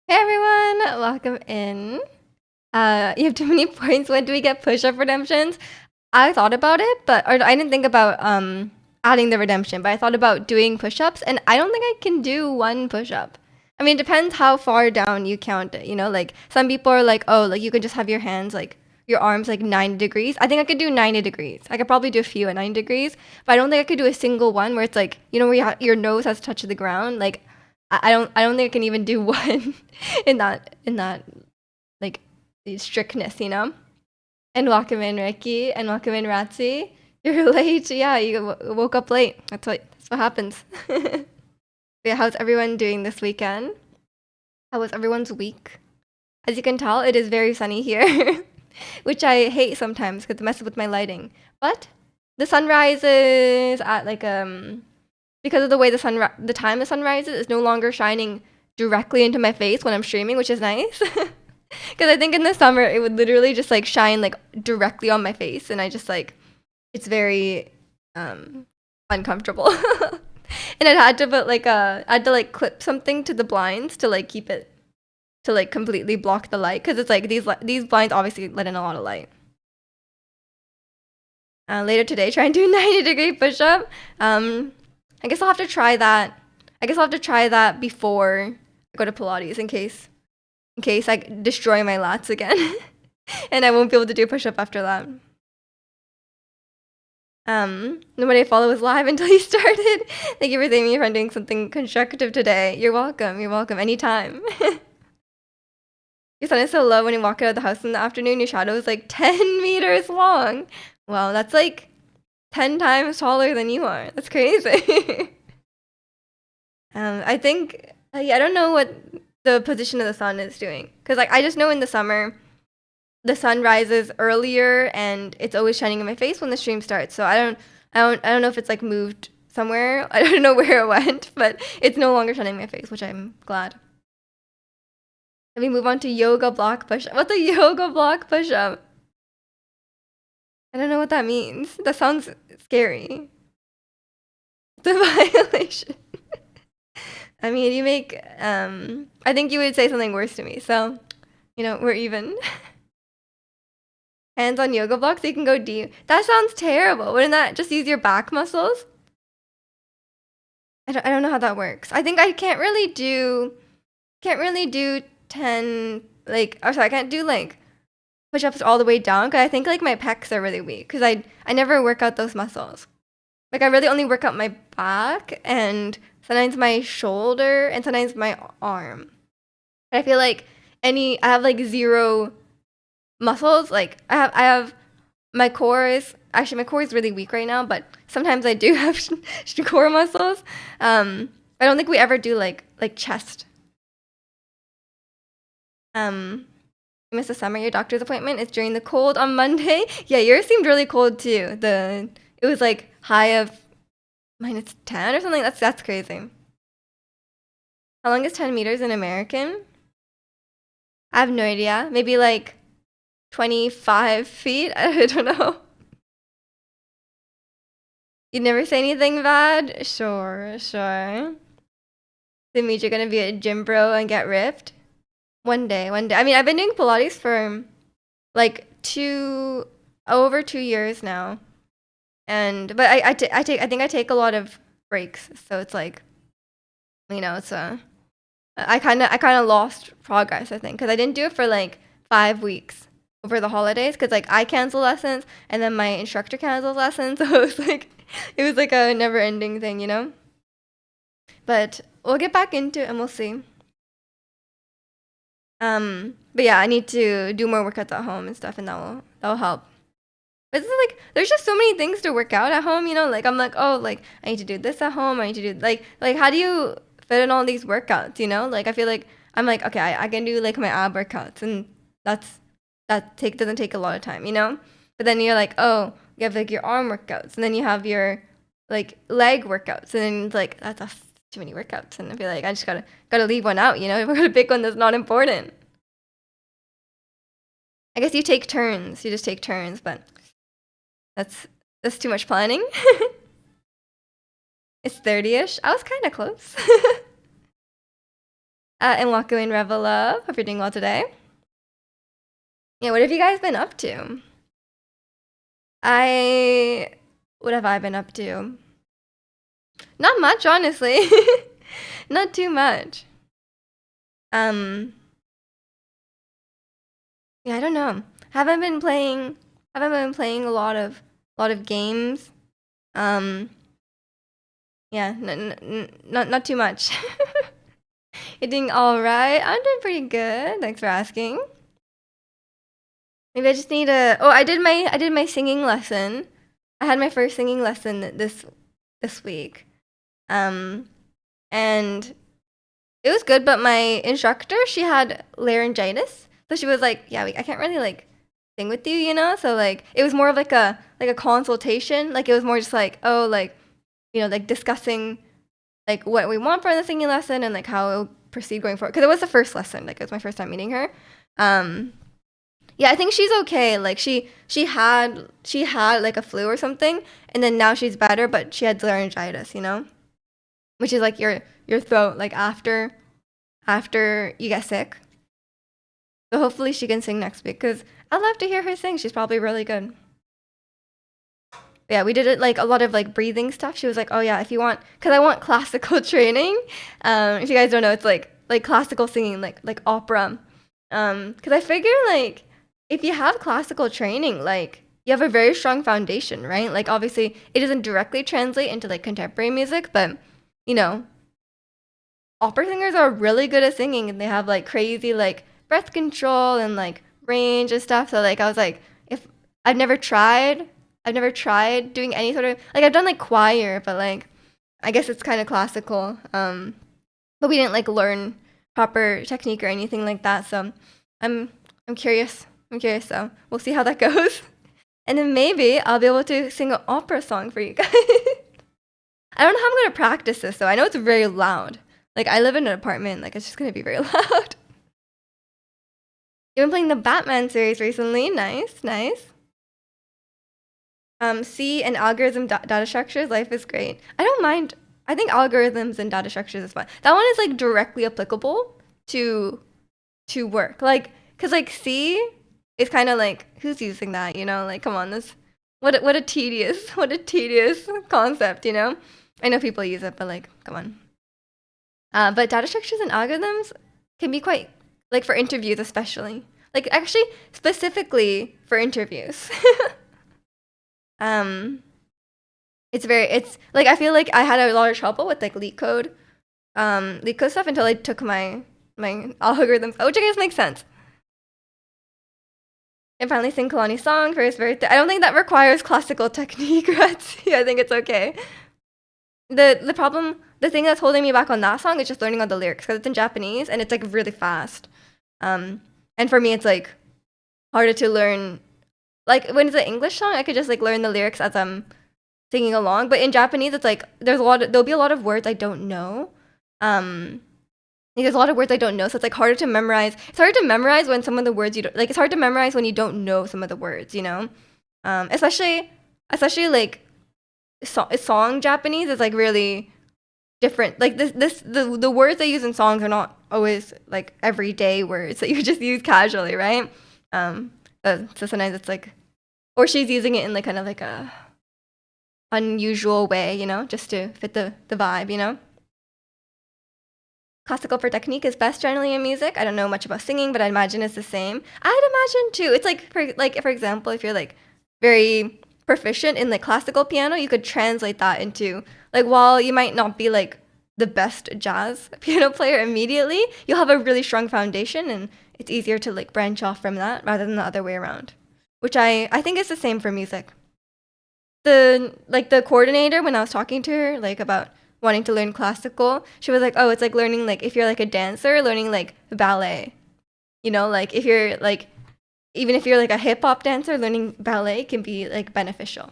Hey everyone, welcome in. You have too many points. When do we get push-up redemptions? I thought about it, or I didn't think about adding the redemption, but I thought about doing push-ups, and I don't think I can do one push-up. I mean, it depends how far down you count it. Like some people are like, oh, like you can just have your hands like your arms like 90 degrees. I think I could do 90 degrees. I could probably do a few at 90 degrees, but I don't think I could do a single one where it's like where your nose has touched the ground. Like I don't think I can even do one in that like strictness. And welcome in Ricky and welcome in Ratsy. You're late. Yeah, you woke up late. That's what happens. Yeah, how's everyone doing this weekend? How was everyone's week? As you can tell, it is very sunny here, which I hate sometimes because it messes with my lighting. But the sun rises at because of the way the time the sun rises is no longer shining directly into my face when I'm streaming, which is nice. Because I think in the summer it would literally just like shine like directly on my face, and I just like it's very uncomfortable. And I had to like clip something to the blinds to like keep it to like completely block the light, because it's like these blinds obviously let in a lot of light. Later today, try and do 90-degree push-up. I guess I'll have to try that. I guess I'll have to try that before I go to Pilates in case I destroy my lats again. And I won't be able to do push-up after that. Nobody I follow was live until you started. Thank you for thanking me for doing something constructive today. You're welcome. You're welcome. Anytime. Your sun is so low when you walk out of the house in the afternoon. Your shadow is like 10 meters long. Well, that's like 10 times taller than you are. That's crazy. I think I don't know what the position of the sun is doing, because like I just know in the summer the sun rises earlier and it's always shining in my face when the stream starts. So I don't know if it's like moved somewhere. I don't know where it went, but it's no longer shining in my face, which I'm glad. Let me move on to yoga block push. What's a yoga block push up? I don't know what that means. That sounds scary. It's a violation. I mean, you make I think you would say something worse to me. So, we're even. Hands on yoga blocks, so you can go deep. That sounds terrible. Wouldn't that just use your back muscles? I don't know how that works. I think I can't really do 10 I can't do like push-ups all the way down, because I think like my pecs are really weak, because I never work out those muscles. Like I really only work out my back and sometimes my shoulder and sometimes my arm. And I feel like I have like zero muscles. Like I have my core is really weak right now, but sometimes I do have core muscles. I don't think we ever do like chest. You missed the summer. Your doctor's appointment is during the cold on Monday. Yeah, yours seemed really cold too. It was like high of -10 or something. That's crazy. How long is 10 meters in American? I have no idea. Maybe like 25 feet? I don't know. You never say anything bad? Sure. It means you're gonna be a gym bro and get ripped? One day. I mean, I've been doing Pilates for like over 2 years now. But I think I take a lot of breaks. So it's like, it's I kind of lost progress, I think, because I didn't do it for like 5 weeks over the holidays, because like I canceled lessons and then my instructor canceled lessons. So it was like a never ending thing. But we'll get back into it and we'll see. But yeah, I need to do more workouts at home and stuff, and that will help. But it's like there's just so many things to work out at home. Like I'm like, oh, like I need to do this at home. I need to do like how do you fit in all these workouts? Like I feel like I'm like, okay, I can do like my ab workouts, and doesn't take a lot of time. But then you're like, oh, you have like your arm workouts, and then you have your like leg workouts, and then it's like too many workouts, and I feel like I just gotta leave one out. If I gotta pick one that's not important. I guess you take turns. You just take turns, but that's too much planning. It's 30-ish. I was kind of close. And Waku and Revel Love. Hope you're doing well today. Yeah, what have you guys been up to? I what have I been up to? Not much, honestly. Not too much. Um, yeah, I don't know. Haven't been playing a lot of games. Um, yeah, not too much. You're doing all right. I'm doing pretty good. Thanks for asking. Maybe I just need a. Oh, I did my singing lesson. I had my first singing lesson this week. Um, and it was good, but my instructor, she had laryngitis. So she was like, "Yeah, I can't really like sing with you, you know?" So like it was more of like a consultation. Like it was more just like, oh, like, like discussing like what we want for the singing lesson and like how it'll proceed going forward. Because it was the first lesson. Like it was my first time meeting her. Um, yeah, I think she's okay. Like she had like a flu or something, and then now she's better, but she had laryngitis, which is like your throat like after you get sick. So hopefully she can sing next week because I'd love to hear her sing. She's probably really good. Yeah, we did it like a lot of like breathing stuff. She was like, "Oh yeah, if you want, because I want classical training. If you guys don't know, it's like classical singing, like opera. Because I figure like if you have classical training, like you have a very strong foundation, right? Like obviously it doesn't directly translate into like contemporary music, but you know, opera singers are really good at singing and they have like crazy like breath control and like range and stuff. So like I was like, if I've never tried, I've never tried doing any sort of like I've done like choir, but like I guess it's kind of classical. But we didn't like learn proper technique or anything like that. So I'm I'm curious. I'm curious. So we'll see how that goes. And then maybe I'll be able to sing an opera song for you guys. I don't know how I'm gonna practice this though. I know it's very loud. Like I live in an apartment, like it's just gonna be very loud. You've been playing the Batman series recently. Nice, nice. C and algorithm data structures. Life is great. I don't mind. I think algorithms and data structures is fun. That one is like directly applicable to work. Like, cause like C is kind of like who's using that? Like come on, this what a tedious what a tedious concept. I know people use it, but like come on. But data structures and algorithms can be quite like for interviews, especially like actually specifically for interviews. um, it's like I feel like I had a lot of trouble with like leak code stuff until I took my algorithms, which I guess makes sense. And finally sing Kalani's song for his birthday. I don't think that requires classical technique, Ratsi. I think it's okay. The thing that's holding me back on that song is just learning all the lyrics because it's in Japanese and it's like really fast. And for me, it's like harder to learn. Like when it's an English song, I could just like learn the lyrics as I'm singing along. But in Japanese, it's like there'll be a lot of words I don't know. There's a lot of words I don't know, so it's like harder to memorize. It's hard to memorize when some of the words you don't like. It's hard to memorize when you don't know some of the words. Especially like song Japanese is like really different. Like the words they use in songs are not always like everyday words that you just use casually, right? So sometimes it's like, or she's using it in like kind of like a unusual way, just to fit the vibe. Classical for technique is best generally in music. I don't know much about singing, but I imagine it's the same. I'd imagine too. It's like for example, if you're like very proficient in like classical piano, you could translate that into like while you might not be like the best jazz piano player immediately, you'll have a really strong foundation and it's easier to like branch off from that rather than the other way around. Which I think is the same for music. The coordinator when I was talking to her like about wanting to learn classical, she was like, "Oh, it's like learning like if you're like a dancer, learning like ballet. Like if you're like even if you're like a hip hop dancer, learning ballet can be like beneficial."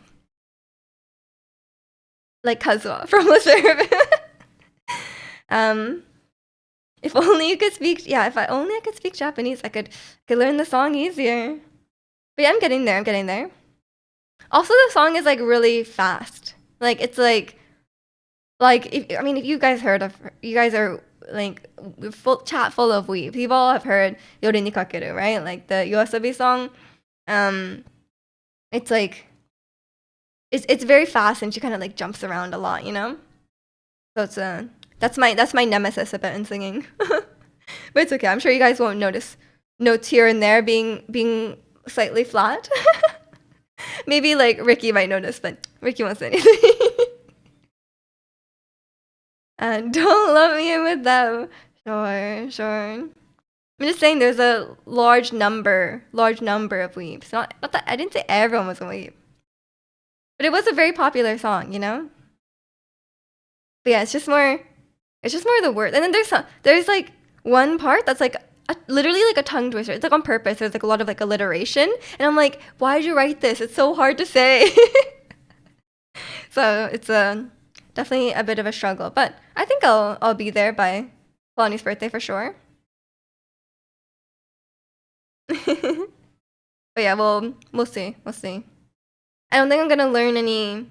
Like Kazuha from Lizard. um, if only you could speak. Yeah, if only I could speak Japanese, I could learn the song easier. But yeah, I'm getting there. I'm getting there. Also, the song is like really fast. Like it's like if you guys like full chat full of weeb. People all have heard Yori ni Kakeru, right? Like the Yoasobi song. Um, it's like it's very fast and she kind of like jumps around a lot, you know. So it's that's my nemesis a bit in singing. But it's okay. I'm sure you guys won't notice notes here and there being slightly flat. Maybe like Ricky might notice, but Ricky won't say anything. And don't lump me in with them. Sure, sure. I'm just saying there's a large number of weeps. Not that I didn't say everyone was a weep. But it was a very popular song, you know? But yeah, it's just more the word. And then there's like one part that's like literally like a tongue twister. It's like on purpose. There's like a lot of like alliteration. And I'm like, why did you write this? It's so hard to say. So it's definitely a bit of a struggle. But I think I'll be there by Lonnie's birthday for sure. But yeah, we'll see. We'll see. I don't think I'm gonna learn any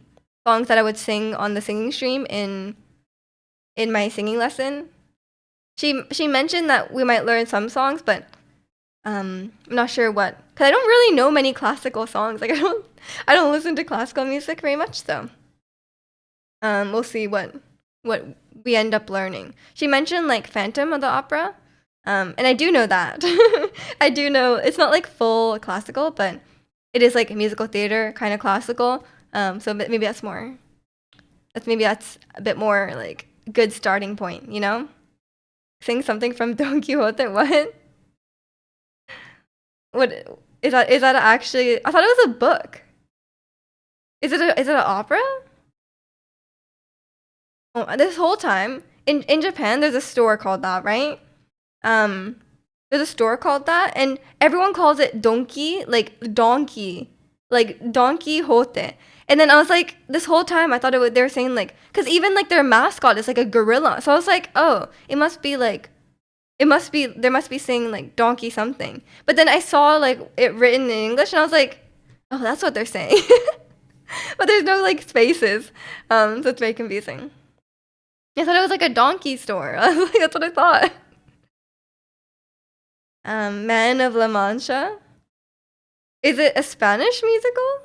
songs that I would sing on the singing stream in my singing lesson. She mentioned that we might learn some songs, but I'm not sure what. Cause I don't really know many classical songs. Like I don't listen to classical music very much. So we'll see what we end up learning. She mentioned like Phantom of the Opera, and I do know that. I do know it's not like full classical, but it is like musical theater kind of classical. So maybe that's more. That's a bit more like good starting point, you know? Sing something from Don Quixote. What? What is that? Is that actually? I thought it was a book. Is it an opera? Oh, this whole time in Japan, there's a store called that, right? There's a store called that, and everyone calls it donkey, like donkey, like Don Quixote. And then I was like, this whole time I thought they were saying like, cause even like their mascot is like a gorilla. So I was like, oh, there must be saying like donkey something. But then I saw like it written in English, and I was like, oh, that's what they're saying. But there's no like spaces, so it's very confusing. I thought it was like a donkey store. That's what I thought. Man of La Mancha. Is it a Spanish musical?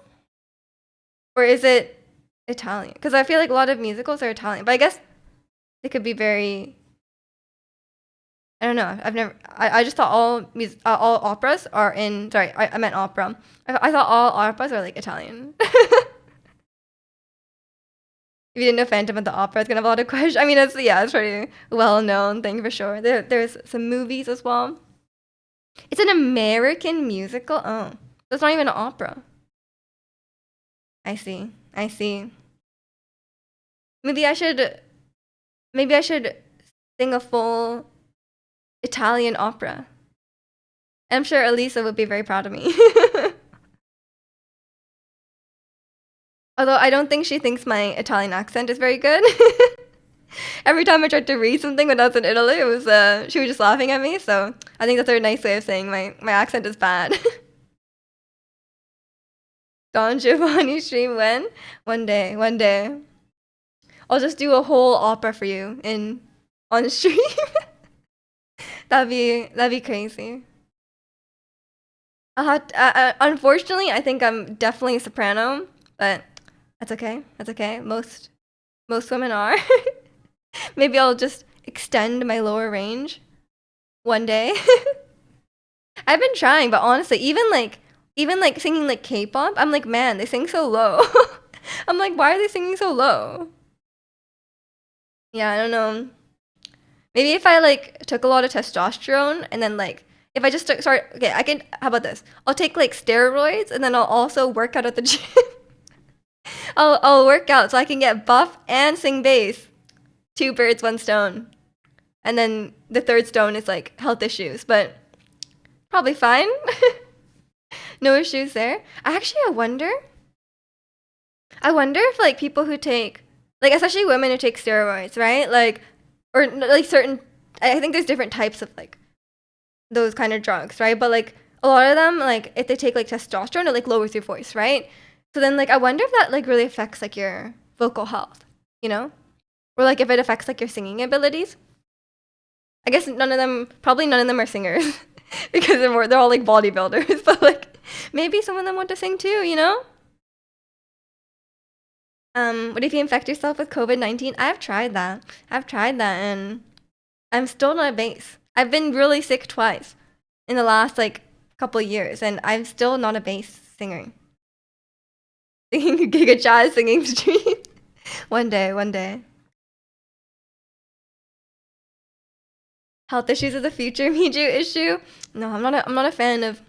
Or is it Italian? Because I feel like a lot of musicals are Italian. But I guess it could be very... I don't know. I just thought all operas are in... Sorry, I meant opera. I thought all operas are like Italian. If you didn't know Phantom of the Opera, it's gonna have a lot of questions. I mean, it's pretty well known thing for sure. There's some movies as well. It's an American musical. Oh, so it's not even an opera. I see. Maybe I should sing a full Italian opera. I'm sure Elisa would be very proud of me. Although I don't think she thinks my Italian accent is very good. Every time I tried to read something when I was in Italy, it was she was just laughing at me. So I think that's a nice way of saying my accent is bad. Don Giovanni stream when? One day. I'll just do a whole opera for you on stream. that'd be crazy. Unfortunately, I think I'm definitely a soprano, but that's okay. Most women are. Maybe I'll just extend my lower range one day. I've been trying, but honestly, even like singing like K-pop, I'm like, man, they sing so low. I'm like, why are they singing so low? Yeah, I don't know. Maybe if I like took a lot of testosterone and then like if I just took okay, how about this? I'll take like steroids and then I'll also work out at the gym. I'll work out so I can get buff and sing bass. 2 birds, 1 stone. And then the third stone is like health issues, but probably fine. No issues there. I wonder if like people who take like especially women who take steroids, right? Like or like certain I think there's different types of like those kind of drugs, right? But like a lot of them like if they take like testosterone it like lowers your voice, right? So then like I wonder if that like really affects like your vocal health, you know? Or like if it affects like your singing abilities. I guess probably none of them are singers because they're all like bodybuilders. But like maybe some of them want to sing too, you know? What if you infect yourself with COVID-19? I've tried that. And I'm still not a bass. I've been really sick twice in the last like couple years, and I'm still not a bass singer. Singing Giga Jazz singing stream. One day, one day. Health issues of the future, Miju issue. No, I'm not a fan of.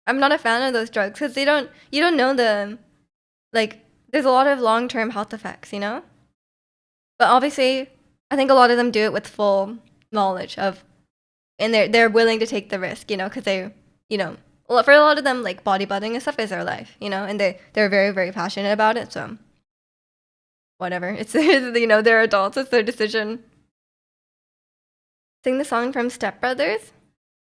I'm not a fan of those drugs because you don't know the, like, there's a lot of long-term health effects, you know? But obviously, I think a lot of them do it with full knowledge of, and they're willing to take the risk, you know, because you know, for a lot of them, like bodybuilding and stuff is their life, you know, and they're very, very passionate about it. So whatever, it's you know, they're adults, it's their decision. Sing the song from Step Brothers.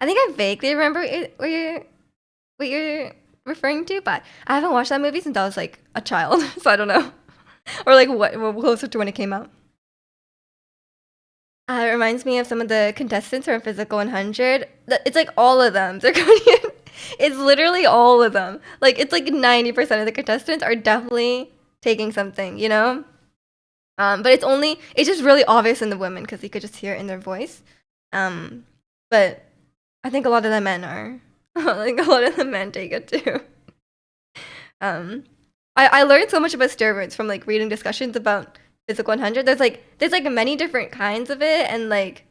I think I vaguely remember what you're referring to, but I haven't watched that movie since I was like a child, so I don't know, or like what closer to when it came out. It reminds me of some of the contestants from Physical 100. It's like all of them. It's literally all of them. Like it's like 90% of the contestants are definitely taking something, you know. But it's just really obvious in the women because you could just hear it in their voice. But I think a lot of the men are. Like a lot of the men take it too. I learned so much about steroids from like reading discussions about Physical 100. There's like many different kinds of it, and like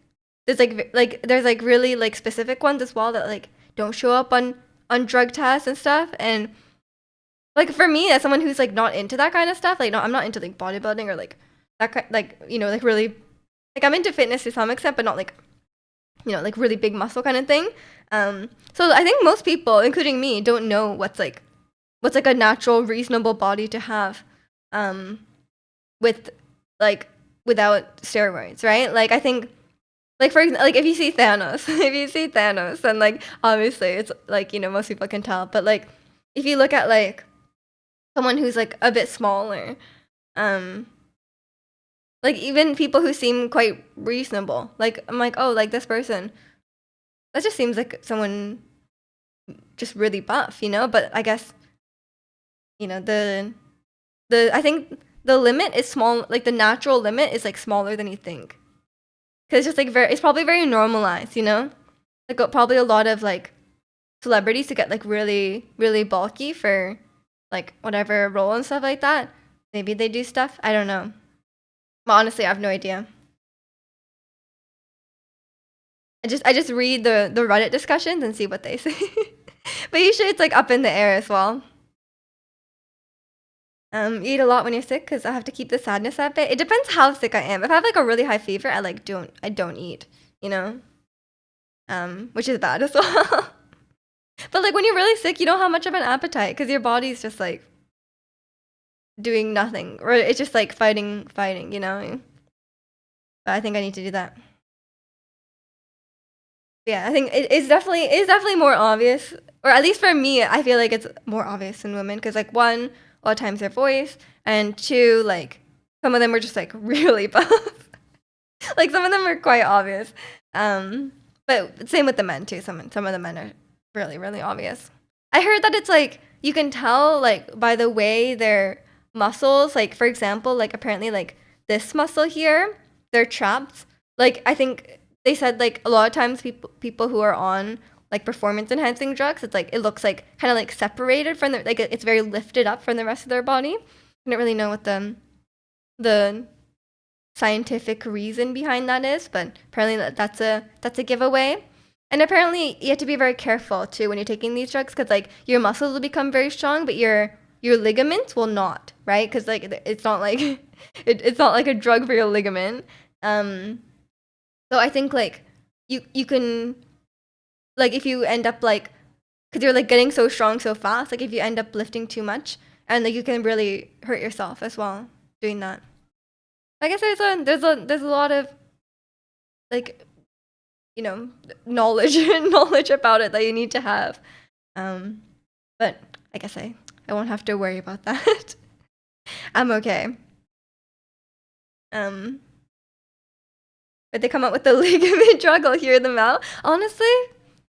there's like really like specific ones as well that like don't show up on drug tests and stuff. And like for me, as someone who's like not into that kind of stuff, like no, I'm not into like bodybuilding or like that kind, like you know, like really like I'm into fitness to some extent, but not like you know like really big muscle kind of thing. So I think most people, including me, don't know what's like a natural, reasonable body to have, with like without steroids, right? Like I think, like like if you see Thanos, then like obviously it's like you know most people can tell, but like if you look at like someone who's like a bit smaller, um, like even people who seem quite reasonable, like I'm like oh like this person, that just seems like someone just really buff, you know? But I guess you know the I think the limit is small, like the natural limit is like smaller than you think, because it's just like it's probably very normalized, you know, like probably a lot of like celebrities to get like really really bulky for like whatever role and stuff like that. Maybe they do stuff, I don't know, but honestly I have no idea. I just read the Reddit discussions and see what they say. But usually it's like up in the air as well. Eat a lot when you're sick because I have to keep the sadness at bay. It depends how sick I am. If I have like a really high fever, I don't eat, you know, which is bad as well. But like when you're really sick, you don't have much of an appetite because your body's just like doing nothing, or it's just like fighting, you know. But I think I need to do that. Yeah, I think it's definitely more obvious, or at least for me, I feel like it's more obvious in women because like one, a lot of times their voice, and two, like some of them are just like really buff. Like some of them are quite obvious. But same with the men too. Some of the men are really really obvious. I heard that it's like you can tell like by the way their muscles, like for example, like apparently like this muscle here, they're trapped. Like I think they said like a lot of times people who are on like performance enhancing drugs, it's like it looks like kind of like separated from the like it's very lifted up from the rest of their body. I don't really know what the scientific reason behind that is, but apparently that's a giveaway. And apparently you have to be very careful too when you're taking these drugs because like your muscles will become very strong, but your ligaments will not, right? Because like it's not like it's not like a drug for your ligament. So I think like you can like if you end up like because you're like getting so strong so fast, like if you end up lifting too much, and like you can really hurt yourself as well doing that. I guess there's a lot of like you know knowledge knowledge about it that you need to have. Um, but I guess I won't have to worry about that. I'm okay. Um, But they come out with the ligament drug, I'll hear them out. Honestly,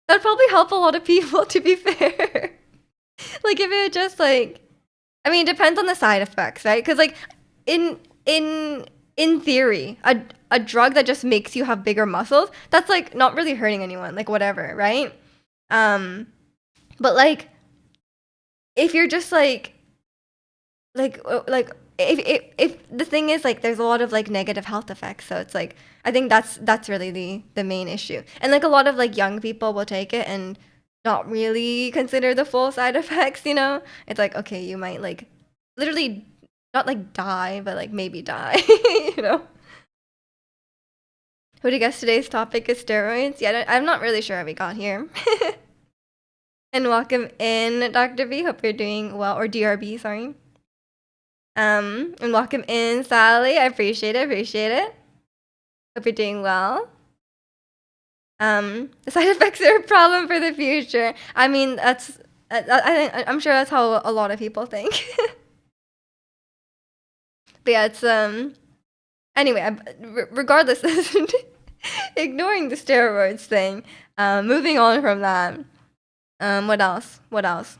that would probably help a lot of people, to be fair. Like if it just like, I mean, it depends on the side effects, right? Because like in in in theory, a drug that just makes you have bigger muscles, that's like not really hurting anyone, like whatever, right? Um, but like if you're just like if the thing is like there's a lot of like negative health effects, so it's like I think that's really the main issue. And like a lot of like young people will take it and not really consider the full side effects, you know? It's like okay, you might like literally not like die, but like maybe die, you know? Would you guess today's topic is steroids? Yeah, I'm not really sure how we got here. And welcome in, Dr. B. Hope you're doing well, or DRB, sorry. And welcome in, Sally. I appreciate it. Appreciate it. Hope you're doing well. The side effects are a problem for the future. I mean, that's I'm sure that's how a lot of people think. But yeah, it's anyway. Regardless, ignoring the steroids thing. Moving on from that. What else? What else?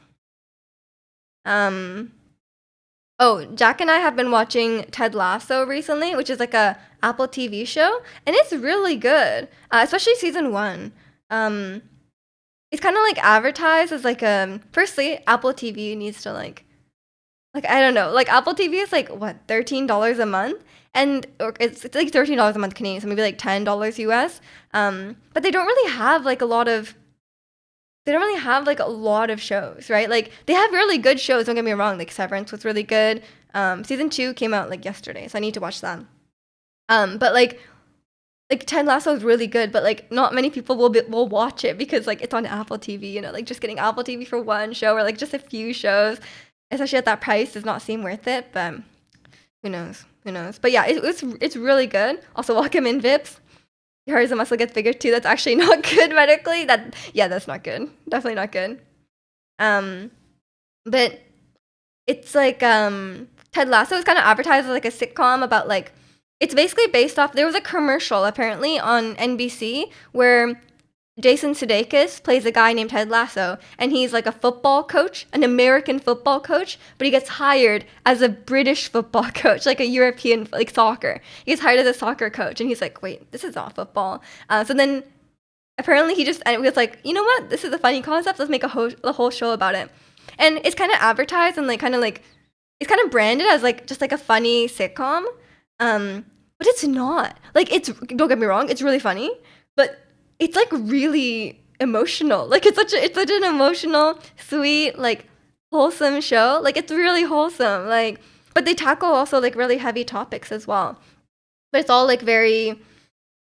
Oh, Jack and I have been watching Ted Lasso recently, which is like a Apple TV show, and it's really good, especially season one. Um, it's kind of like advertised as like firstly, Apple TV needs to like I don't know, like Apple TV is like what $13 a month, and or it's like $13 a month Canadian, so maybe like $10 US. But they don't really have like a lot of shows, right? Like they have really good shows, don't get me wrong. Like Severance was really good. Season 2 came out like yesterday, so I need to watch that. But like Ted Lasso is really good, but like not many people will watch it because like it's on Apple TV, you know, like just getting Apple TV for one show or like just a few shows, especially at that price, does not seem worth it. But who knows? Who knows? But yeah, it's really good. Also, welcome in, Vips. Your heart muscle gets bigger too. That's actually not good medically. That's not good. Definitely not good. But it's like Ted Lasso is kind of advertised as like a sitcom about like it's basically based off. There was a commercial apparently on NBC where Jason Sudeikis plays a guy named Ted Lasso, and he's like a football coach, an American football coach, but he gets hired as a British football coach, like a European, like soccer. He gets hired as a soccer coach, and he's like, wait, this is not football. So then apparently he just was like, you know what, this is a funny concept, let's make a whole show about it. And it's kind of advertised and like it's kind of branded as like just like a funny sitcom, but it's not. Like it's, don't get me wrong, it's really funny, but it's like really emotional. Like it's such an emotional, sweet, like wholesome show. Like it's really wholesome. Like, but they tackle also like really heavy topics as well. But it's all like very, I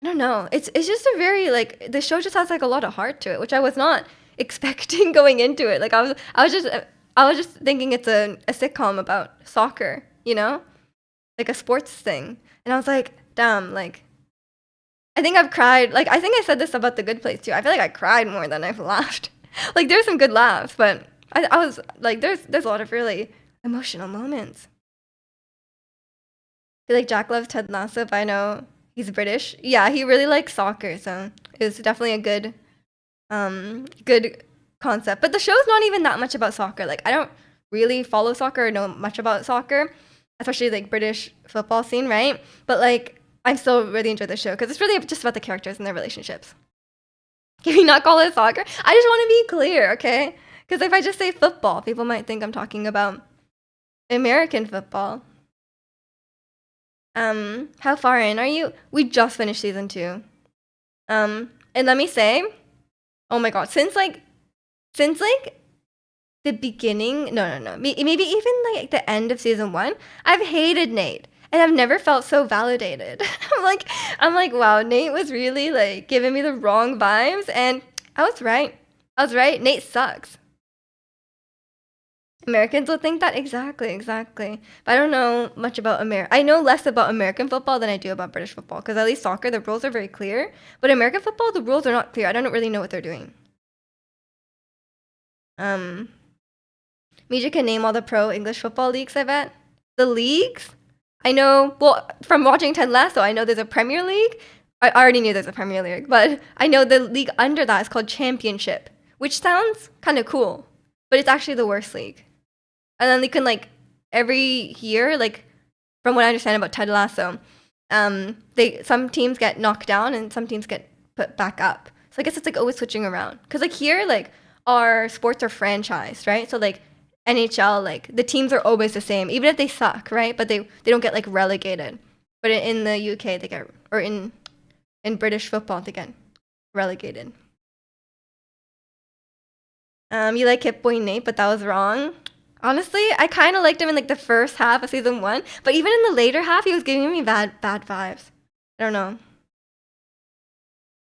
don't know. It's just a very like the show just has like a lot of heart to it, which I was not expecting going into it. Like I was just thinking it's a sitcom about soccer, you know, like a sports thing. And I was like, damn, like I think I've cried. Like, I think I said this about The Good Place too. I feel like I cried more than I've laughed. Like, there's some good laughs, but I was like, there's a lot of really emotional moments. I feel like Jack loves Ted Lasso, but I know he's British. Yeah, he really likes soccer, so it was definitely a good concept. But the show's not even that much about soccer. Like, I don't really follow soccer or know much about soccer, especially like British football scene, right? But like, I still really enjoy the show because it's really just about the characters and their relationships. Can we not call it soccer? I just want to be clear, okay? Because if I just say football, people might think I'm talking about American football. How far in are you? We just finished season 2. And let me say, oh my god, since like the beginning, no, maybe even like the end of season 1, I've hated Nate. And I've never felt so validated. I'm like, wow, Nate was really like giving me the wrong vibes, and I was right. Nate sucks. Americans will think that exactly. But I don't know much about I know less about American football than I do about British football, because at least soccer, the rules are very clear. But American football, the rules are not clear. I don't really know what they're doing. Mija can name all the pro English football leagues, I bet. The leagues? I know, well, from watching Ted Lasso, I know there's a Premier League, I already knew there's a Premier League, but I know the league under that is called Championship, which sounds kind of cool, but it's actually the worst league. And then they can like every year, like from what I understand about Ted Lasso, they some teams get knocked down and some teams get put back up. So I guess it's like always switching around. Cause like here, like our sports are franchised, right? So like NHL, like the teams are always the same, even if they suck, right? But they don't get like relegated. But in the UK, they get, or in British football, they get relegated. You like Hit Boy Nate, but that was wrong. Honestly, I kind of liked him in like the first half of season 1, but even in the later half, he was giving me bad vibes. I don't know.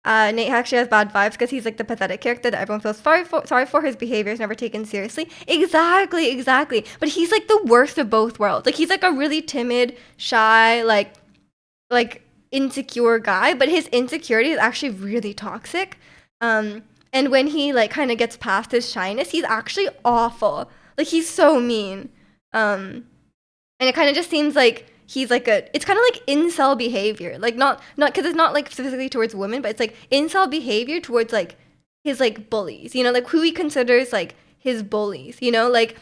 Nate actually has bad vibes because he's like the pathetic character that everyone feels sorry for. His behavior is never taken seriously. Exactly. But he's like the worst of both worlds. Like he's like a really timid, shy, like insecure guy, but his insecurity is actually really toxic. And when he like kind of gets past his shyness, he's actually awful. Like he's so mean. And it kind of just seems like he's like it's kind of like incel behavior. Like not because it's not like specifically towards women, but it's like incel behavior towards like his like bullies, you know, like who he considers like his bullies, you know, like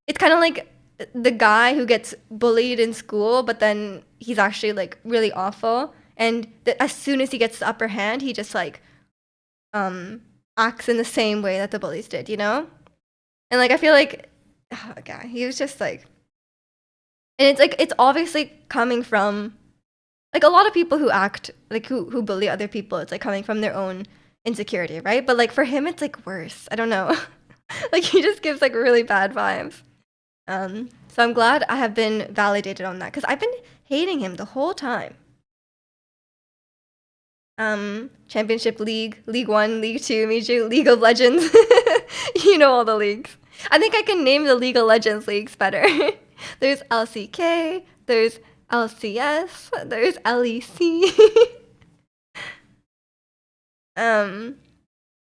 it's kind of like the guy who gets bullied in school, but then he's actually like really awful. And as soon as he gets the upper hand, he just like acts in the same way that the bullies did, you know? And like I feel like okay, he was just like, and it's like it's obviously coming from like a lot of people who act like who bully other people, it's like coming from their own insecurity, right? But like for him it's like worse. I don't know. Like he just gives like really bad vibes. So I'm glad I have been validated on that because I've been hating him the whole time. Championship League, League 1, League 2, Miju, League of Legends. You know all the leagues. I think I can name the League of Legends leagues better. There's LCK, there's LCS, there's LEC.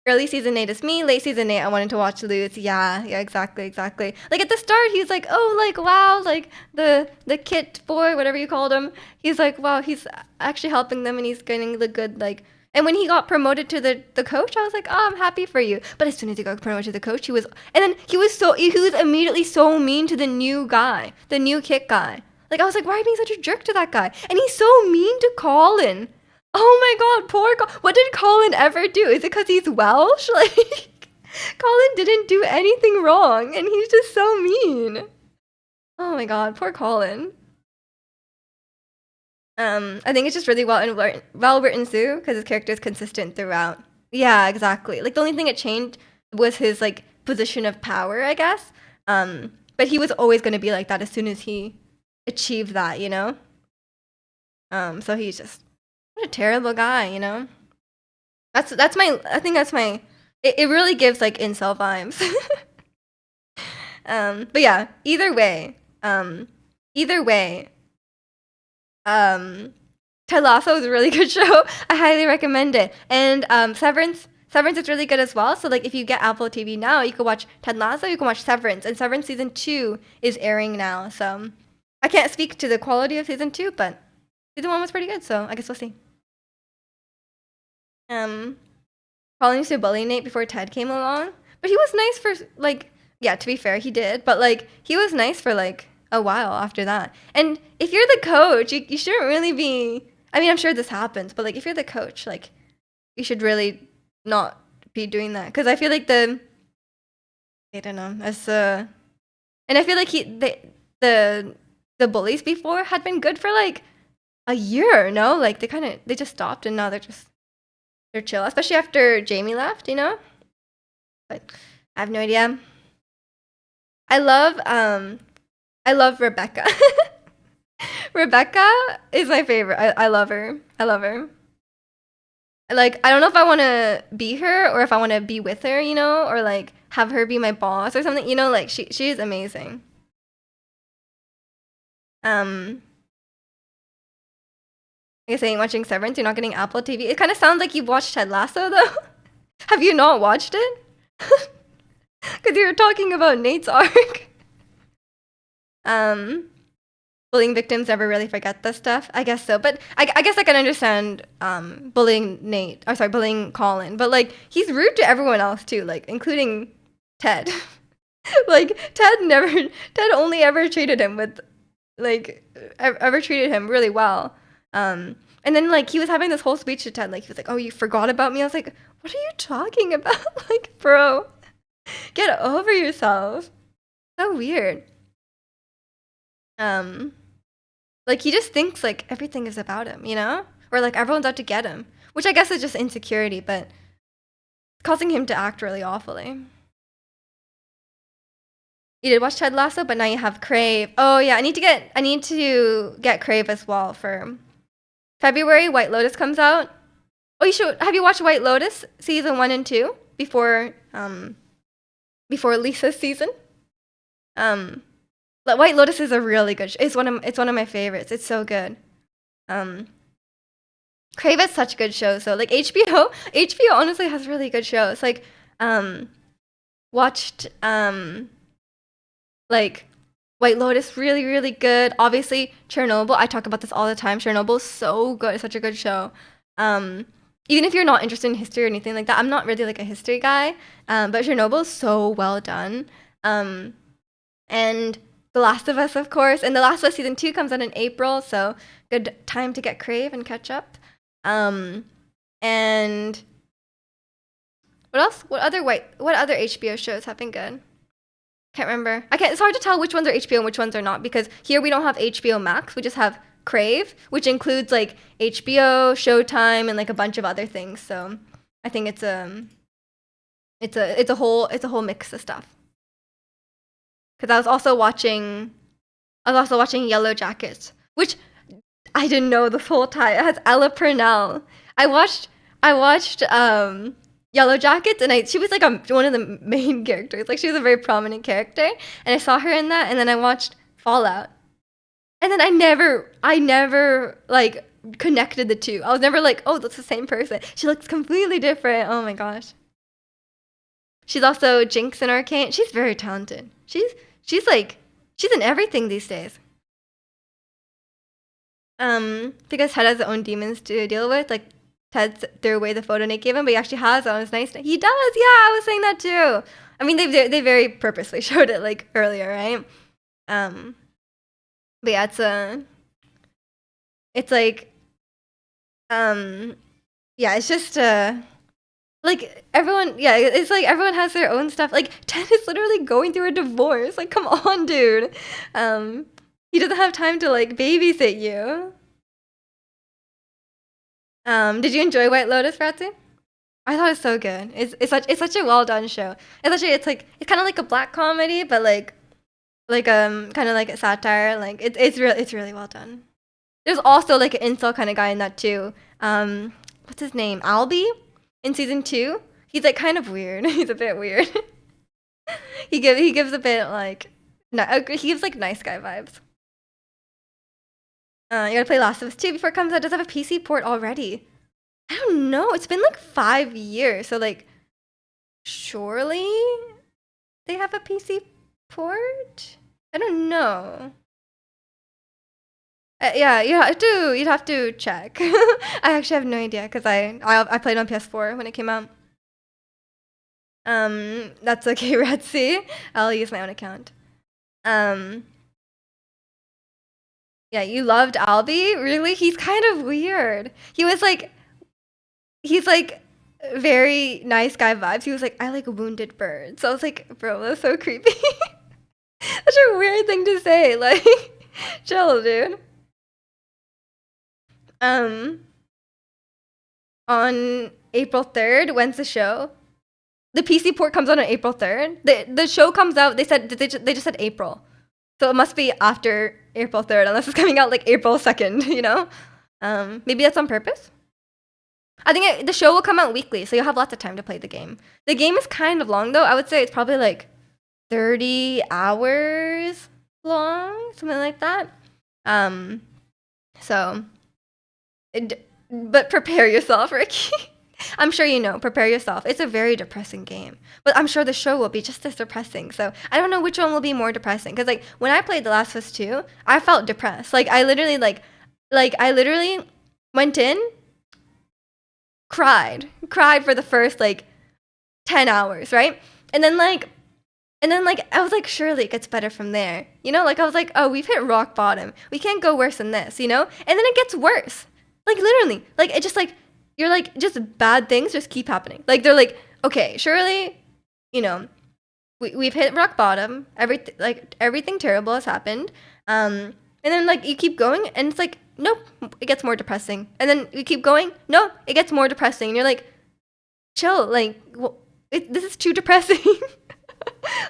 Early season 8 is me, late season 8 I wanted to watch Lutz. Yeah, exactly. Like at the start he's like, oh, like wow, like the kit boy, whatever you called him, he's like, wow, he's actually helping them and he's getting the good like. And when he got promoted to the coach, I was like, oh, I'm happy for you. But as soon as he got promoted to the coach, he was immediately so mean to the new guy, the new kit guy. Like I was like, why are you being such a jerk to that guy? And he's so mean to Colin. Oh my god, poor Colin. What did Colin ever do? Is it because he's Welsh? Like, Colin didn't do anything wrong, and he's just so mean. Oh my god, poor Colin. I think it's just really well written too, because his character is consistent throughout. Yeah, exactly. Like the only thing it changed was his like position of power, I guess. But he was always going to be like that as soon as he achieved that, you know. So he's just what a terrible guy, you know. That's my. I think that's my. It really gives like incel vibes. But yeah, either way. Ted Lasso is a really good show. I highly recommend it. And Severance is really good as well. So like if you get Apple TV now, you can watch Ted Lasso, you can watch Severance, and Severance season 2 is airing now. So I can't speak to the quality of season 2, but season 1 was pretty good. So I guess we'll see. Colin used to bully Nate before Ted came along, but he was nice for like, yeah, to be fair, he did, but like he was nice for like a while after that. And if you're the coach, you shouldn't really be. I mean, I'm sure this happens, but like if you're the coach, like you should really not be doing that because I feel like I don't know, and I feel like the bullies before had been good for like a year, no? Like they just stopped and now they're chill, especially after Jamie left, you know? But I have no idea. I love Rebecca. Rebecca is my favorite. I love her. Like, I don't know if I want to be her or if I want to be with her, you know, or like have her be my boss or something, you know, like she is amazing. Like I saying, watching Severance, you're not getting Apple TV. It kind of sounds like you've watched Ted Lasso, though. Have you not watched it? Because you were talking about Nate's arc. bullying victims never really forget this stuff. I guess so, but I guess I can understand bullying Nate. Or sorry, bullying Colin. But like he's rude to everyone else too, like including Ted. Like Ted only ever treated him with like ever treated him really well. And then like he was having this whole speech to Ted, like he was like, "Oh, you forgot about me." I was like, "What are you talking about?" Like, bro, get over yourself. So weird. Um, like he just thinks like everything is about him, you know, or like everyone's out to get him, which I guess is just insecurity, but causing him to act really awfully. You did watch Ted Lasso, but now you have Crave. Oh yeah, I need to get Crave as well for February. White Lotus comes out. Oh, you should. Have you watched White Lotus season 1 and 2 before Lisa's season? Um, but White Lotus is a really good. It's one of my favorites. It's so good. Um, Crave is such good shows. So like HBO honestly has really good shows. Like watched like White Lotus, really, really good. Obviously, Chernobyl. I talk about this all the time. Chernobyl's so good. It's such a good show. Even if you're not interested in history or anything like that, I'm not really like a history guy. But Chernobyl's so well done. And The Last of Us, of course. And The Last of Us season 2 comes out in April, so good time to get Crave and catch up. And what else? What other HBO shows have been good? Can't remember. It's hard to tell which ones are HBO and which ones are not, because here we don't have HBO Max. We just have Crave, which includes like HBO, Showtime, and like a bunch of other things. So I think it's a whole mix of stuff. Because I was also watching Yellow Jackets, which I didn't know this whole time. It has Ella Purnell. I watched Yellow Jackets, and she was like one of the main characters. Like she was a very prominent character, and I saw her in that. And then I watched Fallout, and then I never like connected the two. I was never like, oh, that's the same person. She looks completely different. Oh my gosh. She's also Jinx in Arcane. She's very talented. She's in everything these days. Because Ted has his own demons to deal with. Like Ted threw away the photo Nate gave him, but he actually has it on his nightstand. He does, yeah. I was saying that too. I mean, they very purposely showed it like earlier, right? But yeah, it's like, yeah, it's just like everyone, yeah, it's like everyone has their own stuff. Like Ted is literally going through a divorce. Like, come on, dude. He doesn't have time to like babysit you. Did you enjoy White Lotus, Ratsu? I thought it was so good. It's such a well done show. It's kind of like a black comedy, but like kind of like a satire. Like it's really well done. There's also like an incel kind of guy in that too. What's his name? Albie in season 2. He's like kind of weird. He's a bit weird. he gives a bit like he gives like nice guy vibes. You gotta play Last of Us 2 before it comes out. Does it have a PC port already? I don't know. It's been like 5 years, so like surely they have a PC port. I don't know. Yeah, you'd have to check. I actually have no idea because I played on PS4 when it came out. That's okay, Redsy. I'll use my own account. Yeah, you loved Albie? Really? He's kind of weird. He's like very nice guy vibes. He was like, I like wounded birds. So I was like, bro, that's so creepy. Such a weird thing to say. Like, chill, dude. On April 3rd, when's the show? The PC port comes out on April 3rd. The show comes out, they just said April. So it must be after April 3rd, unless it's coming out like April 2nd, you know? Maybe that's on purpose? I think the show will come out weekly, so you'll have lots of time to play the game. The game is kind of long, though. I would say it's probably like 30 hours long, something like that. But prepare yourself, Ricky. I'm sure you know. Prepare yourself. It's a very depressing game, but I'm sure the show will be just as depressing. So I don't know which one will be more depressing. Because like when I played The Last of Us 2, I felt depressed. Like I literally went in, cried for the first like 10 hours, right? And then like I was like, surely it gets better from there. You know, like I was like, oh, we've hit rock bottom. We can't go worse than this, you know? And then it gets worse. Like literally. Like it just like you're like just bad things just keep happening. Like they're like, okay, surely, you know, we've hit rock bottom. Everything terrible has happened. And then like you keep going and it's like, nope, it gets more depressing. And then you keep going, no, it gets more depressing. And you're like, chill, like this is too depressing.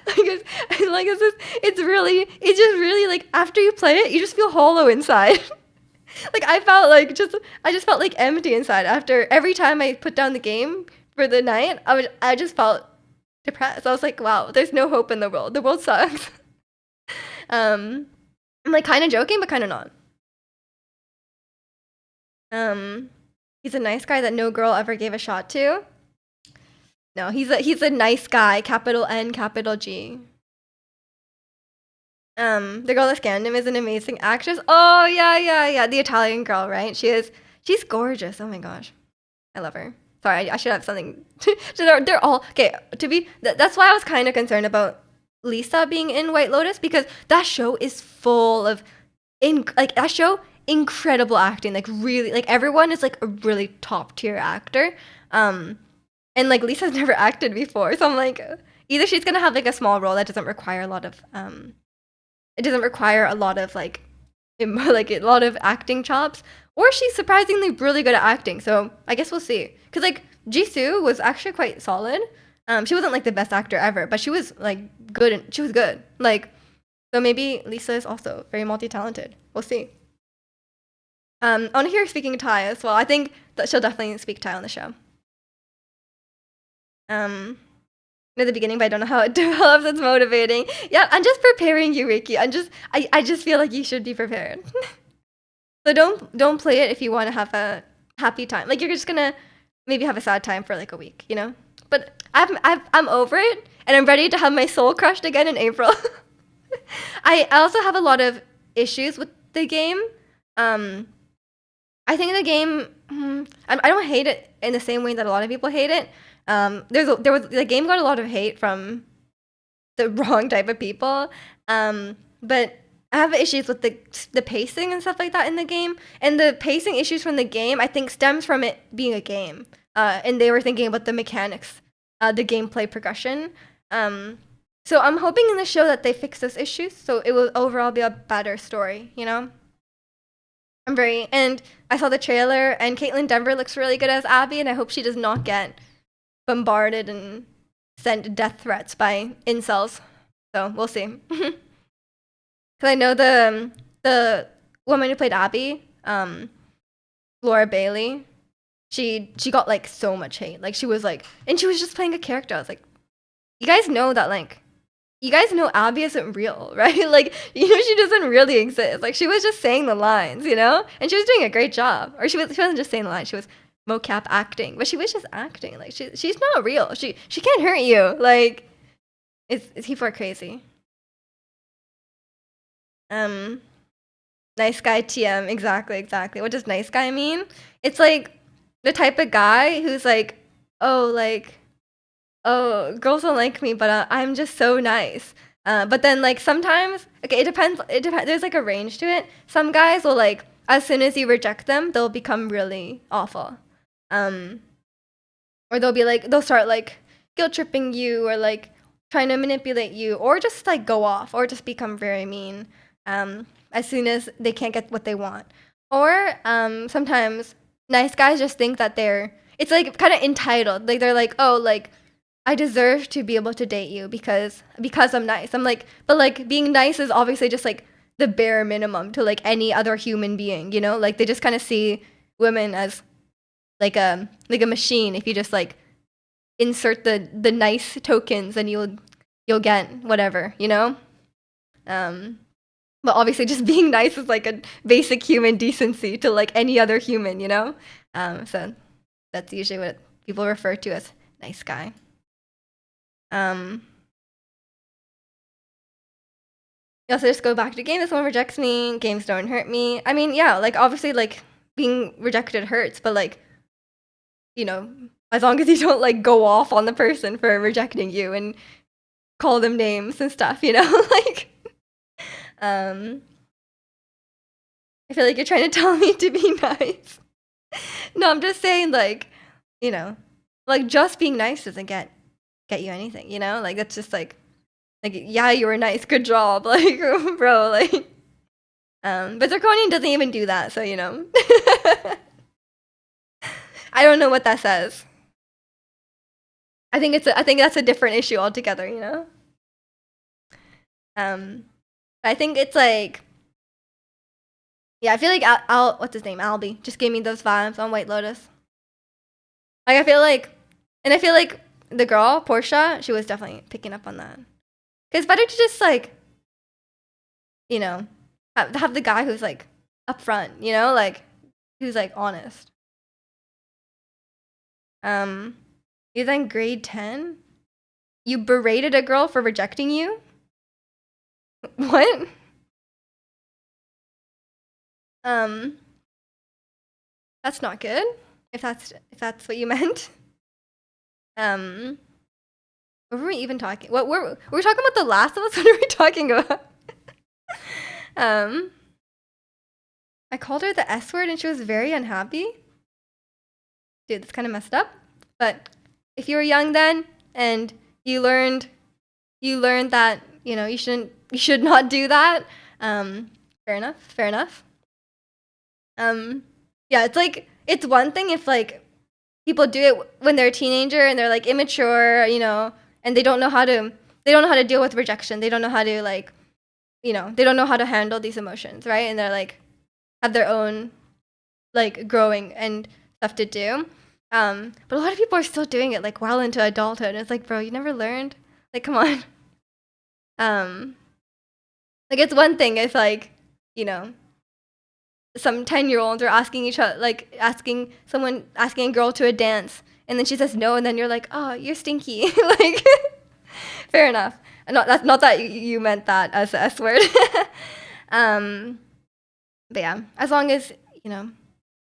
It's just really like after you play it, you just feel hollow inside. Like I just felt like empty inside after every time I put down the game for the night. I just felt depressed. I was like, wow, there's no hope in the world. The world sucks. I'm like kind of joking, but kind of not. He's a nice guy that no girl ever gave a shot to. No, he's a nice guy, capital N, capital G. The girl that scanned him is an amazing actress. Oh yeah, the Italian girl, right? She's gorgeous. Oh my gosh, I love her. Sorry, I should have something. They're all okay. That's why I was kind of concerned about Lisa being in White Lotus because that show is full of incredible acting. Like really, like everyone is like a really top tier actor. And like Lisa's never acted before, so I'm like, either she's gonna have like a small role that doesn't require a lot of it doesn't require a lot of like a lot of acting chops, or she's surprisingly really good at acting. So I guess we'll see. Cause like Jisoo was actually quite solid. She wasn't like the best actor ever, but she was like good and she was good. Like so maybe Lisa is also very multi-talented. We'll see. I want to hear her speaking Thai as well. I think that she'll definitely speak Thai on the show. At the beginning, but I don't know how it develops. It's motivating. Yeah, I'm just preparing you, Ricky. I just feel like you should be prepared. So don't play it if you want to have a happy time. Like you're just gonna maybe have a sad time for like a week, you know. But I'm over it, and I'm ready to have my soul crushed again in April. I also have a lot of issues with the game. I think the game. I don't hate it in the same way that a lot of people hate it. The game got a lot of hate from the wrong type of people. But I have issues with the pacing and stuff like that in the game. And the pacing issues from the game, I think, stems from it being a game. And they were thinking about the mechanics, the gameplay progression. So I'm hoping in the show that they fix those issues, so it will overall be a better story, you know? And I saw the trailer, and Caitlin Denver looks really good as Abby, and I hope she does not get bombarded and sent death threats by incels. So we'll see. Because I know the woman who played Abby, Laura Bailey, she got like so much hate. Like she was like, and she was just playing a character. I was like, you guys know Abby isn't real, right? Like, you know, she doesn't really exist. Like, she was just saying the lines, you know? And she was doing a great job. Or she wasn't just saying the lines, she was mocap acting. But she was just acting. Like, she's not real. She can't hurt you. Like, people are crazy. Nice guy TM. Exactly. What does nice guy mean? It's like the type of guy who's like, oh, girls don't like me, but I'm just so nice. But then, like, sometimes, okay, it depends. There's, like, a range to it. Some guys will, like, as soon as you reject them, they'll become really awful. Or they'll start, like, guilt-tripping you or, like, trying to manipulate you or just, like, go off or just become very mean as soon as they can't get what they want. Or sometimes nice guys just think that it's, like, kind of entitled. Like, they're like, oh, like, I deserve to be able to date you because I'm nice. I'm like, but like being nice is obviously just like the bare minimum to like any other human being, you know? Like they just kind of see women as like a machine. If you just like insert the nice tokens and you'll get whatever, you know? But obviously just being nice is like a basic human decency to like any other human, you know? So that's usually people refer to as nice guy. Also, just go back to game. If someone rejects me, games don't hurt me. I mean, yeah, like obviously, like being rejected hurts, but like, you know, as long as you don't like go off on the person for rejecting you and call them names and stuff, you know, like, I feel like you're trying to tell me to be nice. No, I'm just saying, like, you know, like just being nice doesn't get you anything, you know? Like that's just like yeah, you were nice, good job, like bro, like but zirconian doesn't even do that, so you know. I don't know what that says. I think that's a different issue altogether, you know. I think it's like, yeah, I feel like Al what's his name, Albie, just gave me those vibes on White Lotus. Like I feel like the girl Portia, she was definitely picking up on that. 'Cause it's better to just like, you know, have the guy who's like upfront, you know, like who's like honest. You're then grade 10. You berated a girl for rejecting you. What? That's not good. If that's what you meant. What were we even talking? What were we talking about? The Last of Us? What are we talking about? I called her the S word and she was very unhappy. Dude, that's kind of messed up. But if you were young then and you learned that, you know, you should not do that. Fair enough. Yeah, it's like it's one thing if like people do it when they're a teenager and they're like immature, you know, and they don't know how to deal with rejection. They don't know how to like, you know, they don't know how to handle these emotions, right? And they're like have their own like growing and stuff to do. But a lot of people are still doing it like well into adulthood. And it's like, bro, you never learned? Like, come on. Like it's one thing if like, you know, some 10-year-olds are asking each other, like asking a girl to a dance, and then she says no, and then you're like, oh, you're stinky. Like, fair enough. That's not that you meant that as the S word. But yeah, as long as, you know,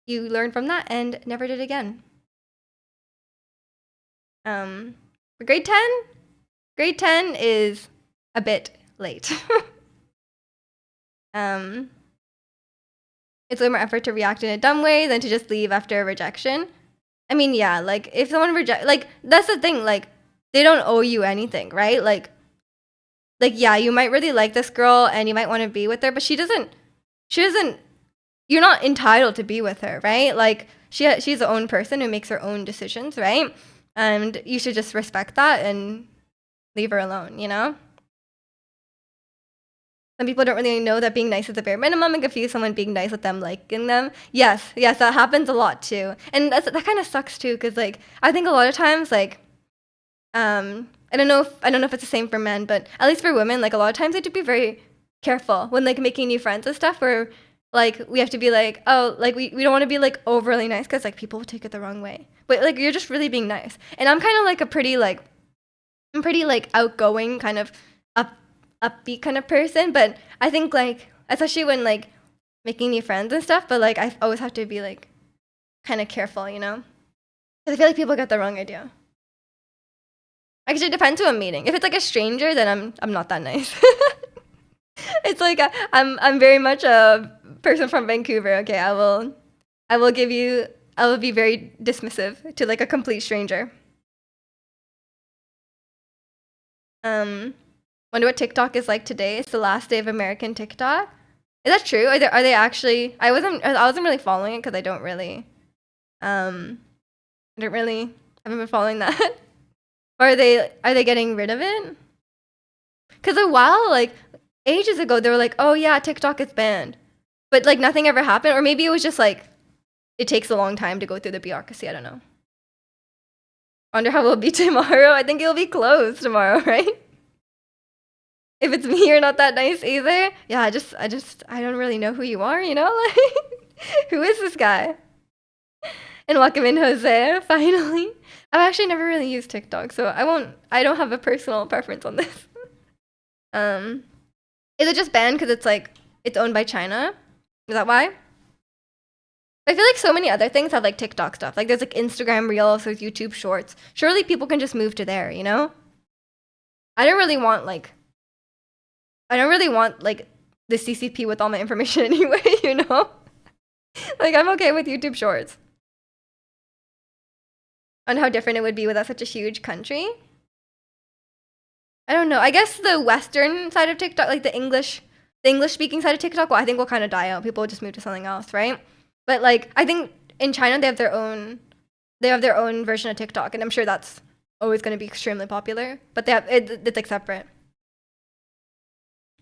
you learn from that and never did again. For grade 10 is a bit late. It's way more effort to react in a dumb way than to just leave after a rejection. I mean, yeah, like if someone like that's the thing, like they don't owe you anything, right? Like yeah, you might really like this girl and you might want to be with her, but she doesn't you're not entitled to be with her, right? Like she's her own person who makes her own decisions, right? And you should just respect that and leave her alone, you know? Some people don't really know that being nice is the bare minimum and confuse someone being nice with them liking them. Yes, that happens a lot too. And that kind of sucks too, because like I think a lot of times like I don't know if it's the same for men, but at least for women, like a lot of times they have to be very careful when like making new friends and stuff, where like we have to be like, oh, like we don't want to be like overly nice because like people will take it the wrong way. But like you're just really being nice. And I'm kind of like I'm pretty like outgoing, kind of upbeat kind of person, but I think like especially when like making new friends and stuff, but like I always have to be like kind of careful, you know, because I feel like people get the wrong idea. Actually, it depends who I'm meeting. If it's like a stranger, then I'm not that nice. It's like I'm very much a person from Vancouver. Okay, I will be very dismissive to like a complete stranger. Wonder what TikTok is like today. It's the last day of American TikTok. Is that true? Are they actually? I wasn't really following it because I don't really, haven't been following that. Or are they getting rid of it? Because a while, like ages ago, they were like, oh yeah, TikTok is banned, but like nothing ever happened. Or maybe it was just like it takes a long time to go through the bureaucracy. I don't know. Wonder how it'll be tomorrow. I think it'll be closed tomorrow, right? If it's me, you're not that nice either. Yeah, I don't really know who you are, you know? Like, who is this guy? And welcome in, Jose, finally. I've actually never really used TikTok, so I don't have a personal preference on this. Um, is it just banned because it's like it's owned by China? Is that why? I feel like so many other things have like TikTok stuff. Like there's like Instagram Reels, there's YouTube Shorts. Surely people can just move to there, you know? I don't really want like I don't really want like the CCP with all my information anyway, you know? Like I'm okay with YouTube Shorts. On how different it would be without such a huge country. I don't know. I guess the Western side of TikTok, like the English speaking side of TikTok, well, I think will kind of die out. People will just move to something else, right? But like, I think in China they have their own version of TikTok, and I'm sure that's always going to be extremely popular. But it's like separate.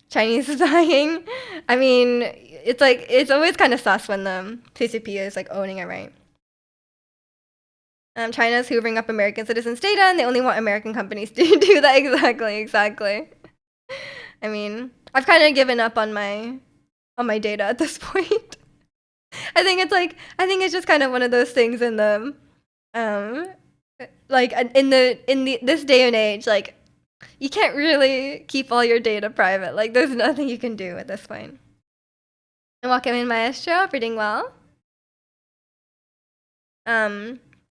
Chinese is dying. I mean, it's like it's always kind of sus when the CCP is like owning it, right? China's hoovering up American citizens' data, and they only want American companies to do that. Exactly. I mean, I've kind of given up on my data at this point. I think it's just kind of one of those things in the like in the this day and age, like you can't really keep all your data private. Like there's nothing you can do at this point. And welcome in, Maestro, reading well.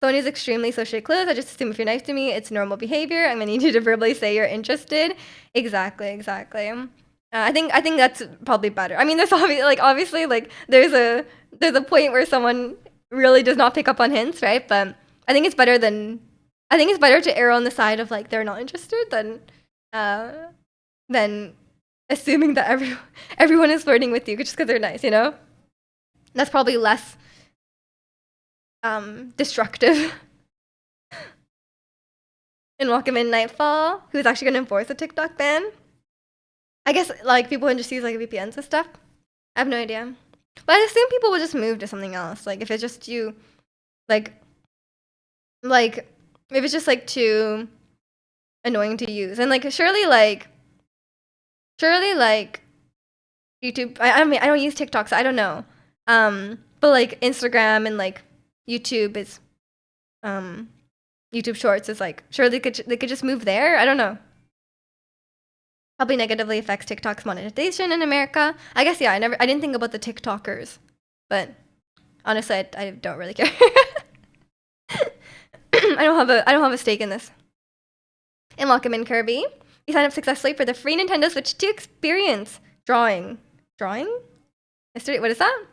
Phone is extremely socially close. I just assume if you're nice to me, it's normal behavior. I'm gonna need you to verbally say you're interested. Exactly. I think that's probably better. I mean, there's obviously like there's a point where someone really does not pick up on hints, right? But I think it's better to err on the side of like they're not interested than assuming that everyone is flirting with you just because they're nice, you know? That's probably less destructive. And welcome in Nightfall, who's actually gonna enforce a TikTok ban. I guess like people can just use like VPNs and stuff. I have no idea. But I assume people will just move to something else. Like if it's just too like if it's just like too annoying to use. And like surely like YouTube I mean I don't use TikTok, so I don't know. But like Instagram and like YouTube is YouTube Shorts is like sure they could just move there. I don't know. Probably negatively affects TikTok's monetization in America. I guess yeah. I didn't think about the TikTokers, but honestly, I don't really care. I don't have a stake in this. And welcome in, Kirby. You signed up successfully for the free Nintendo Switch 2 experience. Drawing? Mystery? What is that?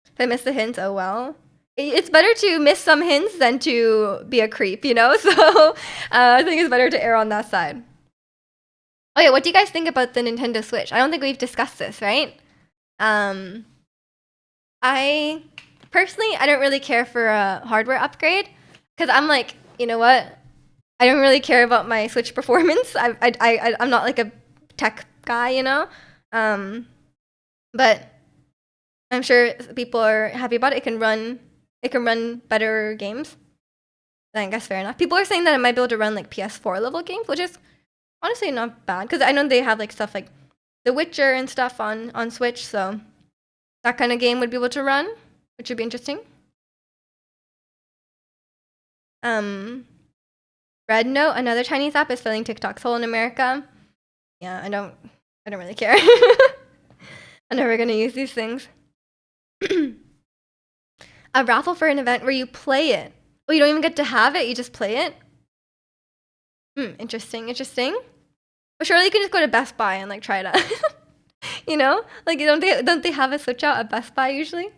If I missed the hints, oh well. It's better to miss some hints than to be a creep, you know? So I think it's better to err on that side. Oh yeah, what do you guys think about the Nintendo Switch? I don't think we've discussed this, right? I personally, I don't really care for a hardware upgrade because I'm like, you know what? I don't really care about my Switch performance. I'm not like a tech guy, you know? But I'm sure people are happy about it. It can run better games. I guess fair enough. People are saying that it might be able to run like PS4 level games, which is honestly not bad because I know they have like stuff like The Witcher and stuff on Switch, so that kind of game would be able to run, which would be interesting. Red Note, another Chinese app, is filling TikTok's hole in America. Yeah, I don't really care. I'm never gonna use these things. A raffle for an event where you play it. Oh, you don't even get to have it, you just play it? Interesting. But surely you can just go to Best Buy and like try it out. You know? Like don't they have a Switch out at Best Buy usually?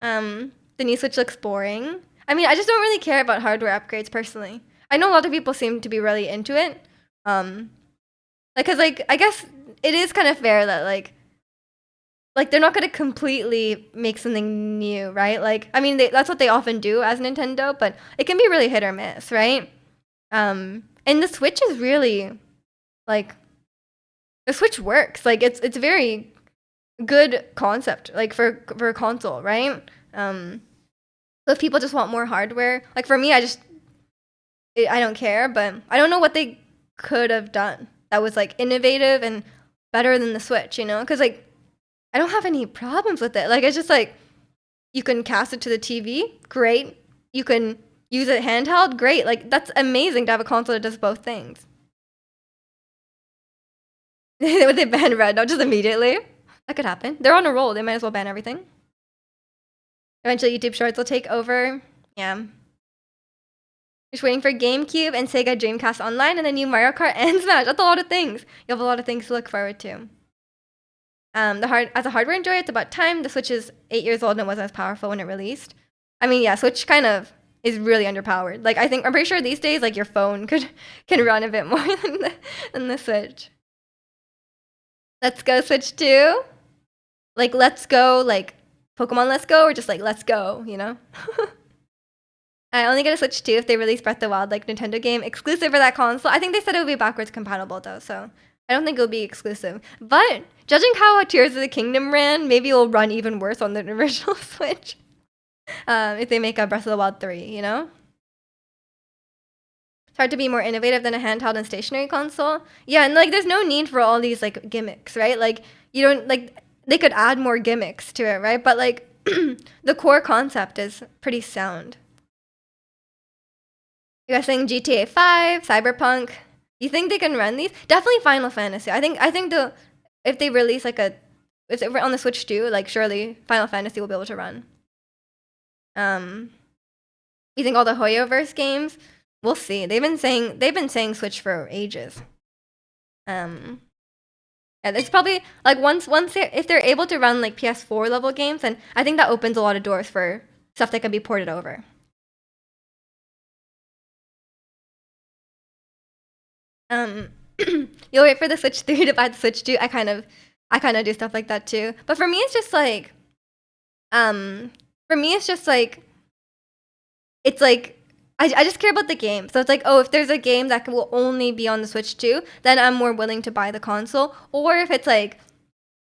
The new Switch looks boring. I mean, I just don't really care about hardware upgrades personally. I know a lot of people seem to be really into it. Cause like I guess it is kind of fair that like they're not gonna completely make something new, right? Like I mean that's what they often do as Nintendo, but it can be really hit or miss, right? And the Switch is really like the Switch works. Like it's a very good concept, like for a console, right? So if people just want more hardware, like for me, I don't care, but I don't know what they could have done that was like innovative and better than the Switch, you know? Because like I don't have any problems with it. Like it's just like you can cast it to the TV, great. you can use it handheld, great. Like, that's amazing to have a console that does both things. Would they ban Red Note just immediately? That could happen. They're on a roll. They might as well ban everything. Eventually, YouTube Shorts will take over. Yeah. Just waiting for GameCube and Sega Dreamcast Online and a new Mario Kart and Smash. That's a lot of things. You have a lot of things to look forward to. As a hardware enjoyer, it's about time. The Switch is 8 years old and it wasn't as powerful when it released. I mean, yeah, Switch kind of is really underpowered. Like, I'm pretty sure these days, like, your phone can run a bit more than the Switch. Let's go Switch 2. Like, let's go, like, Pokemon Let's Go, or just like, let's go, you know? I only get a Switch 2 if they release Breath of the Wild, like, Nintendo game exclusive for that console. I think they said it would be backwards compatible, though, so I don't think it'll be exclusive. But judging how Tears of the Kingdom ran, maybe it'll run even worse on the original Switch. If they make a Breath of the Wild 3, you know? It's hard to be more innovative than a handheld and stationary console. Yeah, and, like, there's no need for all these, like, gimmicks, right? Like, you don't, like, they could add more gimmicks to it, right? But, like, the core concept is pretty sound. You guys think GTA 5, Cyberpunk? You think they can run these? Definitely Final Fantasy. I think if they release like if they were on the Switch too, like surely Final Fantasy will be able to run. You think all the Hoyoverse games? We'll see. They've been saying Switch for ages. And it's probably like once if they're able to run like PS4 level games, then I think that opens a lot of doors for stuff that can be ported over. You'll wait for the Switch 3 to buy the Switch 2. I kind of do stuff like that too. But for me, it's just like, it's like, I just care about the game. So it's like, oh, if there's a game that will only be on the Switch 2, then I'm more willing to buy the console. Or if it's like,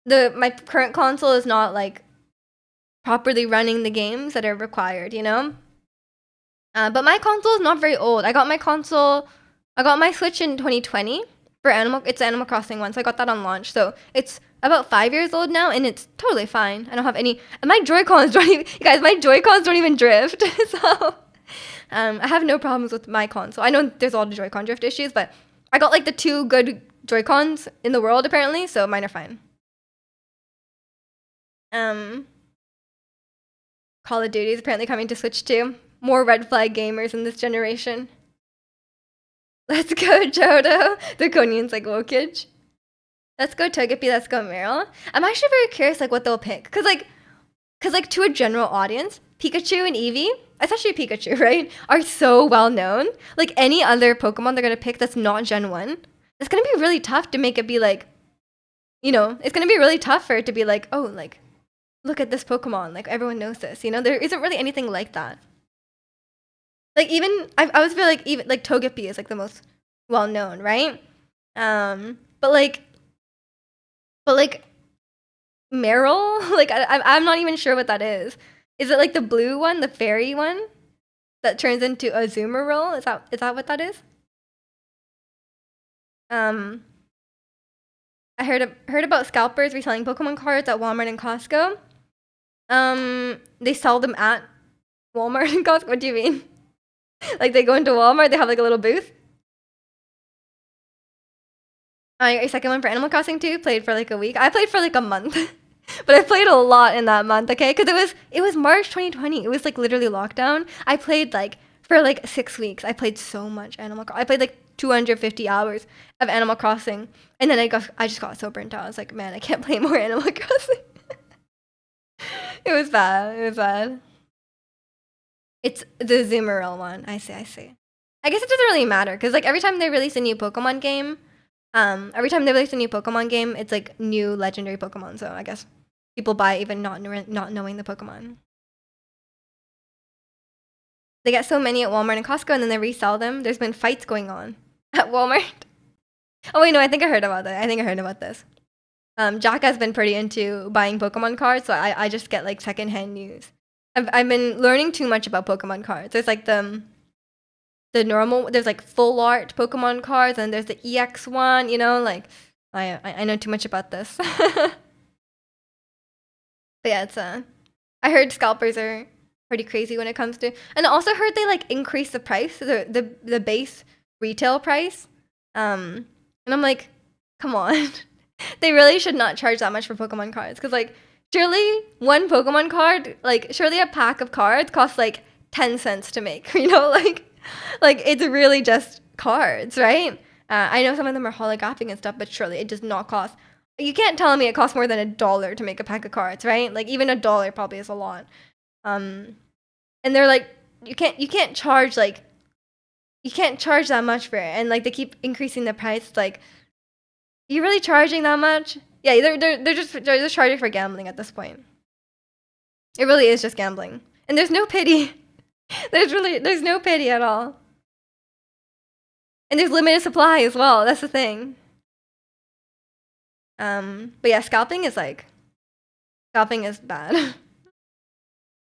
my current console is not like properly running the games that are required, you know? But my console is not very old. I got my Switch in 2020 for it's the Animal Crossing one, so I got that on launch. So it's about 5 years old now, and it's totally fine. I don't have any. And my Joy-Cons don't even. You guys, my Joy-Cons don't even drift. So I have no problems with my console. I know there's all the Joy-Con drift issues, but I got like the 2 good Joy-Cons in the world apparently, so mine are fine. Call of Duty is apparently coming to Switch too. More red flag gamers in this generation. Let's go, Jodo. Draconian's like Wokage. Let's go, Togepi. Let's go, Meryl. I'm actually very curious, like, what they'll pick. Cause to a general audience, Pikachu and Eevee, especially Pikachu, right, are so well known. Like, any other Pokemon they're gonna pick that's not Gen 1, it's gonna be really tough to make it be like, you know, it's gonna be really tough for it to be like, oh, like, look at this Pokemon. Like, everyone knows this. You know, there isn't really anything like that. Like, even I always feel like even like Togepi is like the most well known, right? But like Meryl, like I'm not even sure what that is. Is it like the blue one, the fairy one, that turns into a Azumarill? Is that what that is? I heard about scalpers reselling Pokemon cards at Walmart and Costco. They sell them at Walmart and Costco. What do you mean? Like, they go into Walmart, they have like a little booth. Your second one for Animal Crossing 2, played for like a week. I played for like a month. But I played a lot in that month, okay? Because it was March 2020. It was like literally lockdown. I played like for like 6 weeks. I played so much Animal Crossing. I played like 250 hours of Animal Crossing. And then I just got so burnt out. I was like, man, I can't play more Animal Crossing. It was bad. It's the Azumarill one. I see. I guess it doesn't really matter because like every time they release a new Pokemon game, it's like new legendary Pokemon. So I guess people buy even not knowing the Pokemon. They get so many at Walmart and Costco, and then they resell them. There's been fights going on at Walmart. Oh wait, no, I think I heard about this. Jack has been pretty into buying Pokemon cards, so I just get like secondhand news. I've been learning too much about Pokemon cards. There's like the normal, there's like full art Pokemon cards, and there's the EX one, you know, like I know too much about this. But yeah, I heard scalpers are pretty crazy when it comes to. And I also heard they like increase the price, the base retail price. And I'm like, come on, they really should not charge that much for Pokemon cards because like surely one Pokemon card, like surely a pack of cards costs like 10 cents to make. You know, like it's really just cards, right? I know some of them are holographic and stuff, but surely it does not cost. You can't tell me it costs more than $1 to make a pack of cards, right? Like even $1 probably is a lot. And they're like, you can't charge like, you can't charge that much for it, and like they keep increasing the price. It's like, you really charging that much? Yeah, they're just charging for gambling at this point. It really is just gambling, and there's no pity. There's no pity at all. And there's limited supply as well. That's the thing. But yeah, scalping is bad.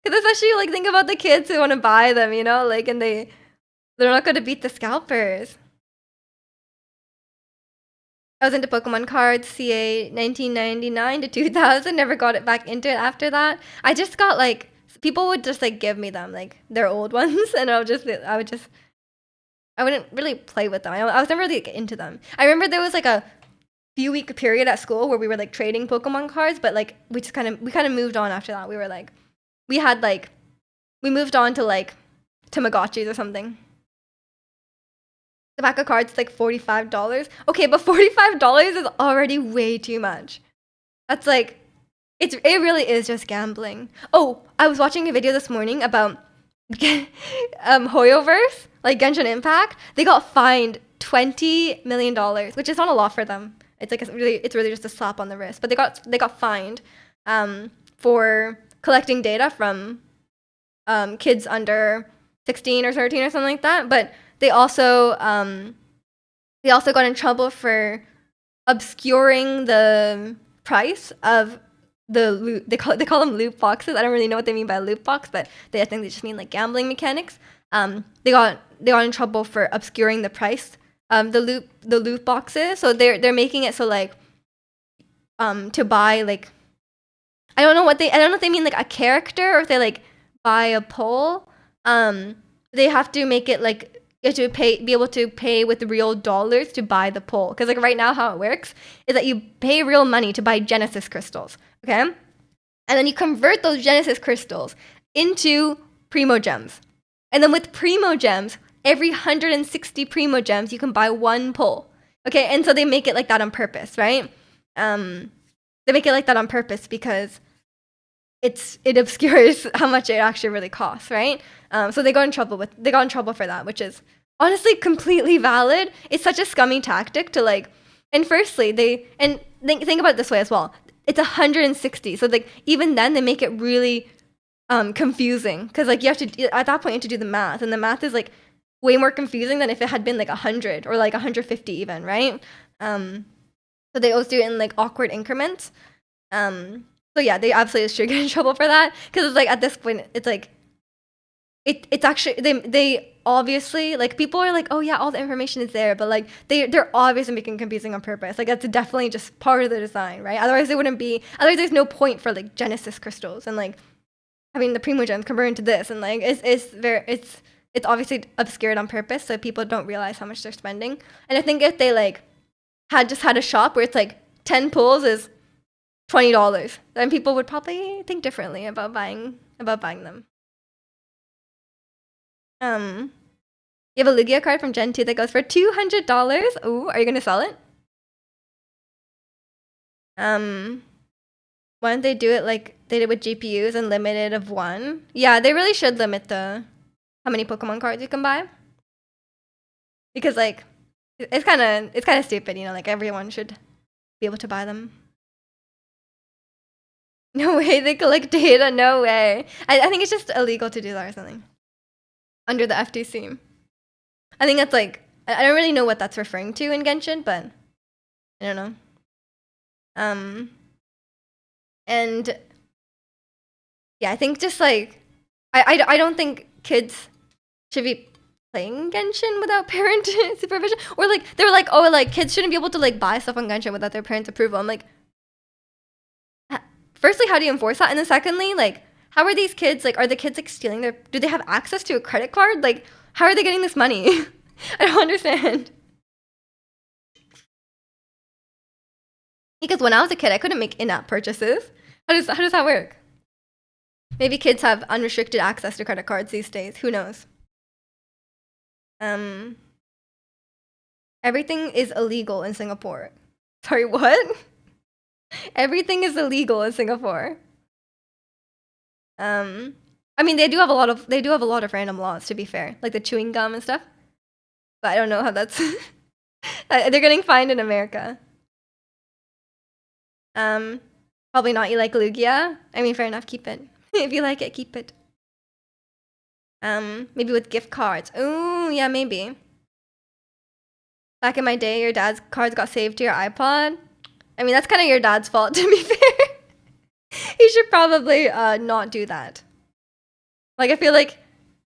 Because especially like think about the kids who want to buy them, you know, like, and they're not going to beat the scalpers. I was into Pokemon cards, CA 1999 to 2000. Never got it back into it after that. I just got like, people would just like give me them, like their old ones, and I wouldn't really play with them. I was never really into them. I remember there was like a few week period at school where we were like trading Pokemon cards, but like we kind of moved on after that. We were like, we moved on to like Tamagotchis or something. The pack of cards is like $45. Okay, but $45 is already way too much. That's like, it really is just gambling. Oh, I was watching a video this morning about Hoyoverse, like Genshin Impact. They got fined $20 million, which is not a lot for them. It's like it's really just a slap on the wrist. But they got fined for collecting data from kids under 16 or 13 or something like that. But they also got in trouble for obscuring the price of the loot. They call them loot boxes. I don't really know what they mean by loot box, but I think they just mean like gambling mechanics. They got in trouble for obscuring the price the loot boxes. So they're making it so like to buy like, I don't know if they mean like a character or if they like buy a pull. They have to make it like you have to be able to pay with real dollars to buy the pull. Because like right now how it works is that you pay real money to buy Genesis crystals, okay? And then you convert those Genesis crystals into Primo Gems. And then with Primo Gems, every 160 Primo Gems, you can buy one pull. Okay, and so they make it like that on purpose, right? They make it like that on purpose because it obscures how much it actually really costs, right? So they got in trouble for that, which is honestly completely valid. It's such a scummy tactic to like, and firstly, think about it this way as well. It's 160, so like even then they make it really confusing because like you have to, at that point you have to do the math, and the math is like way more confusing than if it had been like 100 or like 150 even, right? So they always do it in like awkward increments. So yeah, they absolutely should get in trouble for that because it's like at this point it's like it's actually they obviously like people are like, oh yeah, all the information is there, but like they're obviously making confusing on purpose. Like that's definitely just part of the design, right? Otherwise there's no point for like Genesis crystals and like having the Primo Gems convert into this, and like it's obviously obscured on purpose so people don't realize how much they're spending. And I think if they like had a shop where it's like 10 pulls is $20, then people would probably think differently about buying them. You have a Lugia card from Gen 2 that goes for $200. Ooh, are you gonna sell it? Why don't they do it like they did with GPUs and limited of one? Yeah, they really should limit how many Pokemon cards you can buy. Because like it's kind of stupid, you know, like everyone should be able to buy them. No way they collect data, no way. I think it's just illegal to do that or something. Under the FTC. I think that's like, I don't really know what that's referring to in Genshin, but I don't know. And yeah, I think just like, I don't think kids should be playing Genshin without parent supervision. Or like, they were like, oh, like kids shouldn't be able to like buy stuff on Genshin without their parents' approval. I'm like, firstly, how do you enforce that? And then secondly, like, how are these kids like? Are the kids like stealing their? Do they have access to a credit card? Like, how are they getting this money? I don't understand. Because when I was a kid, I couldn't make in-app purchases. How does that work? Maybe kids have unrestricted access to credit cards these days. Who knows? Everything is illegal in Singapore. Sorry, what? Everything is illegal in Singapore. I mean, they do have a lot of random laws, to be fair, like the chewing gum and stuff. But I don't know how that's. They're getting fined in America. Probably not. You like Lugia? I mean, fair enough. Keep it. If you like it, keep it. Maybe with gift cards. Ooh, yeah, maybe. Back in my day, your dad's cards got saved to your iPod. I mean, that's kind of your dad's fault, to be fair. He should probably not do that. Like, I feel like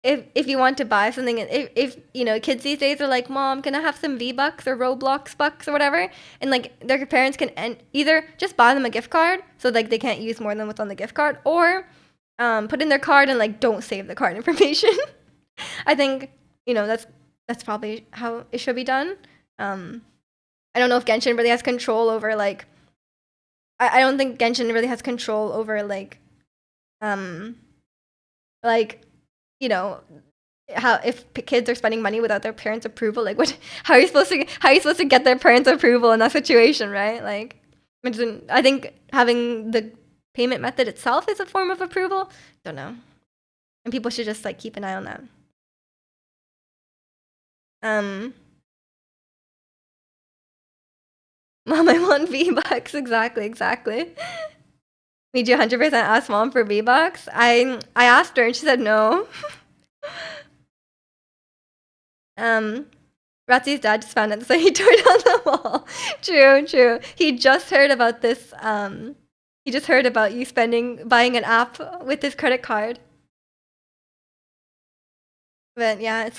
if you want to buy something, if you know, kids these days are like, Mom, can I have some V-Bucks or Roblox bucks or whatever? And like their parents can either just buy them a gift card so like they can't use more than what's on the gift card, or put in their card and like don't save the card information. I think, you know, that's probably how it should be done. I don't know if Genshin really has control over like I don't think Genshin really has control over like you know, how if kids are spending money without their parents' approval, like what? How are you supposed to get their parents' approval in that situation, right? Like, I think having the payment method itself is a form of approval. Don't know, and people should just like keep an eye on that. Mom, I want V-Bucks. Exactly. Did you 100% ask Mom for V-Bucks? I asked her and she said no. Ratsy's dad just found it, so he tore down the wall. True. He just heard about this. He just heard about you buying an app with this credit card. But yeah,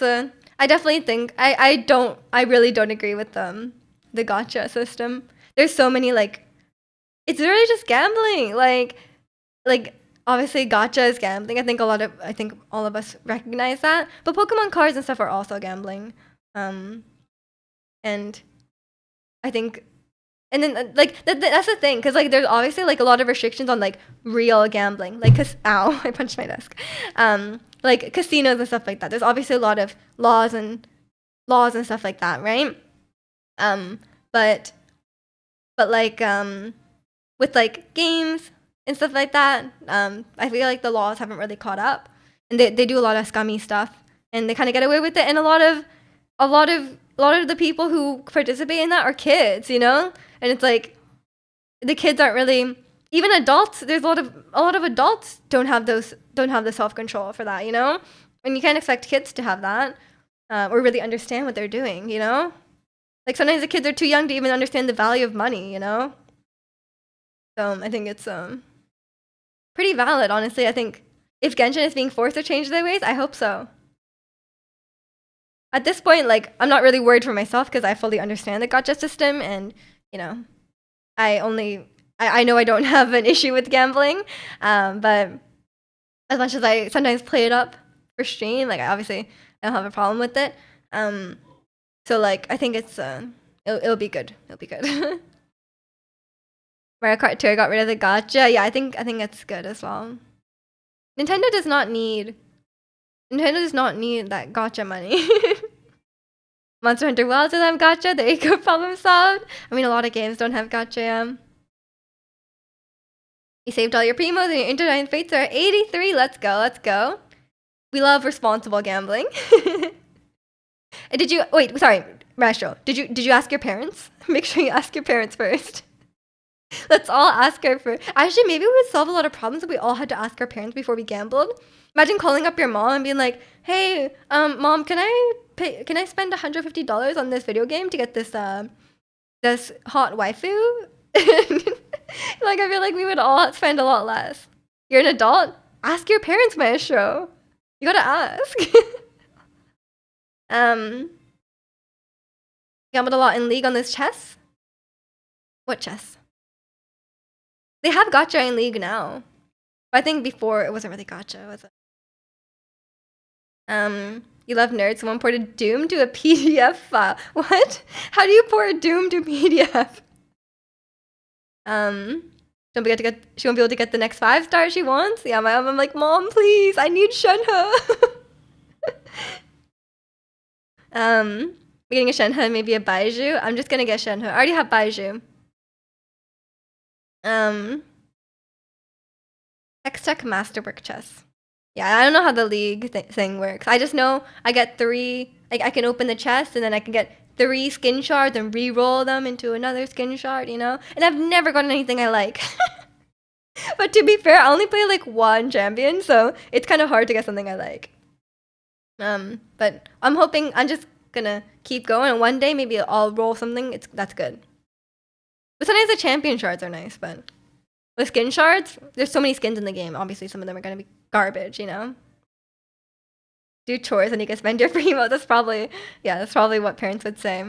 I definitely think I really don't agree with the gacha system. There's so many like, it's really just gambling. Like obviously gacha is gambling. I think all of us recognize that. But Pokemon cards and stuff are also gambling. And I think, and then like that's the thing, because like there's obviously like a lot of restrictions on like real gambling, like ow, I punched my desk. Like casinos and stuff like that. There's obviously a lot of laws and stuff like that, right? But like with like games and stuff like that, I feel like the laws haven't really caught up, and they do a lot of scummy stuff, and they kind of get away with it. And a lot of the people who participate in that are kids, you know, and it's like the kids aren't really, even adults. There's a lot of adults don't have the self-control for that, you know, and you can't expect kids to have that or really understand what they're doing, you know. Like sometimes the kids are too young to even understand the value of money, you know. So I think it's pretty valid, honestly. I think if Genshin is being forced to change their ways, I hope so. At this point, like, I'm not really worried for myself because I fully understand the gacha system, and you know, I know I don't have an issue with gambling, but as much as I sometimes play it up for stream, like I don't have a problem with it. So like I think it'll be good. It'll be good. Mario Kart 2 got rid of the gacha. Yeah, I think that's good as well. Nintendo does not need that gacha money. Monster Hunter Wilds doesn't have gacha. There you go, problem solved. I mean, a lot of games don't have gacha. You saved all your primos and your interdimensional fates are at 83. Let's go. We love responsible gambling. Did you wait? Sorry, Maestro. Did you ask your parents? Make sure you ask your parents first. Let's all ask her for. Actually, maybe we would solve a lot of problems if we all had to ask our parents before we gambled. Imagine calling up your mom and being like, "Hey, mom, can I spend $150 on this video game to get this hot waifu?" Like, I feel like we would all spend a lot less. You're an adult. Ask your parents, Maestro. You gotta ask. Gambled a lot in League on this chess. What chess? They have gacha in League now. But I think before it wasn't really gacha, was it? You love nerds. Someone ported Doom to a PDF file. What? How do you port Doom to PDF? Don't forget to get. She won't be able to get the next 5-star she wants. Yeah, I'm like, Mom, please, I need Shenhe. Getting a Shenhe, maybe a Baiju. I'm just gonna get Shenhe. I already have Baiju. Hextech Masterwork Chess. Yeah, I don't know how the league thing works. I just know I get 3. Like I can open the chest and then I can get 3 skin shards and re-roll them into another skin shard. You know, and I've never gotten anything I like. But to be fair, I only play like 1 champion, so it's kind of hard to get something I like. But I'm hoping I'm just gonna keep going, and one day maybe I'll roll something. That's good. But sometimes the champion shards are nice, but with skin shards, there's so many skins in the game. Obviously, some of them are gonna be garbage, you know. Do chores and you can spend your free emote. That's probably what parents would say.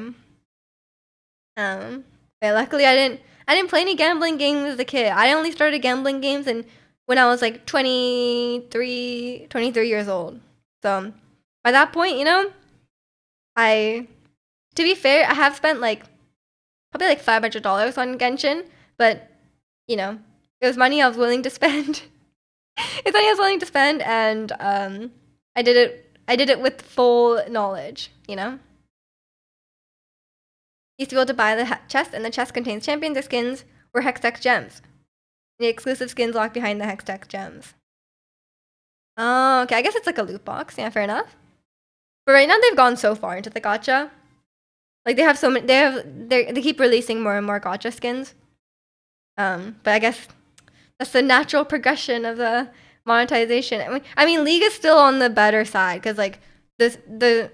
But luckily I didn't play any gambling games as a kid. I only started gambling games when I was like 23 years old. So by that point, you know, to be fair, I have spent like probably like $500 on Genshin, but you know, it was money I was willing to spend. It's money I was willing to spend, and I did it with full knowledge, you know. Used to be able to buy the chest, and the chest contains champions or skins or Hextech gems. The exclusive skins locked behind the Hextech gems. Oh, okay. I guess it's like a loot box. Yeah, fair enough. But right now they've gone so far into the gacha. Like they have so many. They keep releasing more and more gacha skins. But I guess that's the natural progression of the monetization. I mean, League is still on the better side because like the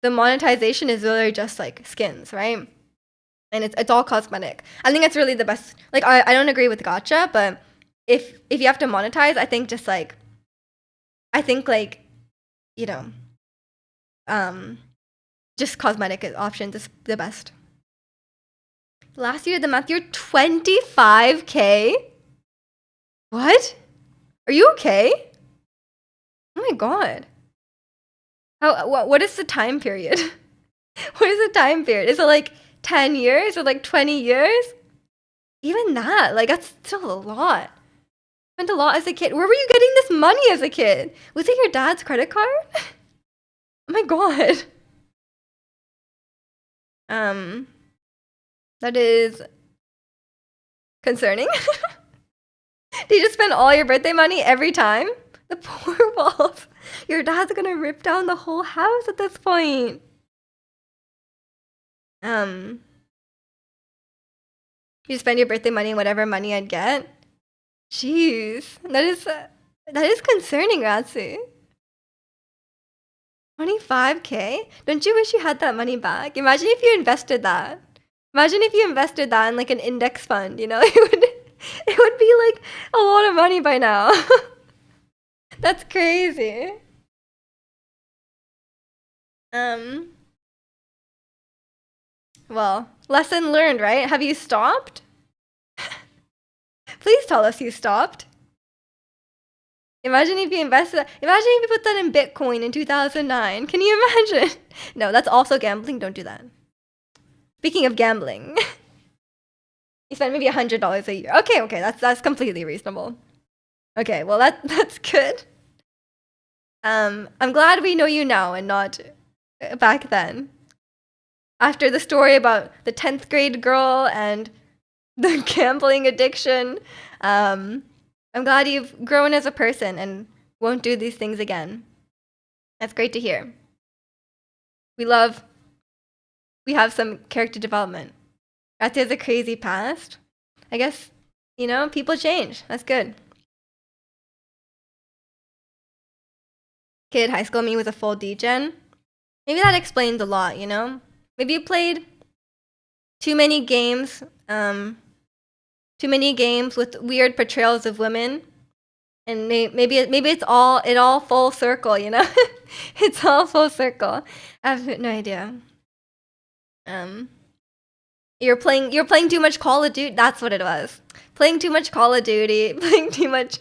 monetization is really just like skins, right? And it's all cosmetic. I think it's really the best. Like I don't agree with gacha, but if you have to monetize, I think you know, just cosmetic options is the best. Last year, the math year, 25K? What? Are you okay? Oh my god. What is the time period? What is the time period? Is it like 10 years or like 20 years? Even that, like that's still a lot. Spent a lot as a kid. Where were you getting this money as a kid? Was it your dad's credit card? Oh my god. That is concerning. Did you just spend all your birthday money every time? The poor wolf. Your dad's gonna rip down the whole house at this point. You spend your birthday money and whatever money I'd get. Jeez, that is concerning, Ratsu. 25K? Don't you wish you had that money back? Imagine if you invested that. Imagine if you invested that in like an index fund, you know? It would be like a lot of money by now. That's crazy. Well, lesson learned, right? Have you stopped? Please tell us you stopped. Imagine if you invested. Imagine if you put that in Bitcoin in 2009. Can you imagine? No, that's also gambling. Don't do that. Speaking of gambling, you spend maybe $100 a year. Okay, that's completely reasonable. Okay, well that's good. I'm glad we know you now and not back then. After the story about the 10th grade girl and the gambling addiction, I'm glad you've grown as a person and won't do these things again. That's great to hear. We have some character development. Ratsu has a crazy past. I guess, you know, people change. That's good. Kid, high school me was a full degen. Maybe that explains a lot, you know? Maybe you played too many games with weird portrayals of women. And maybe it's all full circle, you know? It's all full circle. I have no idea. You're playing too much Call of Duty. That's what it was. Playing too much Call of Duty. Playing too much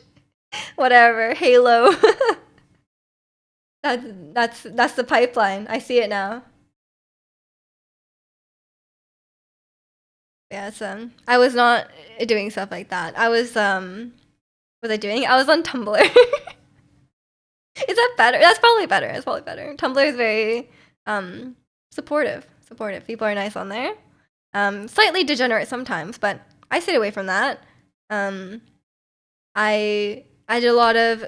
Whatever. Halo. That's the pipeline. I see it now. Yes, I was not doing stuff like that. What was I doing? I was on Tumblr. Is that better? That's probably better. That's probably better. Tumblr is very supportive. Supportive. People are nice on there. Slightly degenerate sometimes, but I stayed away from that. Um, I did a lot of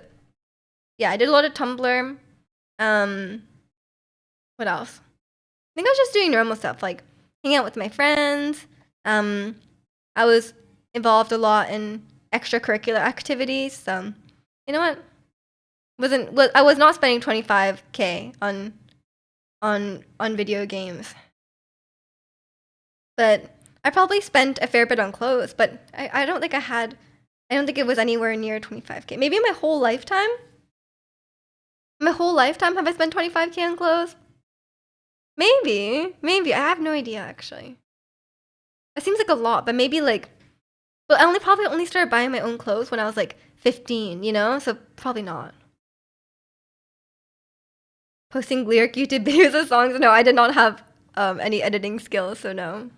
I did a lot of Tumblr. Um, what else? I think I was just doing normal stuff like hanging out with my friends. Um, I was involved a lot in extracurricular activities. So you know what? I was not spending 25K on video games, but I probably spent a fair bit on clothes. But I don't think I had. I don't think it was anywhere near 25K. Maybe my whole lifetime. My whole lifetime have I spent 25K on clothes? Maybe. I have no idea actually. It seems like a lot, but maybe like. But I probably only started buying my own clothes when I was like 15. You know, so probably not. Posting lyric YouTube videos of songs. No, I did not have any editing skills, so no.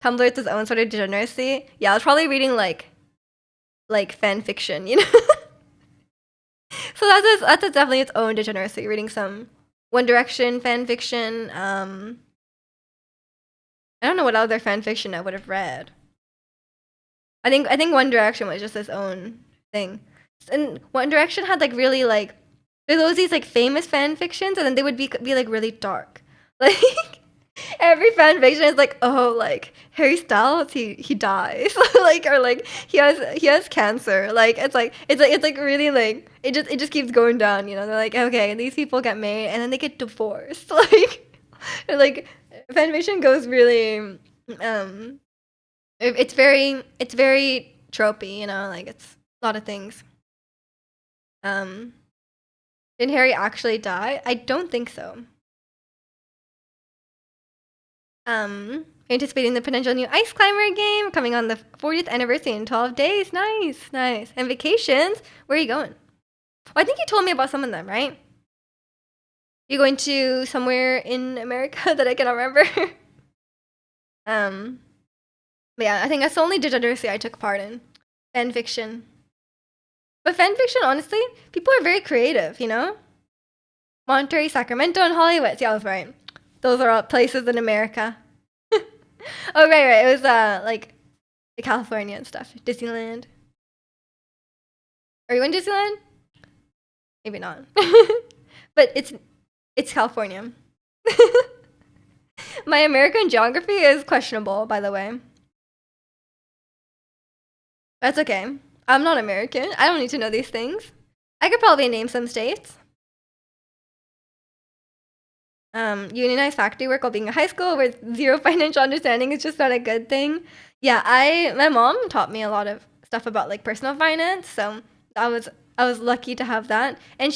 Tumblr is its own sort of degeneracy. Yeah, I was probably reading like fan fiction, you know. So that's definitely its own degeneracy. Reading some One Direction fan fiction. I don't know what other fan fiction I would have read. I think One Direction was just its own thing, and One Direction had like really like there's always these like famous fan fictions, and then they would be like really dark. Like every fan fiction is like, oh, like Harry Styles, he dies, like or like he has cancer. Like it's like really like it just keeps going down. You know, they're like, okay, these people get married and then they get divorced. Like fan fiction goes really it's very tropey. You know, like it's a lot of things. Um, did Harry actually die? I don't think so. Anticipating the potential new Ice Climber game coming on the 40th anniversary in 12 days. Nice. And vacations? Where are you going? Oh, I think you told me about some of them, right? You're going to somewhere in America that I cannot remember. um, but yeah, I think that's the only degeneracy I took part in. Fan fiction. But fan fiction, honestly, people are very creative, you know? Monterey, Sacramento, and Hollywood. Yeah, I was right. Those are all places in America. Oh, right. It was like the California and stuff. Disneyland. Are you in Disneyland? Maybe not. But it's California. My American geography is questionable, by the way. That's okay. I'm not American. I don't need to know these things. I could probably name some states. Unionized factory work while being in high school with zero financial understanding is just not a good thing. Yeah, my mom taught me a lot of stuff about like personal finance, so I was lucky to have that. And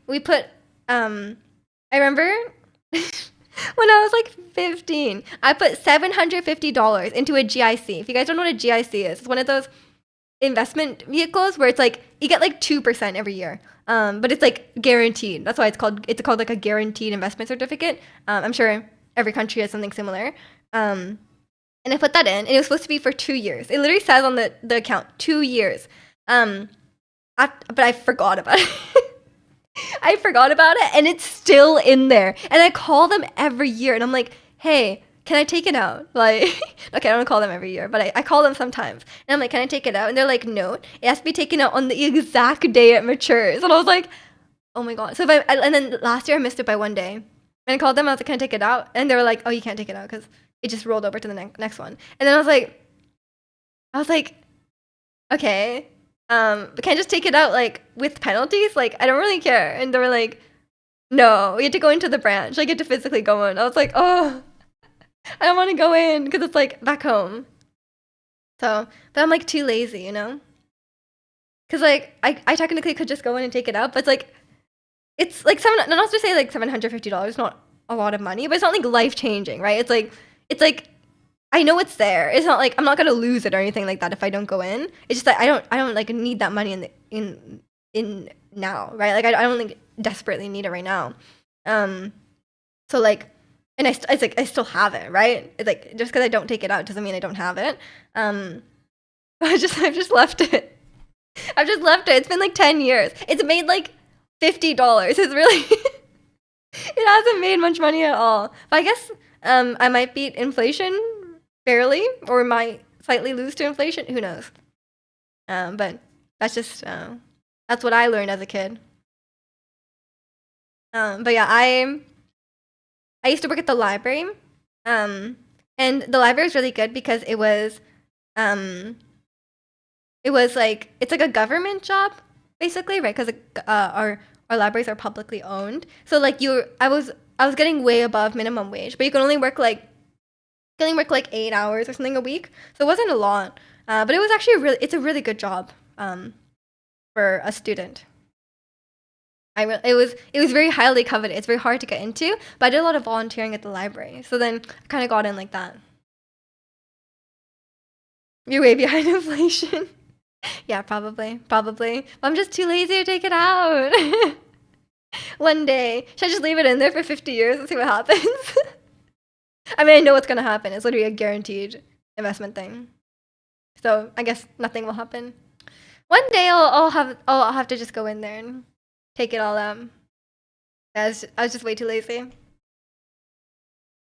we put I remember when I was like 15, I put $750 into a GIC. If you guys don't know what a GIC is, it's one of those investment vehicles where it's like you get like 2% every year. But it's like guaranteed. That's why it's called like a guaranteed investment certificate. I'm sure every country has something similar. And I put that in, and it was supposed to be for 2 years. It literally says on the account 2 years. But I forgot about it. I forgot about it, and it's still in there. And I call them every year, and I'm like, hey, can I take it out? Like, okay, I don't call them every year, but I call them sometimes. And I'm like, can I take it out? And they're like, no, it has to be taken out on the exact day it matures. And I was like, oh my God. So and then last year I missed it by one day. And I called them, I was like, can I take it out? And they were like, oh, you can't take it out because it just rolled over to the next one. And then I was like, okay, but can I just take it out like with penalties? Like, I don't really care. And they were like, no, you have to go into the branch. Like, you have to physically go in. I was like, oh, I don't want to go in because it's like back home. So, but I'm like too lazy, you know? Because like I technically could just go in and take it out, but it's like not to say like $750, not a lot of money, but it's not like life changing, right? It's like I know it's there. It's not like I'm not gonna lose it or anything like that if I don't go in. It's just that I don't like need that money in now, right? Like I don't like desperately need it right now. Um, so like, and it's like I still have it, right? It's like just because I don't take it out doesn't mean I don't have it. Um, I've just left it. I've just left it. It's been like 10 years. It's made like $50. It's really it hasn't made much money at all. But I guess I might beat inflation barely, or might slightly lose to inflation. Who knows? But that's just that's what I learned as a kid. But yeah, I used to work at the library, um, and the library was really good because um, it was like it's like a government job basically, right? Because our libraries are publicly owned, so like I was getting way above minimum wage, but you can only work like 8 hours or something a week, so it wasn't a lot. But it was actually it's a really good job for a student. It was very highly coveted. It's very hard to get into, but I did a lot of volunteering at the library, so then I kind of got in like that. You're way behind inflation. Yeah, probably. I'm just too lazy to take it out. One day, should I just leave it in there for 50 years and see what happens? I mean, I know what's gonna happen. It's literally a guaranteed investment thing. So I guess nothing will happen. One day I'll have to just go in there and take it all out. I was just way too lazy.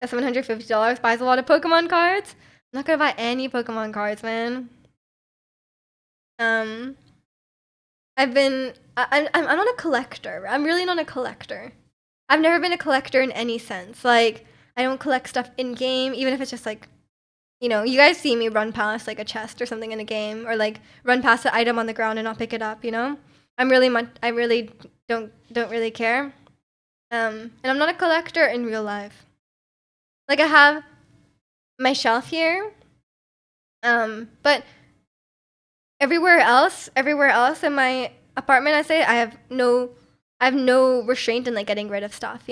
That $750 buys a lot of Pokemon cards. I'm not gonna buy any Pokemon cards, man. Um, I'm not a collector. I'm really not a collector. I've never been a collector in any sense. Like I don't collect stuff in game, even if it's just like, you guys see me run past like a chest or something in a game, or like run past an item on the ground and not pick it up. I really don't really care. And I'm not a collector in real life. Like I have my shelf here, but everywhere else in my apartment, I have no restraint in like getting rid of stuff.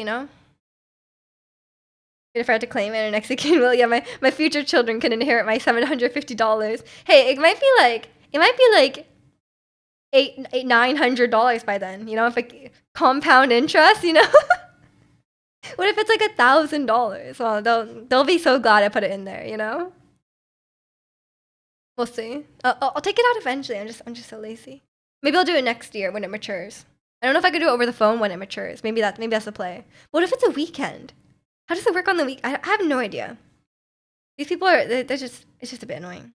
If I had to claim it in Mexican will, yeah, my future children can inherit my $750. Hey, it might be like $900 by then. If like compound interest. What if it's like $1,000? Well, they'll be so glad I put it in there. We'll see. I'll take it out eventually. I'm just so lazy. Maybe I'll do it next year when it matures. I don't know if I could do it over the phone when it matures. Maybe that's the play. What if it's a weekend? How does it work on the week? I have no idea. These people they're just it's just a bit annoying.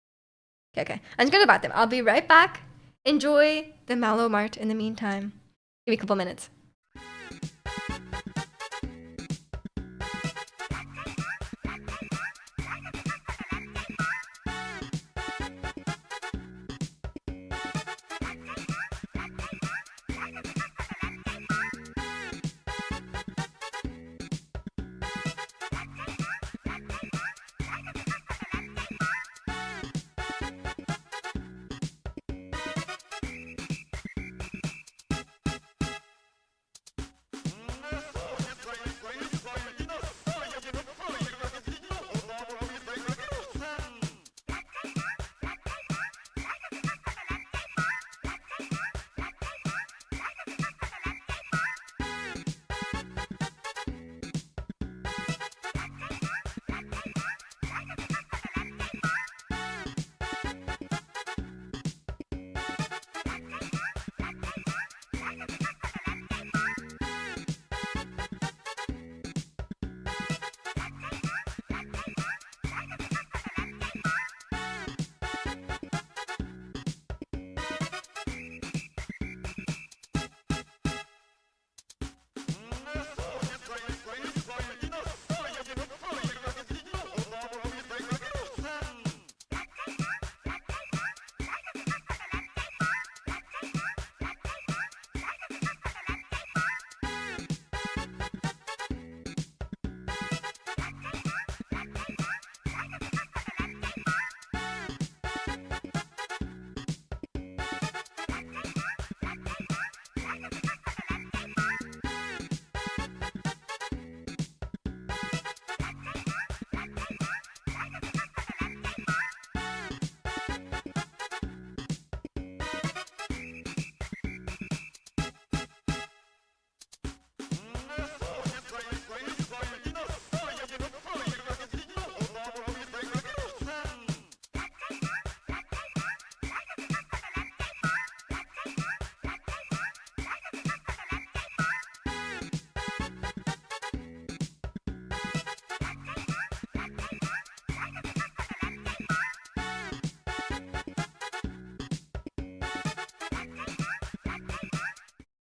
Okay. I'm just gonna bath them. I'll be right back. Enjoy the Mallow Mart in the meantime. Give me a couple minutes.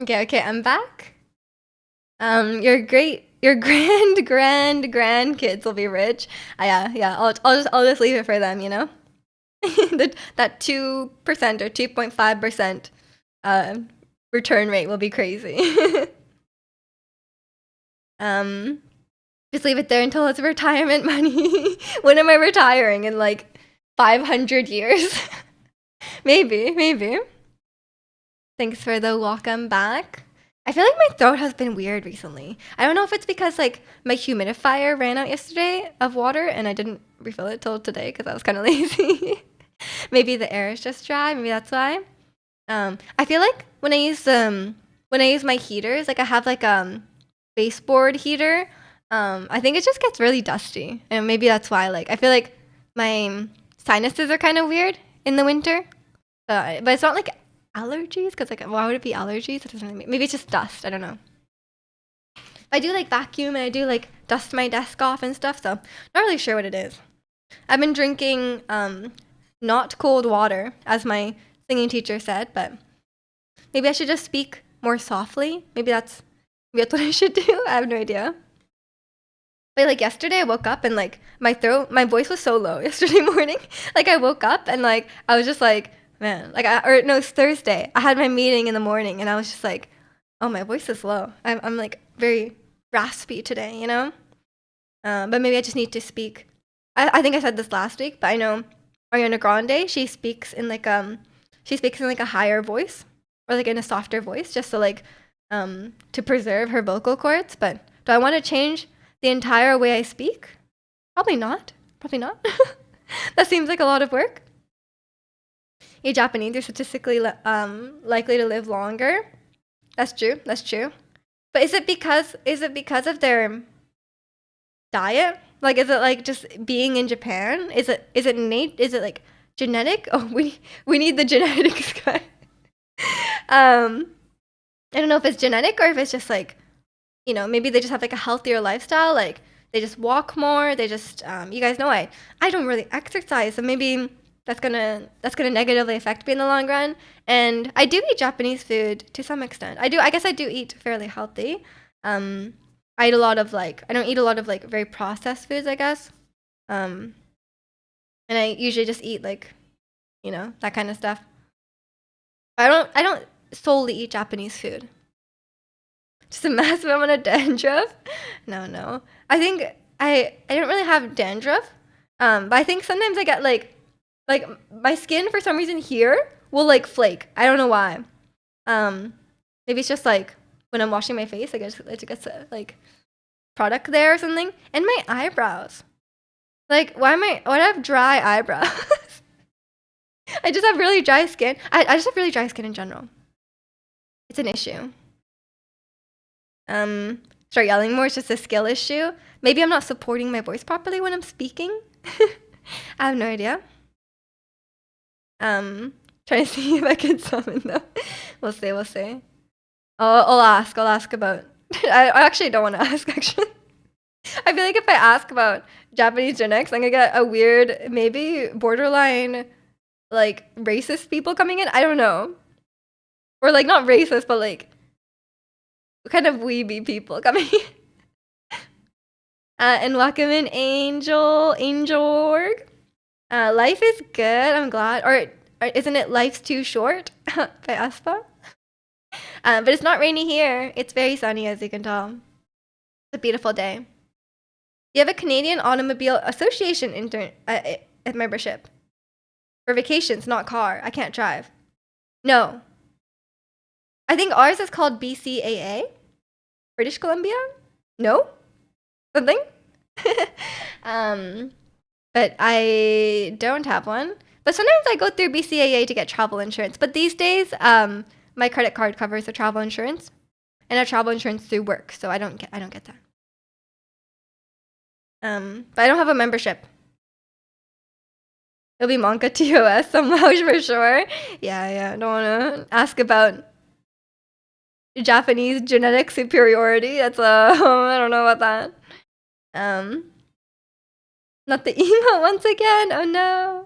Okay, I'm back. Your grandkids will be rich. Yeah. I'll just leave it for them. That 2% or 2.5% uh return rate will be crazy. um, just leave it there until it's retirement money. When am I retiring? In like 500 years? Maybe. Thanks for the welcome back. I feel like my throat has been weird recently. I don't know if it's because like my humidifier ran out yesterday of water and I didn't refill it till today because I was kind of lazy. Maybe the air is just dry. Maybe that's why. I feel like when I use my heaters, like I have like baseboard heater. I think it just gets really dusty, and maybe that's why. Like I feel like my sinuses are kind of weird in the winter, but it's not like allergies because like why would it be allergies? It doesn't really maybe it's just dust. I don't know. I do like vacuum and I do like dust my desk off and stuff, so not really sure what it is. I've been drinking not cold water, as my singing teacher said, but maybe I should just speak more softly. Maybe that's what I should do. I have no idea. But like yesterday, I woke up and like my voice was so low yesterday morning. Like I woke up and like I was just like, man, like or no, it's Thursday. I had my meeting in the morning and I was just like, oh, my voice is low. I'm like very raspy today. But maybe I just need to speak. I think I said this last week, but I know Ariana Grande, she speaks in like a higher voice or like in a softer voice just to preserve her vocal cords. But do I want to change the entire way I speak? Probably not. That seems like a lot of work. You Japanese are statistically likely to live longer. That's true. But is it because of their diet? Like, is it like just being in Japan? Is it innate? Is it like genetic? Oh, we need the genetics guy. I don't know if it's genetic or if it's just like, maybe they just have like a healthier lifestyle. Like they just walk more. They just, you guys know, I don't really exercise, so maybe that's gonna negatively affect me in the long run. And I do eat Japanese food to some extent. I guess I do eat fairly healthy. I don't eat a lot of like very processed foods, I guess. And I usually just eat like, that kind of stuff. I don't solely eat Japanese food. Just a massive amount of dandruff? No. I think I don't really have dandruff. But I think sometimes I get like my skin for some reason here will like flake. I don't know why. Maybe it's just like when I'm washing my face, it gets like product there or something. And my eyebrows. Like why do I have dry eyebrows? I just have really dry skin. I just have really dry skin in general. It's an issue. Start yelling more. It's just a skill issue. Maybe I'm not supporting my voice properly when I'm speaking. I have no idea. Trying to see if I can summon them. We'll see. I'll ask about. I actually don't want to ask. Actually, I feel like if I ask about Japanese genetics, I'm gonna get a weird, maybe borderline, like racist people coming in. I don't know, or like not racist, but like kind of weeby people coming in. And welcome in Angel Org. Life is good. I'm glad. Or isn't it Life's Too Short by Aspa? But it's not rainy here. It's very sunny, as you can tell. It's a beautiful day. You have a Canadian Automobile Association membership for vacations, not car. I can't drive. No. I think ours is called BCAA. British Columbia? No? Something? But I don't have one. But sometimes I go through BCAA to get travel insurance. But these days, my credit card covers the travel insurance, and I have travel insurance through work, so I don't get that. But I don't have a membership. It'll be Monka TOS somehow for sure. Yeah. I don't want to ask about Japanese genetic superiority. That's I don't know about that. Not the emo once again. Oh no.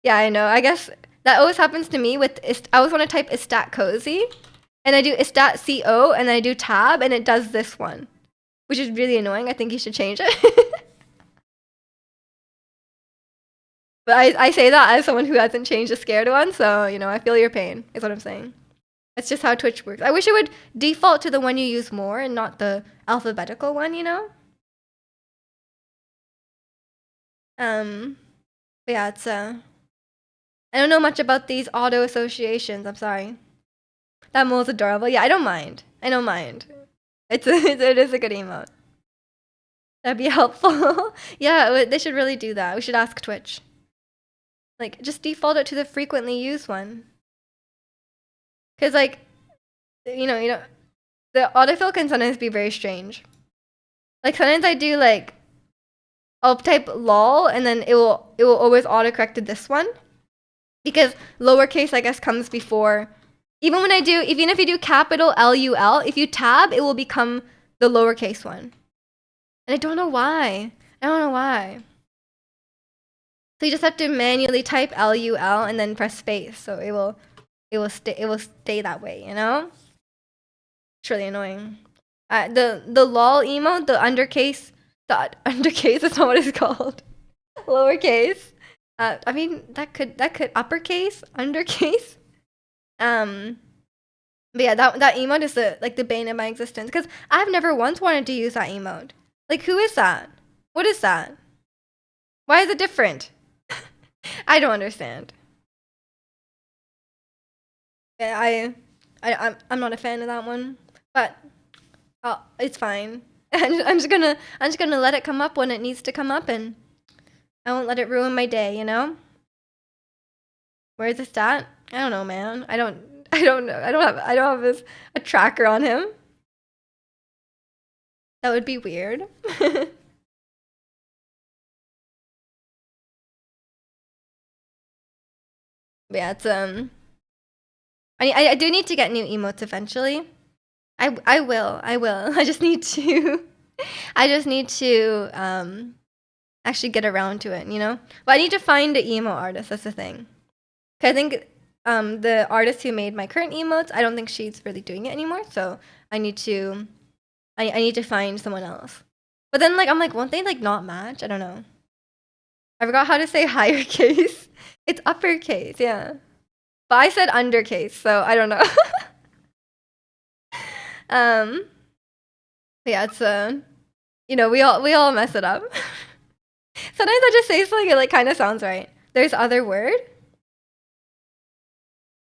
Yeah, I know. I guess that always happens to me with. I always want to type Istat Cozy, and I do istat.co, and I do tab, and it does this one, which is really annoying. I think you should change it. But I say that as someone who hasn't changed the scared one, so you know I feel your pain. Is what I'm saying. It's just how Twitch works. I wish it would default to the one you use more and not the alphabetical one. You know. But yeah, it's I don't know much about these auto associations. I'm sorry. That mole's adorable. Yeah, I don't mind. I don't mind. It is a good emote. That'd be helpful. Yeah, they should really do that. We should ask Twitch. Like, just default it to the frequently used one. Cause like, you know, the autofill can sometimes be very strange. Like sometimes I do like, I'll type lol and then it will always autocorrect to this one, because lowercase I guess comes before. Even if you do capital LUL, if you tab, it will become the lowercase one. And I don't know why. So you just have to manually type LUL and then press space. So it will stay that way, you know? It's really annoying. The lol emote, the undercase is not what it's called. Lowercase. I mean that could uppercase, undercase. But yeah, that emote is the bane of my existence, because I've never once wanted to use that emote. Like, who is that? What is that? Why is it different? I don't understand. Yeah, I'm not a fan of that one, but it's fine. I'm just gonna let it come up when it needs to come up, and I won't let it ruin my day, you know? Where is this at? I don't know, man. I don't know. I don't have a tracker on him. That would be weird. But yeah, it's I do need to get new emotes eventually. I will. I just need to actually get around to it, you know? But I need to find the emo artist, that's the thing. 'Cause I think the artist who made my current emotes, I don't think she's really doing it anymore, so I need to find someone else. But then like I'm like, won't they like not match? I don't know. I forgot how to say higher case. It's uppercase, yeah. But I said undercase, so I don't know. But yeah, it's you know, we all mess it up. Sometimes I just say something, it like kind of sounds right. There's other word.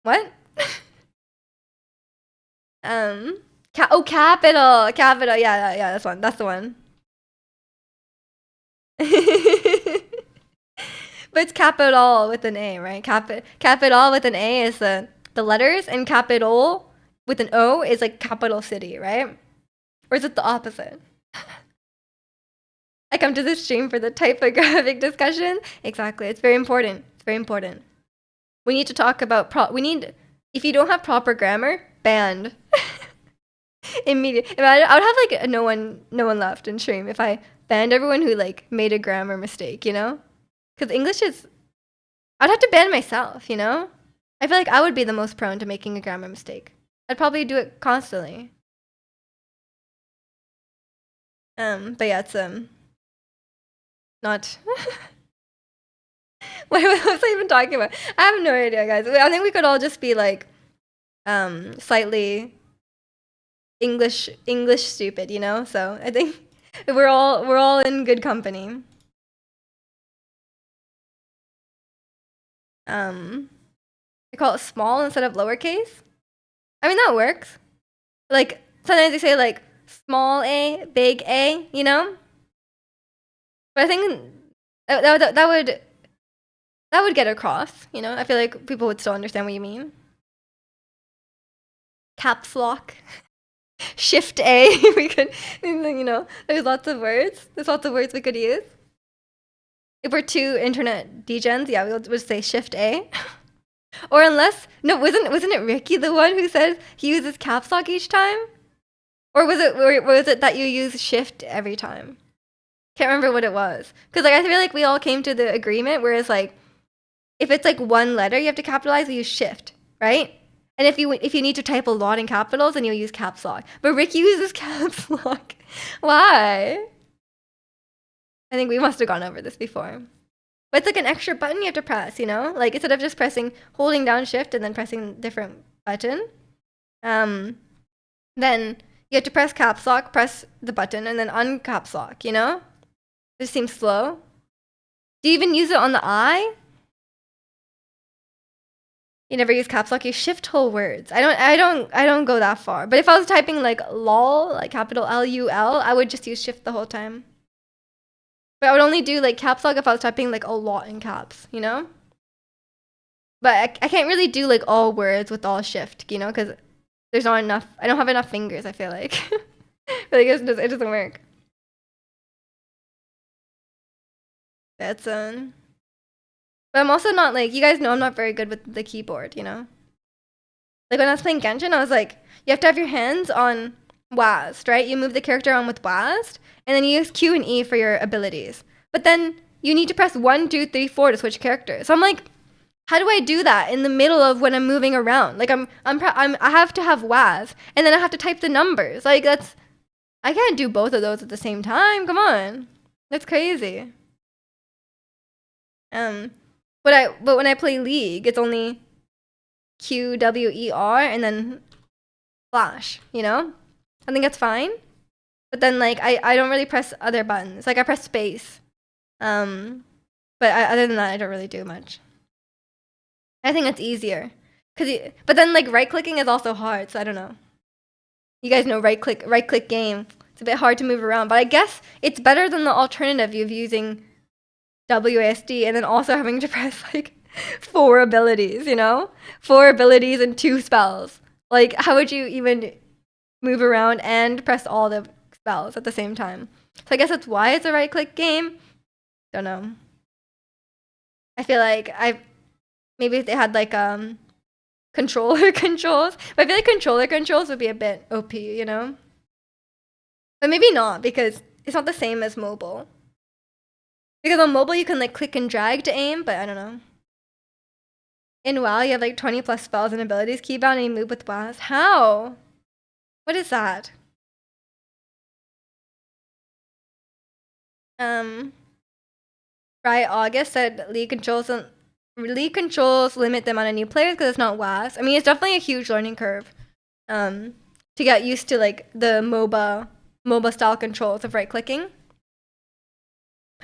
What? Capital. Yeah, that's the one. But it's capital with an A, right? Capital with an A is the letters, and capital with an O is like capital city, right? Or is it the opposite? I come to this stream for the typographic discussion. Exactly. It's very important. We need to talk about if you don't have proper grammar, banned. Immediate. I would have like no one left in stream if I banned everyone who like made a grammar mistake, you know? Because English is, I'd have to ban myself, you know? I feel like I would be the most prone to making a grammar mistake. I'd probably do it constantly. But yeah, it's not. What was I even talking about? I have no idea, guys. I think we could all just be like, slightly English stupid, you know? So I think we're all in good company. I call it small instead of lowercase. I mean, that works. Like sometimes they say like small a, big A, you know? But I think that would get across, you know? I feel like people would still understand what you mean. Caps lock. Shift A. We could, you know, there's lots of words. There's lots of words we could use. If we're two internet degens, yeah, we'll say Shift A. Or unless, no, wasn't it Ricky the one who says he uses caps lock each time? Or was it that you use Shift every time? Can't remember what it was. Because like I feel like we all came to the agreement, whereas like if it's like one letter you have to capitalize, we use Shift, right? And if you need to type a lot in capitals, then you'll use caps lock. But Rick uses caps lock. Why? I think we must have gone over this before. But it's like an extra button you have to press, you know? Like instead of just holding down shift and then pressing different button, then you have to press caps lock, press the button, and then uncaps lock, you know? It just seems slow. Do you even use it on the I? You never use caps lock, you shift whole words. I don't go that far. But if I was typing like lol, like capital LUL, I would just use shift the whole time. But I would only do like caps lock if I was typing like a lot in caps, you know? But I can't really do like all words with all shift, you know, because there's not enough. I don't have enough fingers, I feel like. But I guess it doesn't work. That's But I'm also not like, you guys know I'm not very good with the keyboard, you know? Like when I was playing Genshin, I was like, you have to have your hands on WASD, right? You move the character on with WASD, and then you use Q and E for your abilities. But then you need to press 1, 2, 3, 4 to switch characters. So I'm like, how do I do that in the middle of when I'm moving around? Like I have to have WASD, and then I have to type the numbers. Like I can't do both of those at the same time. Come on, that's crazy. But when I play League, it's only Q, W, E, R, and then flash, you know? I think that's fine. But then, like, I don't really press other buttons. Like, I press space. But other than that, I don't really do much. I think that's easier. But then, like, right-clicking is also hard, so I don't know. You guys know right-click game. It's a bit hard to move around. But I guess it's better than the alternative of using WASD and then also having to press, like, 4 abilities, you know? 4 abilities and 2 spells. Like, how would you even move around and press all the spells at the same time? So I guess that's why it's a right-click game. Don't know. I feel like maybe if they had like controller controls, but I feel like controller controls would be a bit OP, you know? But maybe not, because it's not the same as mobile. Because on mobile you can like click and drag to aim, but I don't know. In WoW, you have like 20 plus spells and abilities keybound and you move with WASD. How? What is that? Right, August said league controls limit the amount of new players because it's not WASD. I mean, it's definitely a huge learning curve to get used to like the MOBA style controls of right clicking.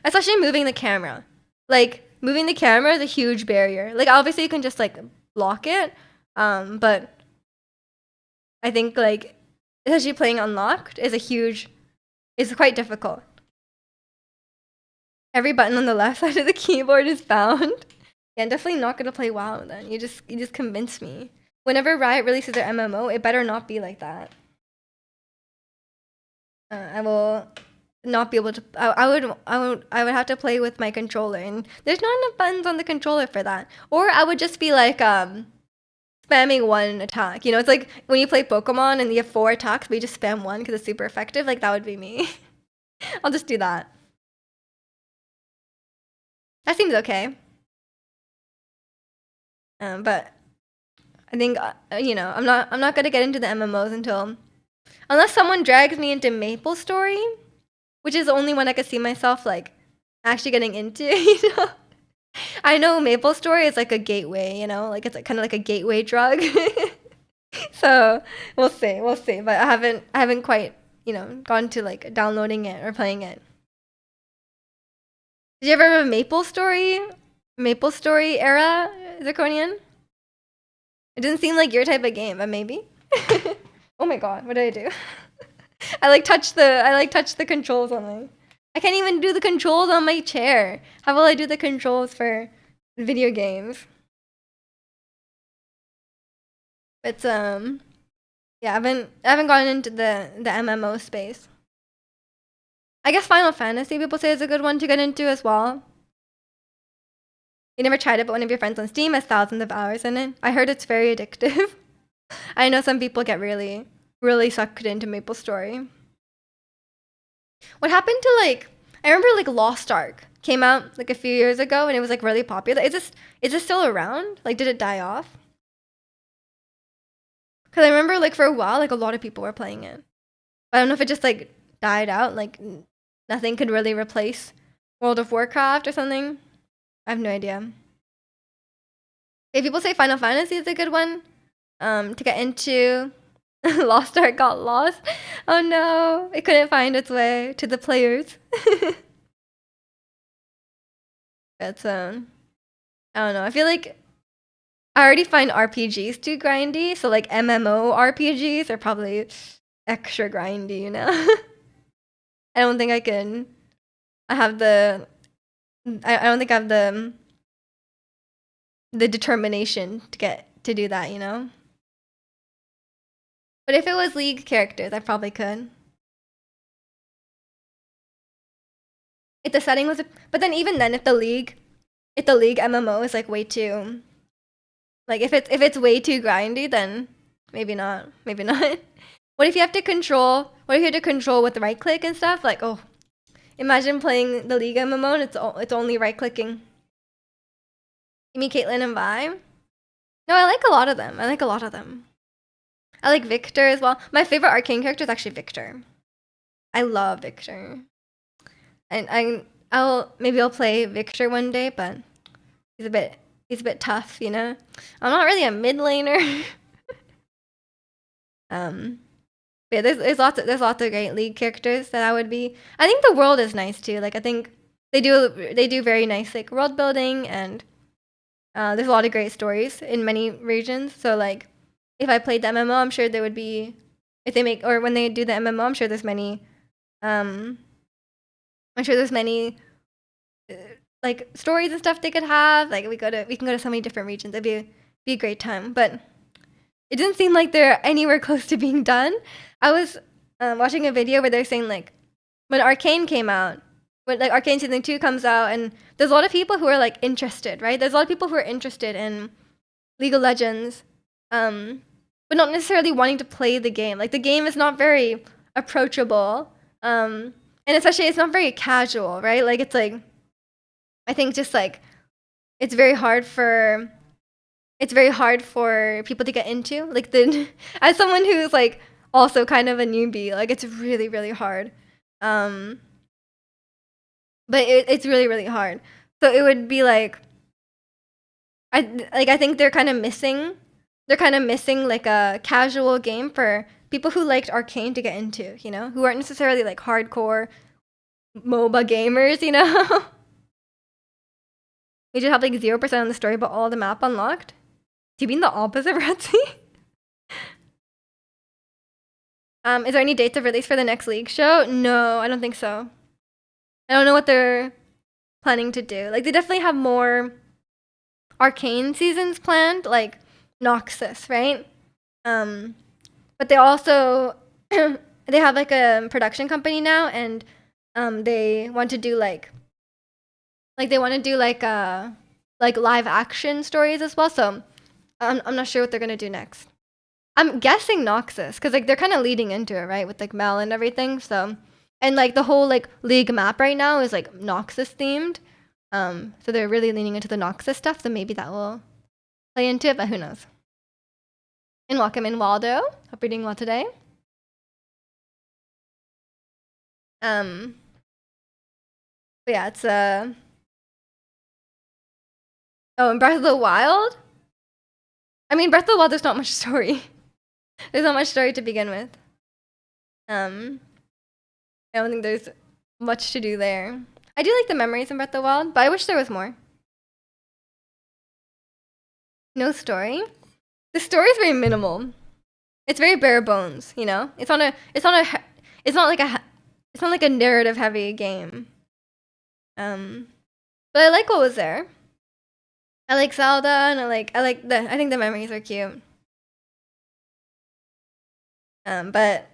Especially moving the camera. Like moving the camera is a huge barrier. Like obviously you can just like block it, but I think like especially playing unlocked is quite difficult. Every button on the left side of the keyboard is found. Yeah, I'm definitely not gonna play WoW then. You just convinced me. Whenever Riot releases their MMO, it better not be like that. I will not be able to. I would have to play with my controller, and there's not enough buttons on the controller for that. Or I would just be like spamming one attack. You know, it's like when you play Pokemon and you have 4 attacks, but you just spam one because it's super effective. Like that would be me. I'll just do that. That seems okay. But I think you know, I'm not gonna get into the MMOs unless someone drags me into MapleStory, which is the only one I could see myself like actually getting into. You know, I know MapleStory is like a gateway. You know, like it's like, kind of like a gateway drug. So we'll see. But I haven't quite gone to like downloading it or playing it. Did you ever have a MapleStory era, Zirconian? It didn't seem like your type of game, but maybe. Oh my god, what did I do? I touched the controls on my. I can't even do the controls on my chair. How will I do the controls for video games? But yeah, I haven't gotten into the MMO space. I guess Final Fantasy people say is a good one to get into as well. You never tried it, but one of your friends on Steam has thousands of hours in it. I heard it's very addictive. I know some people get really, really sucked into MapleStory. What happened to like? I remember like Lost Ark came out like a few years ago, and it was like really popular. Is this still around? Like, did it die off? Because I remember like for a while, like a lot of people were playing it. But I don't know if it just like died out. Like nothing could really replace World of Warcraft or something. I have no idea. Hey, people say Final Fantasy is a good one to get into. Lost Ark got lost. Oh no, it couldn't find its way to the players. That's I don't know. I feel like I already find RPGs too grindy, so like MMO RPGs are probably extra grindy, you know? I don't think I can. I have the. I don't think I have the determination to get to do that, you know? But if it was League characters, I probably could. If the setting was, but then even then, if the League MMO is like way too, like if it's way too grindy, then maybe not, maybe not. What if you have to control? What if you have to control with right click and stuff? Like, oh, imagine playing the League MMO and it's only right clicking. You mean Caitlyn and Vi? No, I like a lot of them. I like a lot of them. I like Victor as well. My favorite arcane character is actually Victor. I love Victor. And I'll play Victor one day, but he's a bit tough, you know. I'm not really a mid laner. But yeah, there's lots of great League characters that I would be. I think the world is nice too. Like I think they do very nice like world building, and there's a lot of great stories in many regions. So like if I played the MMO, I'm sure there would be, if they make, or when they do the MMO, I'm sure there's many I'm sure there's many like stories and stuff they could have. Like we can go to so many different regions. It'd be a great time. But it didn't seem like they're anywhere close to being done. I was watching a video where they're saying like when Arcane came out, when like Arcane season 2 comes out, and there's a lot of people who are like interested, right? There's a lot of people who are interested in League of Legends, but not necessarily wanting to play the game. Like the game is not very approachable, and especially it's not very casual, right? Like it's like I think just like it's very hard for people to get into. Like the as someone who's like also kind of a newbie, like it's really really hard. But it's really really hard. So it would be like I think they're kind of missing like a casual game for people who liked Arcane to get into, you know, who aren't necessarily like hardcore MOBA gamers, you know. We just have like 0% on the story, but all the map unlocked. Do you mean the opposite, Ratsy? Is there any dates of release for the next League show? No, I don't think so. I don't know what they're planning to do. Like they definitely have more Arcane seasons planned, like Noxus, right? But they also they have like a production company now, and they want to do like they want to do like live action stories as well. So I'm not sure what they're gonna do next. I'm guessing Noxus because like they're kind of leading into it, right, with like Mel and everything. So and like the whole like League map right now is like Noxus themed. So they're really leaning into the Noxus stuff. So maybe that will play into it, but who knows? And welcome in, Waldo. Hope you're doing well today. But yeah, it's oh, and Breath of the Wild. I mean, Breath of the Wild. There's not much story. There's not much story to begin with. I don't think there's much to do there. I do like the memories in Breath of the Wild, but I wish there was more. No story. The story is very minimal. It's very bare bones, you know. It's not like a narrative heavy game. But I like what was there. I like Zelda, and I think the memories are cute. But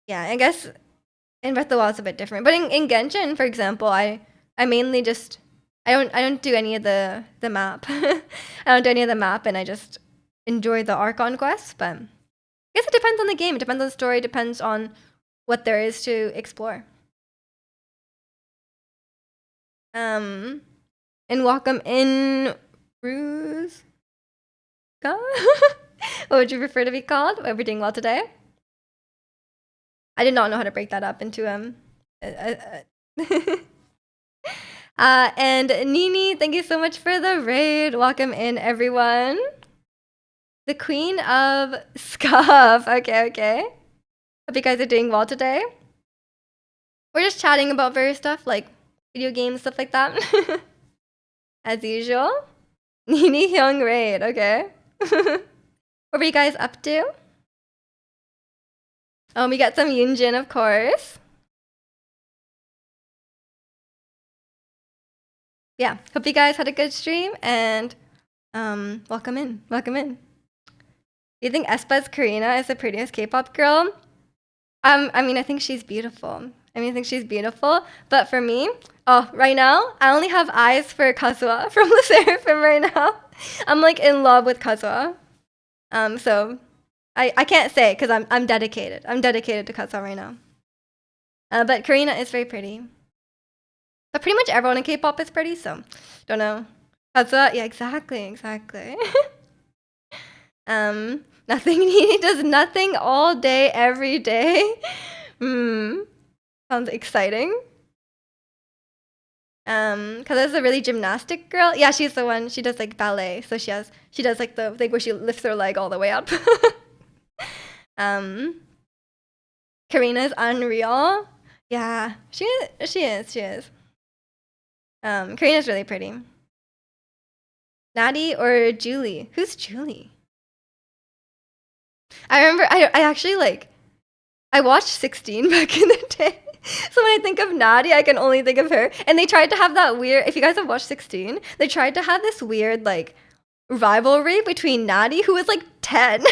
yeah, I guess in Breath of the Wild it's a bit different. But in Genshin, for example, I mainly just I don't do any of the map. I don't do any of the map, and I just enjoy the Archon quests. But I guess it depends on the game. It depends on the story. It depends on what there is to explore. And welcome in, Ruse. What would you prefer to be called? Are we doing well today? I did not know how to break that up into and Nini, thank you so much for the raid. Welcome in, everyone. The queen of scuff. Okay, okay. Hope you guys are doing well today. We're just chatting about various stuff like video games, stuff like that. As usual. Nini Hyung raid. Okay. What were you guys up to? We got some Yoonjin, of course. Yeah, hope you guys had a good stream and welcome in. Welcome in. Do you think aespa's Karina is the prettiest K-pop girl? I mean, I think she's beautiful. I think she's beautiful. But for me, right now, I only have eyes for Kazuha from the Seraphim right now. I'm like in love with Kazuha. So I can't say because I'm dedicated. I'm dedicated to Kazuha right now. But Karina is very pretty. But pretty much everyone in K-pop is pretty, so don't know. Kazuha, yeah, exactly. Nothing. He does nothing all day, every day. Sounds exciting. Kazuha's a really gymnastic girl. Yeah, she's the one. She does like ballet, so she does like the thing where she lifts her leg all the way up. Karina's unreal. Yeah, she is. Karina's really pretty. Natty or Julie? Who's Julie? I remember I actually I watched 16 back in the day. So when I think of Natty, I can only think of her. And they tried to have that weird, if you guys have watched 16, they tried to have this weird rivalry between Natty, who was 10.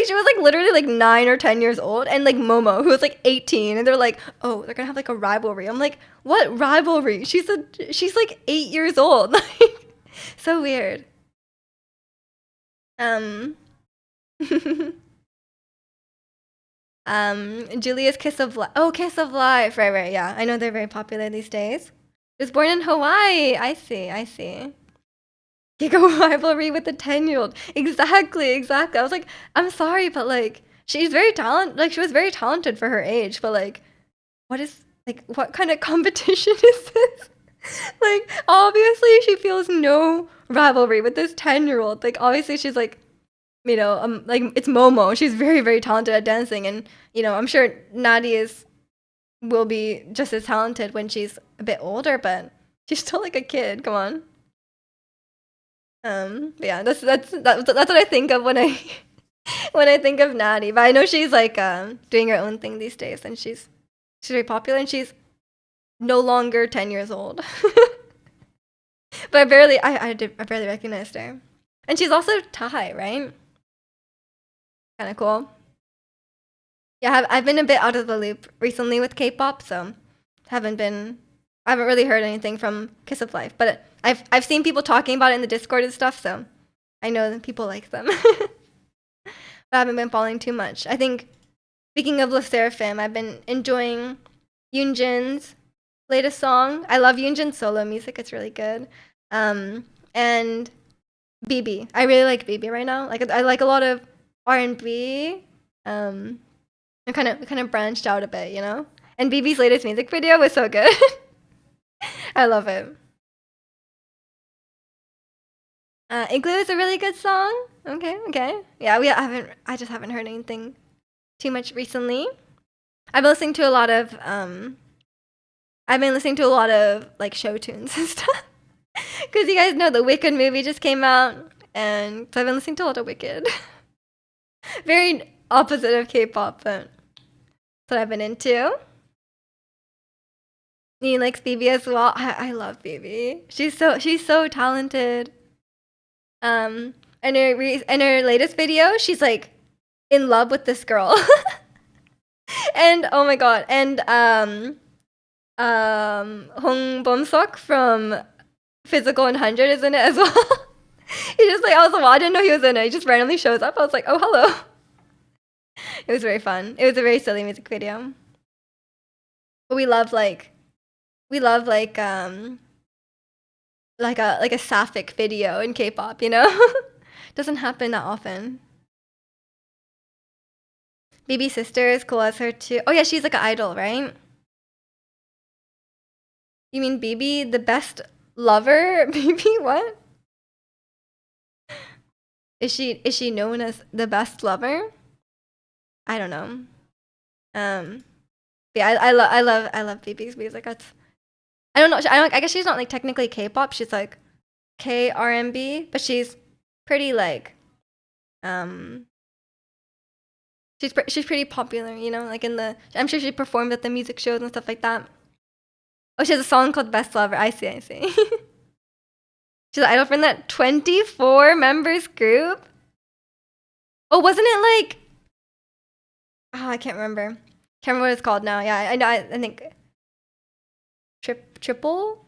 She was literally 9 or 10 years old, and Momo, who was 18, and they're oh, they're gonna have a rivalry. I'm what rivalry? She's 8 years old. So weird. Julia's Kiss of Life. Oh, Kiss of Life. Right. Yeah, I know they're very popular these days. She was born in Hawaii. I see. Giga rivalry with the 10-year-old. Exactly. I was I'm sorry, but she's very talented. She was very talented for her age, but what kind of competition is this? Obviously she feels no rivalry with this 10-year-old. Obviously she's it's Momo. She's very, very talented at dancing, and I'm sure Natty will be just as talented when she's a bit older, but she's still a kid. Come on. Yeah, that's what I think of when I when I think of Natty. But I know she's doing her own thing these days, and she's very popular, and she's no longer 10 years old. But I barely recognized her, and she's also Thai, right? Kind of cool. Yeah, I've been a bit out of the loop recently with K-pop, so I haven't really heard anything from Kiss of Life, but I've seen people talking about it in the Discord and stuff, so I know that people like them. But I haven't been following too much. I think, speaking of Le Seraphim, I've been enjoying Yoonjin's latest song. I love Yoonjin's solo music; it's really good. And BB, I really like BB right now. I like a lot of R&B. I kind of branched out a bit, And BB's latest music video was so good. I love it. Igloo is a really good song. Okay. Yeah, I just haven't heard anything too much recently. I've been listening to a lot of show tunes and stuff. Because you guys know the Wicked movie just came out, and so I've been listening to a lot of Wicked. Very opposite of K-pop, but that's what I've been into. Nene likes BB as well. I love BB. She's so talented. In her latest video, she's in love with this girl. And oh my god, and Hong Bom-sok from Physical 100 is in it as well. He just I didn't know he was in it. He just randomly shows up. I was oh, hello. It was very fun. It was a very silly music video. But we love a sapphic video in K-pop, Doesn't happen that often. Baby's sister is cool as her too. Oh yeah, she's like an idol, right? You mean Baby, the best lover? Baby, what? Is she known as the best lover? I don't know. Um, yeah, I love Baby's music. That's I don't know. I guess she's not like technically K-pop. She's like K R&B, but she's pretty like um she's pretty popular, you know, like in the I'm sure she performed at the music shows and stuff like that. Oh, she has a song called Best Lover. I see, I see. She's an idol from that 24 members group. Oh, wasn't it like oh, I can't remember. Can't remember what it's called now. Yeah, I know. I think triple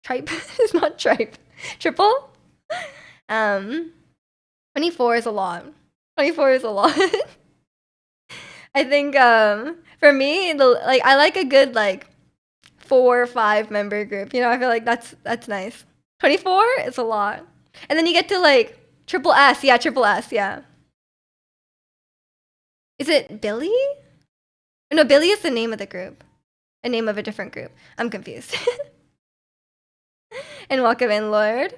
tripe. It's not tripe. Triple. 24 is a lot. 24 is a lot. I think for me, like I like a good like 4 or 5 member group. You know, I feel like that's nice. 24 is a lot. And then you get to like triple S. Yeah, triple S. Yeah. Is it Billy? No, Billy is the name of the group. A name of a different group. I'm confused. And welcome in, Lord.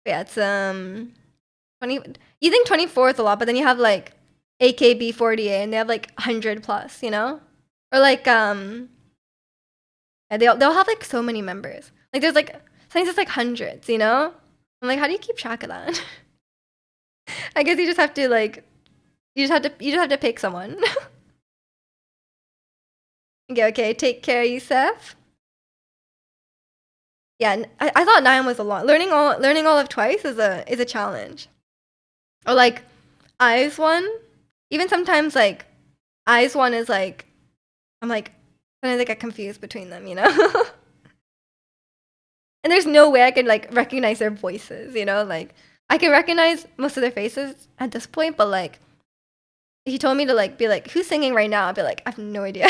Yeah, it's 20. You think 24 is a lot, but then you have like AKB48 and they have like 100 plus, you know? Or like yeah, they'll have like so many members. Like there's like sometimes it's like hundreds, you know? I'm like, how do you keep track of that? I guess you just have to like you just have to pick someone. Okay, take care, Yusef. Yeah, I thought 9 was a lot. Learning all of Twice is a challenge. Or like Eyes One. Even sometimes like Eyes One is like I'm like sometimes I get confused between them, you know? And there's no way I could like recognize their voices, you know? Like I can recognize most of their faces at this point, but like if he told me to like be like, who's singing right now? I'd be like, I have no idea.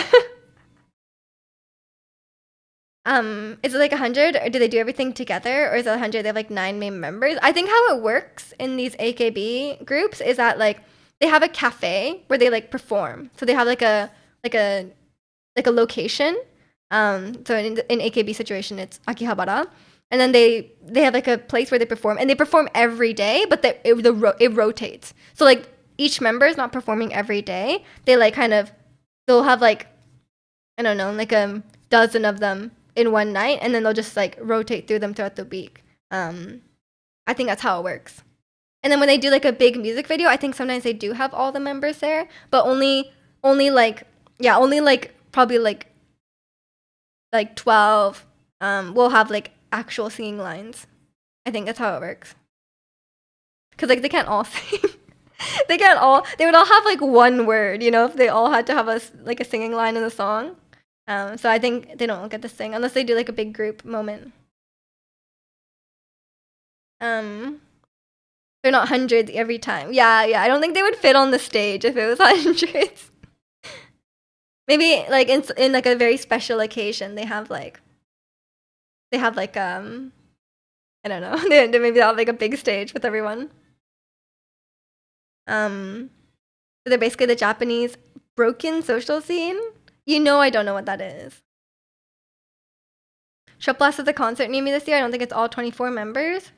Is it like 100 or do they do everything together or is it 100 they have like 9 main members? I think how it works in these AKB groups is that like they have a cafe where they like perform. So they have like a location. So in AKB situation it's Akihabara. And then they have like a place where they perform and they perform every day, but it rotates. So like each member is not performing every day. They like they'll have like I don't know, like a dozen of them in one night, and then they'll just like rotate through them throughout the week. I think that's how it works. And then when they do like a big music video, I think sometimes they do have all the members there, but only like probably like 12 will have like actual singing lines. I think that's how it works. Cause like they can't all sing. They would all have like one word, you know, if they all had to have a singing line in the song. So I think they don't get to sing unless they do like a big group moment. They're not hundreds every time. Yeah. I don't think they would fit on the stage if it was hundreds. Maybe like in like a very special occasion they have like I don't know. Maybe they'll have like a big stage with everyone. So they're basically the Japanese broken social scene. You know I don't know what that is. Triple S is a concert near me this year. I don't think it's all 24 members.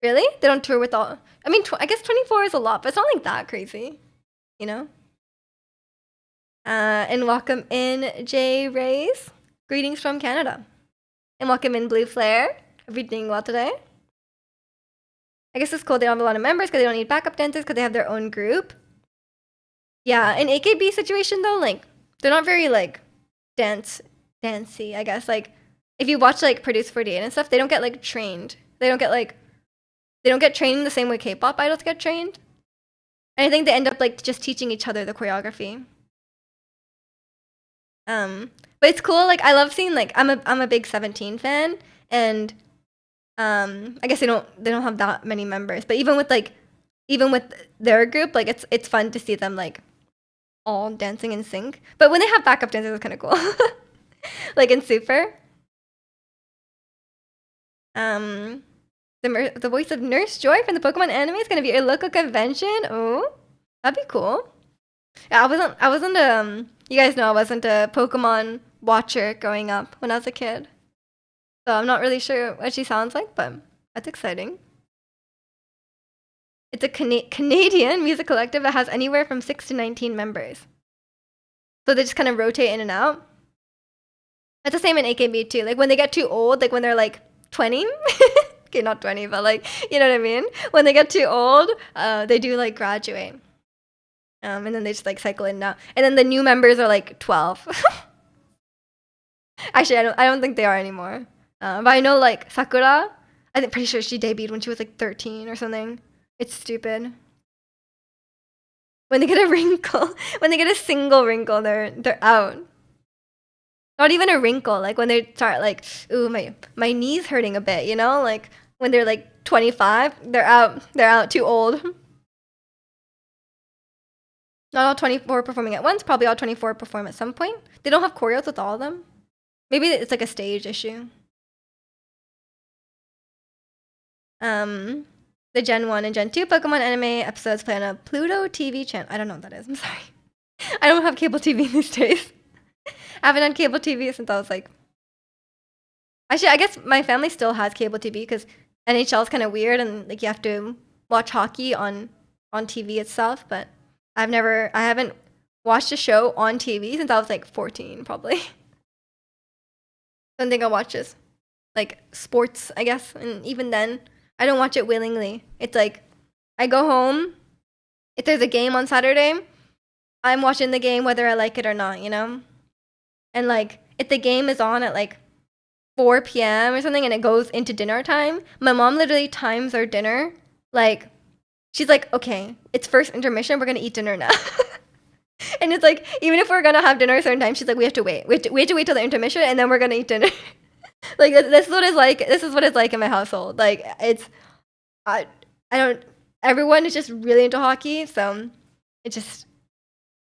Really? They don't tour with all... I mean, I guess 24 is a lot, but it's not like that crazy. You know? And welcome in, Jay Rays. Greetings from Canada. And welcome in, Blue Flare. Everything well today? I guess it's cool they don't have a lot of members because they don't need backup dancers because they have their own group. Yeah, in AKB situation though, like, they're not very, like, dancey, I guess. Like, if you watch, like, Produce 48 and stuff, they don't get, like, trained. They don't get trained the same way K-pop idols get trained. And I think they end up, like, just teaching each other the choreography. But it's cool, like, I love seeing, like, I'm a big 17 fan, and, I guess they don't have that many members. But even with their group, like, it's fun to see them, like, all dancing in sync. But when they have backup dancers, it's kind of cool. Like in Super. The voice of Nurse Joy from the Pokemon anime is going to be at a local convention. Oh. That'd be cool. Yeah, I wasn't you guys know I wasn't a Pokemon watcher growing up when I was a kid. So I'm not really sure what she sounds like, but that's exciting. It's a Canadian music collective that has anywhere from 6 to 19 members. So they just kind of rotate in and out. That's the same in AKB too. Like when they get too old, like when they're like 20, okay, not 20, but like, you know what I mean? When they get too old, they do like graduate. And then they just like cycle in and out. And then the new members are like 12. Actually, I don't think they are anymore. But I know like Sakura, I'm pretty sure she debuted when she was like 13 or something. It's stupid. When they get a wrinkle, when they get a single wrinkle, they're out. Not even a wrinkle. Like when they start like, ooh, my knee's hurting a bit, you know? Like when they're like 25, they're out. They're out, too old. Not all 24 performing at once. Probably all 24 perform at some point. They don't have choreos with all of them. Maybe it's like a stage issue. The Gen 1 and Gen 2 Pokemon anime episodes play on a Pluto TV channel. I don't know what that is. I'm sorry. I don't have cable TV these days. I haven't had cable TV since I was like... Actually, I guess my family still has cable TV because NHL is kind of weird and like you have to watch hockey on TV itself. But I haven't watched a show on TV since I was like 14, probably. I don't think I watch this. Like sports, I guess. And even then, I don't watch it willingly. It's like I go home. If there's a game on Saturday, I'm watching the game whether I like it or not, you know? And like if the game is on at like 4 p.m. or something and it goes into dinner time, my mom literally times our dinner. Like she's like, okay, it's first intermission, we're gonna eat dinner now. And it's like, even if we're gonna have dinner a certain time, she's like, we have to wait. We have to wait till the intermission and then we're gonna eat dinner. Like this is what it's like. This is what it's like in my household. Like it's, I don't. Everyone is just really into hockey, so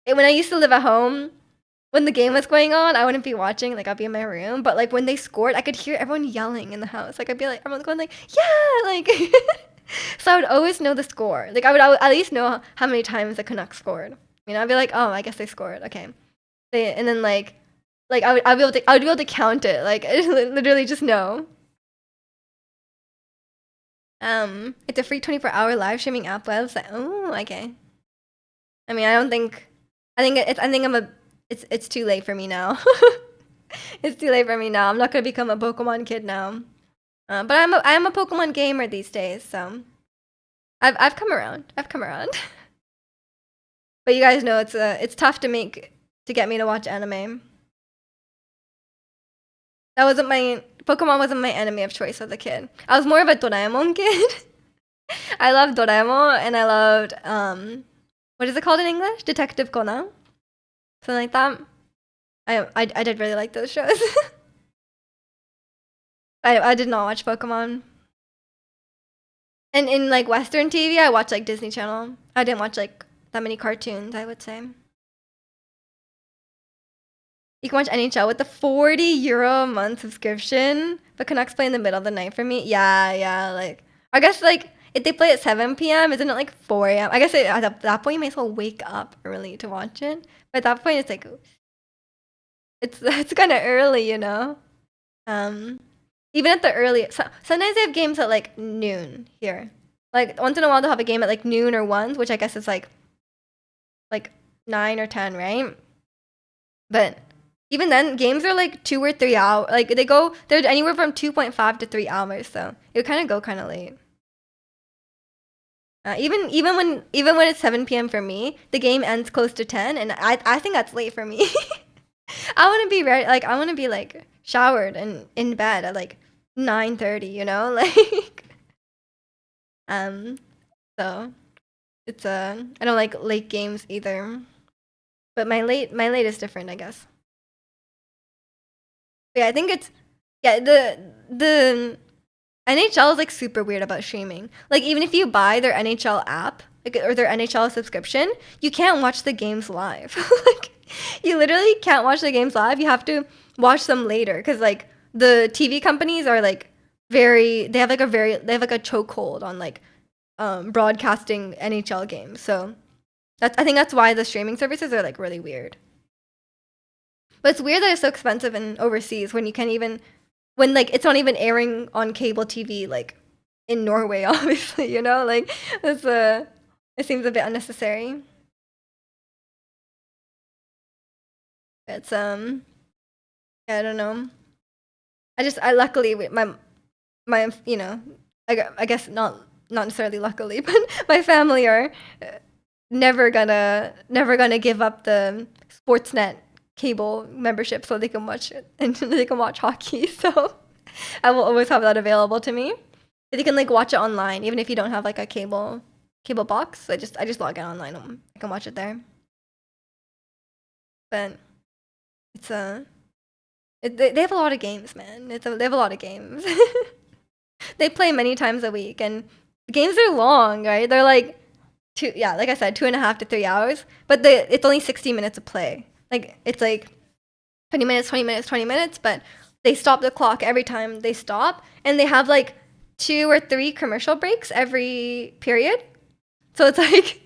when I used to live at home, when the game was going on, I wouldn't be watching. Like I'd be in my room, but like when they scored, I could hear everyone yelling in the house. Like I'd be like, everyone's going like, yeah, like. So I would always know the score. Like I would at least know how many times the Canucks scored. You know, I'd be like, oh, I guess they scored. Okay, and then like I would be able to count it. Like I literally just know. It's a free 24-hour live streaming app. Web. Like, oh, okay. I mean, it's too late for me now. It's too late for me now. I'm not gonna become a Pokemon kid now. But I'm a Pokemon gamer these days, so I've come around. I've come around. But you guys know it's tough to get me to watch anime. Pokemon wasn't my anime of choice as a kid. I was more of a Doraemon kid. I loved Doraemon and I loved what is it called in English? Detective Conan. Something like that. I did really like those shows. I did not watch Pokemon. And in like Western TV, I watched like Disney Channel. I didn't watch like that many cartoons, I would say. You can watch NHL with the 40 euro a month subscription. The Canucks play in the middle of the night for me. Yeah. Like I guess like if they play at 7 p.m., isn't it like 4 a.m.? I guess at that point you may as well wake up early to watch it. But at that point it's like it's kind of early, you know. Even at the early, sometimes they have games at like noon here. Like once in a while they'll have a game at like noon or 1, which I guess is like 9 or 10, right? But even then, games are like 2 or 3 hours. Like they're anywhere from 2.5 to 3 hours. So it would kind of go kind of late. Even when it's 7 p.m. for me, the game ends close to 10, and I think that's late for me. I want to be ready. Like I want to be like showered and in bed at like 9:30. You know, like So it's I don't like late games either. But my late is different, I guess. But yeah, I think it's the NHL is like super weird about streaming. Like even if you buy their NHL app or their NHL subscription, you can't watch the games live. Like you literally can't watch the games live. You have to watch them later because like the TV companies are like they have like a chokehold on like broadcasting NHL games. So I think that's why the streaming services are like really weird. But it's weird that it's so expensive in overseas when you can't even when like it's not even airing on cable TV like in Norway, obviously, you know? Like it's it seems a bit unnecessary. It's yeah, I don't know. I luckily my I guess not necessarily luckily, but my family are never gonna give up the Sportsnet cable membership so they can watch it and they can watch hockey. So I will always have that available to me. But you can like watch it online even if you don't have like a cable box. I just log in online. I can watch it there. But it's they have a lot of games, man. They have a lot of games. They play many times a week, and the games are long, right? They're like like I said, 2.5 to 3 hours. But it's only 60 minutes of play. Like it's like 20 minutes, 20 minutes, 20 minutes. But they stop the clock every time they stop, and they have like 2 or 3 commercial breaks every period. So it's like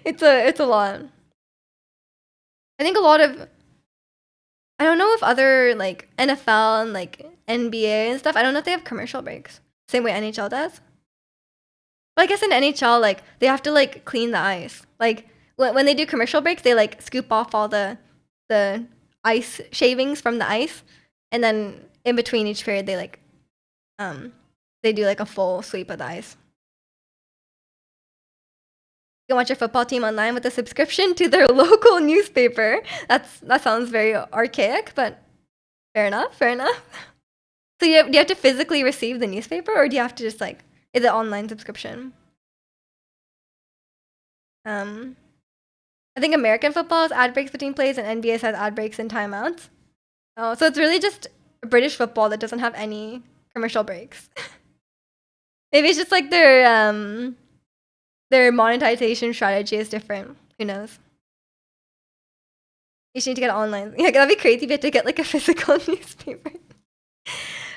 it's a lot. I think a lot of I don't know if other like NFL and like NBA and stuff. I don't know if they have commercial breaks. Same way NHL does. But I guess in NHL, like they have to like clean the ice. Like when they do commercial breaks, they like scoop off all the ice shavings from the ice, and then in between each period, um they do like a full sweep of the ice. You can watch your football team online with a subscription to their local newspaper. That sounds very archaic, but fair enough. Fair enough. So do you have to physically receive the newspaper, or do you have to just like is it online subscription? Um, I think American football has ad breaks between plays, and NBA has ad breaks and timeouts. Oh, so it's really just British football that doesn't have any commercial breaks. Maybe it's just like their monetization strategy is different. Who knows? You should need to get it online. Yeah, that'd be crazy if you had to get like a physical newspaper.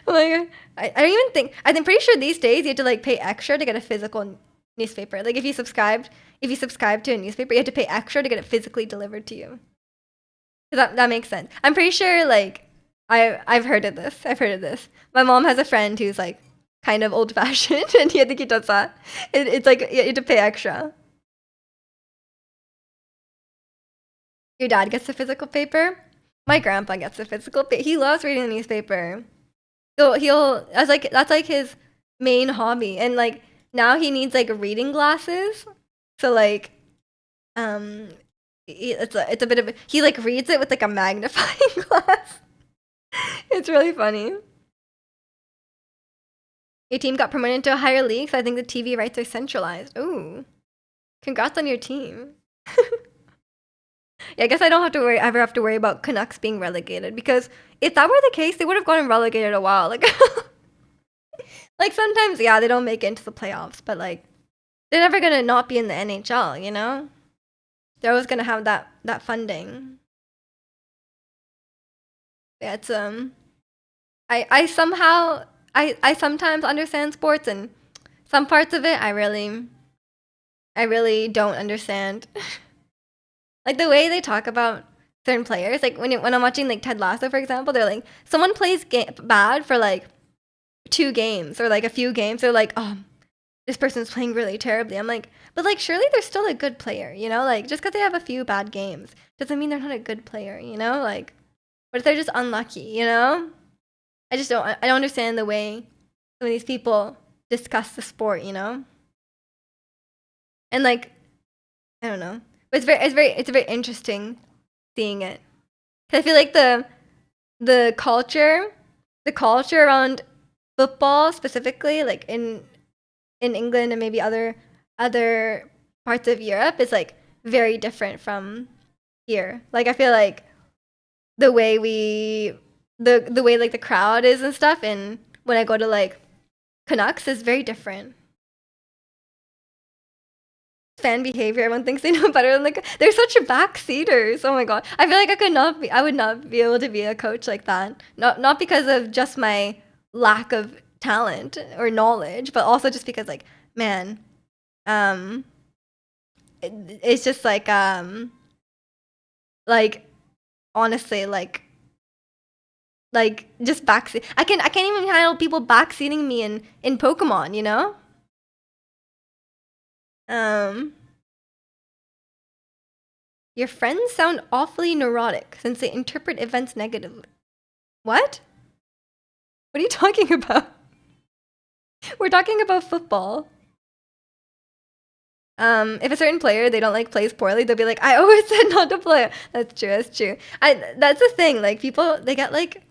Oh my god. I don't even think I'm pretty sure these days you have to like pay extra to get a physical newspaper. Like if you subscribe to a newspaper, you have to pay extra to get it physically delivered to you. That makes sense. I'm pretty sure like I've heard of this. I've heard of this. My mom has a friend who's like kind of old fashioned and I think he does that. It's like you have to pay extra. Your dad gets the physical paper. My grandpa gets the physical paper. He loves reading the newspaper. So that's like his main hobby, and like now he needs like reading glasses. So like it's a bit of he like reads it with like a magnifying glass. It's really funny. Your team got promoted to a higher league, so I think the TV rights are centralized. Ooh, congrats on your team. Yeah, I guess I don't have to ever have to worry about Canucks being relegated, because if that were the case, they would have gotten relegated a while. Like, like sometimes, yeah, they don't make it into the playoffs, but like they're never gonna not be in the NHL. You know, they're always gonna have that funding. Yeah, it's I somehow I sometimes understand sports, and some parts of it I really don't understand. Like the way they talk about certain players, like when I'm watching like Ted Lasso, for example, they're like someone plays bad for like 2 games or like a few games. They're like, oh, this person's playing really terribly. I'm like, but like surely they're still a good player, you know? Like just because they have a few bad games doesn't mean they're not a good player, you know? Like, what if they're just unlucky, you know? I don't understand the way some of these people discuss the sport, you know? And like I don't know. But it's very interesting seeing it. 'Cause I feel like the culture the culture around football specifically, like in England and maybe other parts of Europe, is like very different from here. Like I feel like the way the way like the crowd is and stuff, and when I go to like Canucks is very different. Fan behavior. Everyone thinks they know better than like they're such backseaters. Oh my god. I feel like I would not be able to be a coach like that. Not because of just my lack of talent or knowledge, but also just because like, man, um it's just like honestly like just backseat. I can't even handle people backseating me in Pokemon, you know? Um your friends sound awfully neurotic since they interpret events negatively. What? What are you talking about? We're talking about football. If a certain player they don't like plays poorly, they'll be like, "I always said not to play." That's true. That's true. That's the thing. Like people, they get like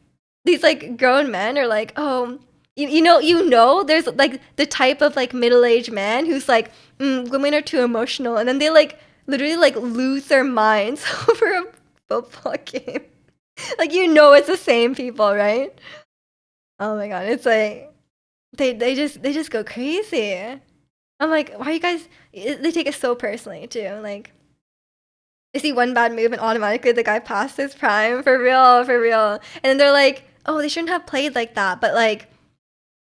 these like grown men are like, "Oh, there's like the type of like middle-aged man who's like, women are too emotional," and then they like literally like lose their minds over a football game. Like it's the same people, right? Oh my god, it's like they just go crazy. I'm like, why you guys? They take it so personally too. Like, they see one bad move and automatically the guy passed his prime for real, for real. And then they're like, oh, they shouldn't have played like that. But like,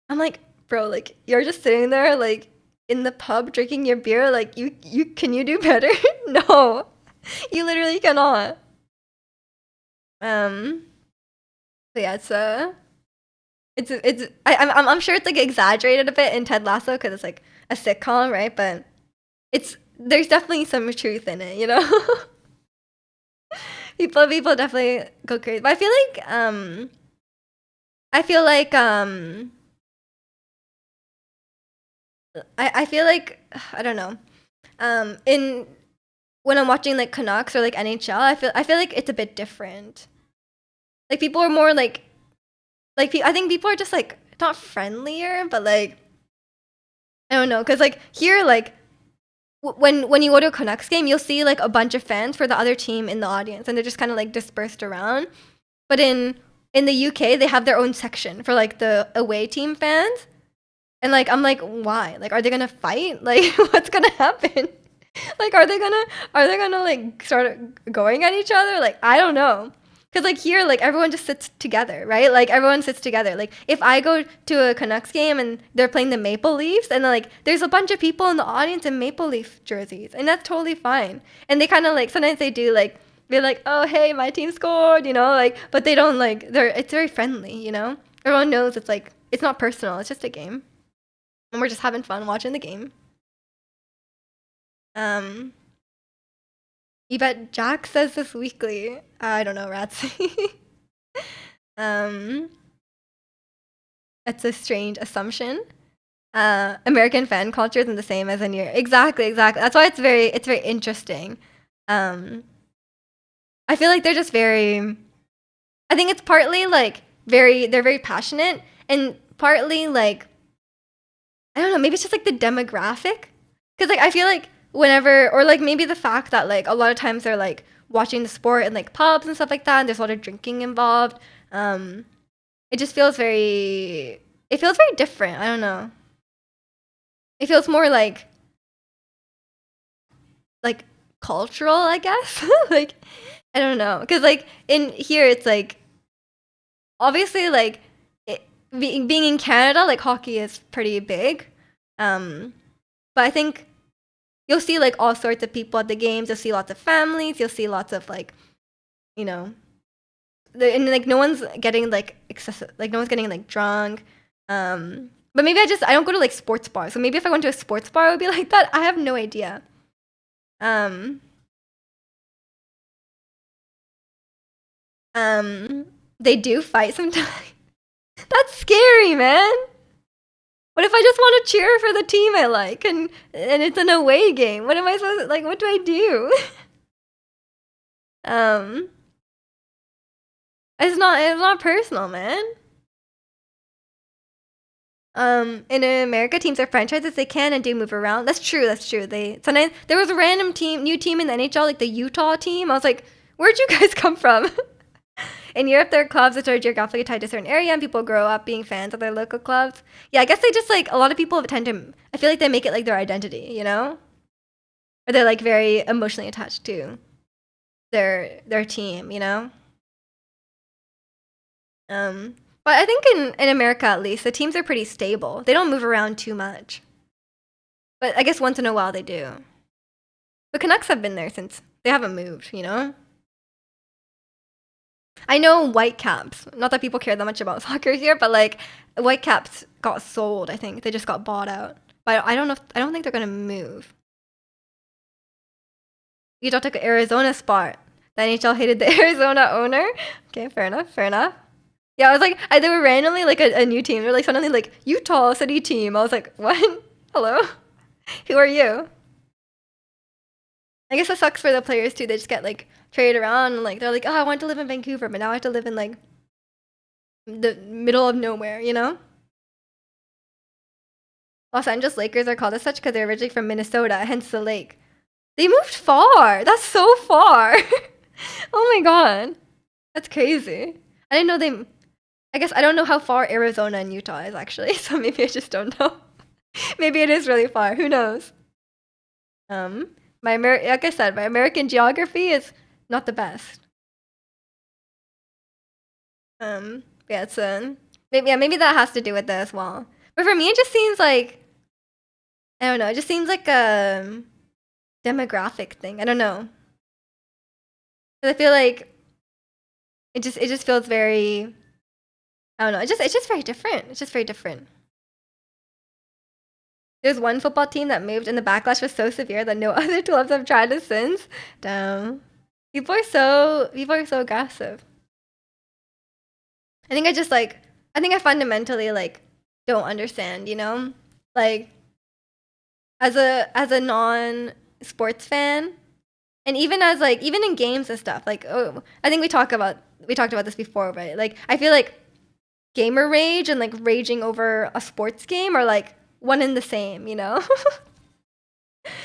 I'm like, bro, like you're just sitting there like in the pub drinking your beer. Like, you can you do better? No, you literally cannot. Um, so yeah, I'm sure it's like exaggerated a bit in Ted Lasso because it's like a sitcom, right? But there's definitely some truth in it, you know. People definitely go crazy. But I feel like I feel like I don't know. In when I'm watching like Canucks or like NHL, I feel like it's a bit different. Like people are more like I think people are just like not friendlier, but like I don't know, cause like here like when you go to a Canucks game, you'll see like a bunch of fans for the other team in the audience, and they're just kind of like dispersed around. But in the UK, they have their own section for like the away team fans, and like I'm like, why? Like, are they gonna fight? Like, what's gonna happen? Like, are they gonna like start going at each other? Like, I don't know. Cause like here, like everyone just sits together, right? Like everyone sits together. Like if I go to a Canucks game and they're playing the Maple Leafs, and then, like there's a bunch of people in the audience in Maple Leaf jerseys, and that's totally fine. And they kind of like sometimes they do like be like, oh hey, my team scored, like, but they don't like it's very friendly. Everyone knows it's like it's not personal. It's just a game, and we're just having fun watching the game. Um, you bet Jack says this weekly. I don't know, Ratsy. um, it's a strange assumption. American fan culture isn't the same as in Europe. Exactly, exactly. That's why it's very interesting. Um, I feel like they're just very. I think it's partly like they're very passionate, and partly like I don't know, maybe it's just like the demographic. Because like I feel like whenever or like maybe the fact that like a lot of times they're like watching the sport in like pubs and stuff like that, and there's a lot of drinking involved. Um, it just feels very different. I don't know. It feels more like cultural, I guess. Like I don't know, because like in here it's like obviously like being in Canada, like hockey is pretty big. Um, but I think you'll see like all sorts of people at the games. You'll see lots of families. You'll see lots of like you know, and like no one's getting like excessive. Like no one's getting like drunk. But maybe I don't go to like sports bars. So maybe if I went to a sports bar, it would be like that. I have no idea. Um, they do fight sometimes. That's scary, man. What if I just want to cheer for the team I like and it's an away game? What am I supposed to, like what do I do? um it's not personal, man. In America, teams are franchises. They can and do move around. That's true. That's true. They sometimes there was a random new team in the NHL, like the Utah team. I was like, where'd you guys come from? In Europe, there are clubs that are geographically tied to a certain area, and people grow up being fans of their local clubs. Yeah, I guess they just like a lot of people tend to. I feel like they make it like their identity, or they're like very emotionally attached to their team. But I think in America at least, the teams are pretty stable. They don't move around too much. But I guess once in a while they do. The Canucks have been there since they haven't moved, you know? I know Whitecaps. Not that people care that much about soccer here, but like Whitecaps got sold. I think they just got bought out. But I don't know. I don't think they're gonna move. Utah took an Arizona spot. The NHL hated the Arizona owner. Okay, fair enough. Fair enough. Yeah, I was like, they were randomly like a new team. They're like suddenly like Utah City team. I was like, what? Hello, who are you? I guess it sucks for the players too. They just get like traded around and like they're like, oh, I want to live in Vancouver, but now I have to live in like the middle of nowhere, you know? Los Angeles Lakers are called as such because they're originally from Minnesota, hence the lake. They moved far. That's so far. Oh my god, that's crazy. I didn't know they. I guess I don't know how far Arizona and Utah is actually, so maybe I just don't know. Maybe it is really far. Who knows? Like I said, my American geography is not the best. Yeah, it's maybe that has to do with that as well. But for me, it just seems like I don't know. It just seems like a demographic thing. I don't know. 'Cause I feel like it just feels very. I don't know. It's just very different. It's just very different. There's one football team that moved, and the backlash was so severe that no other clubs have tried it since. Damn, people are so aggressive. I think I fundamentally like don't understand. You know, like as a non sports fan, and even as like even in games and stuff. Like oh, I think we talked about this before, right? Like I feel like gamer rage and like raging over a sports game are like one and the same, you know?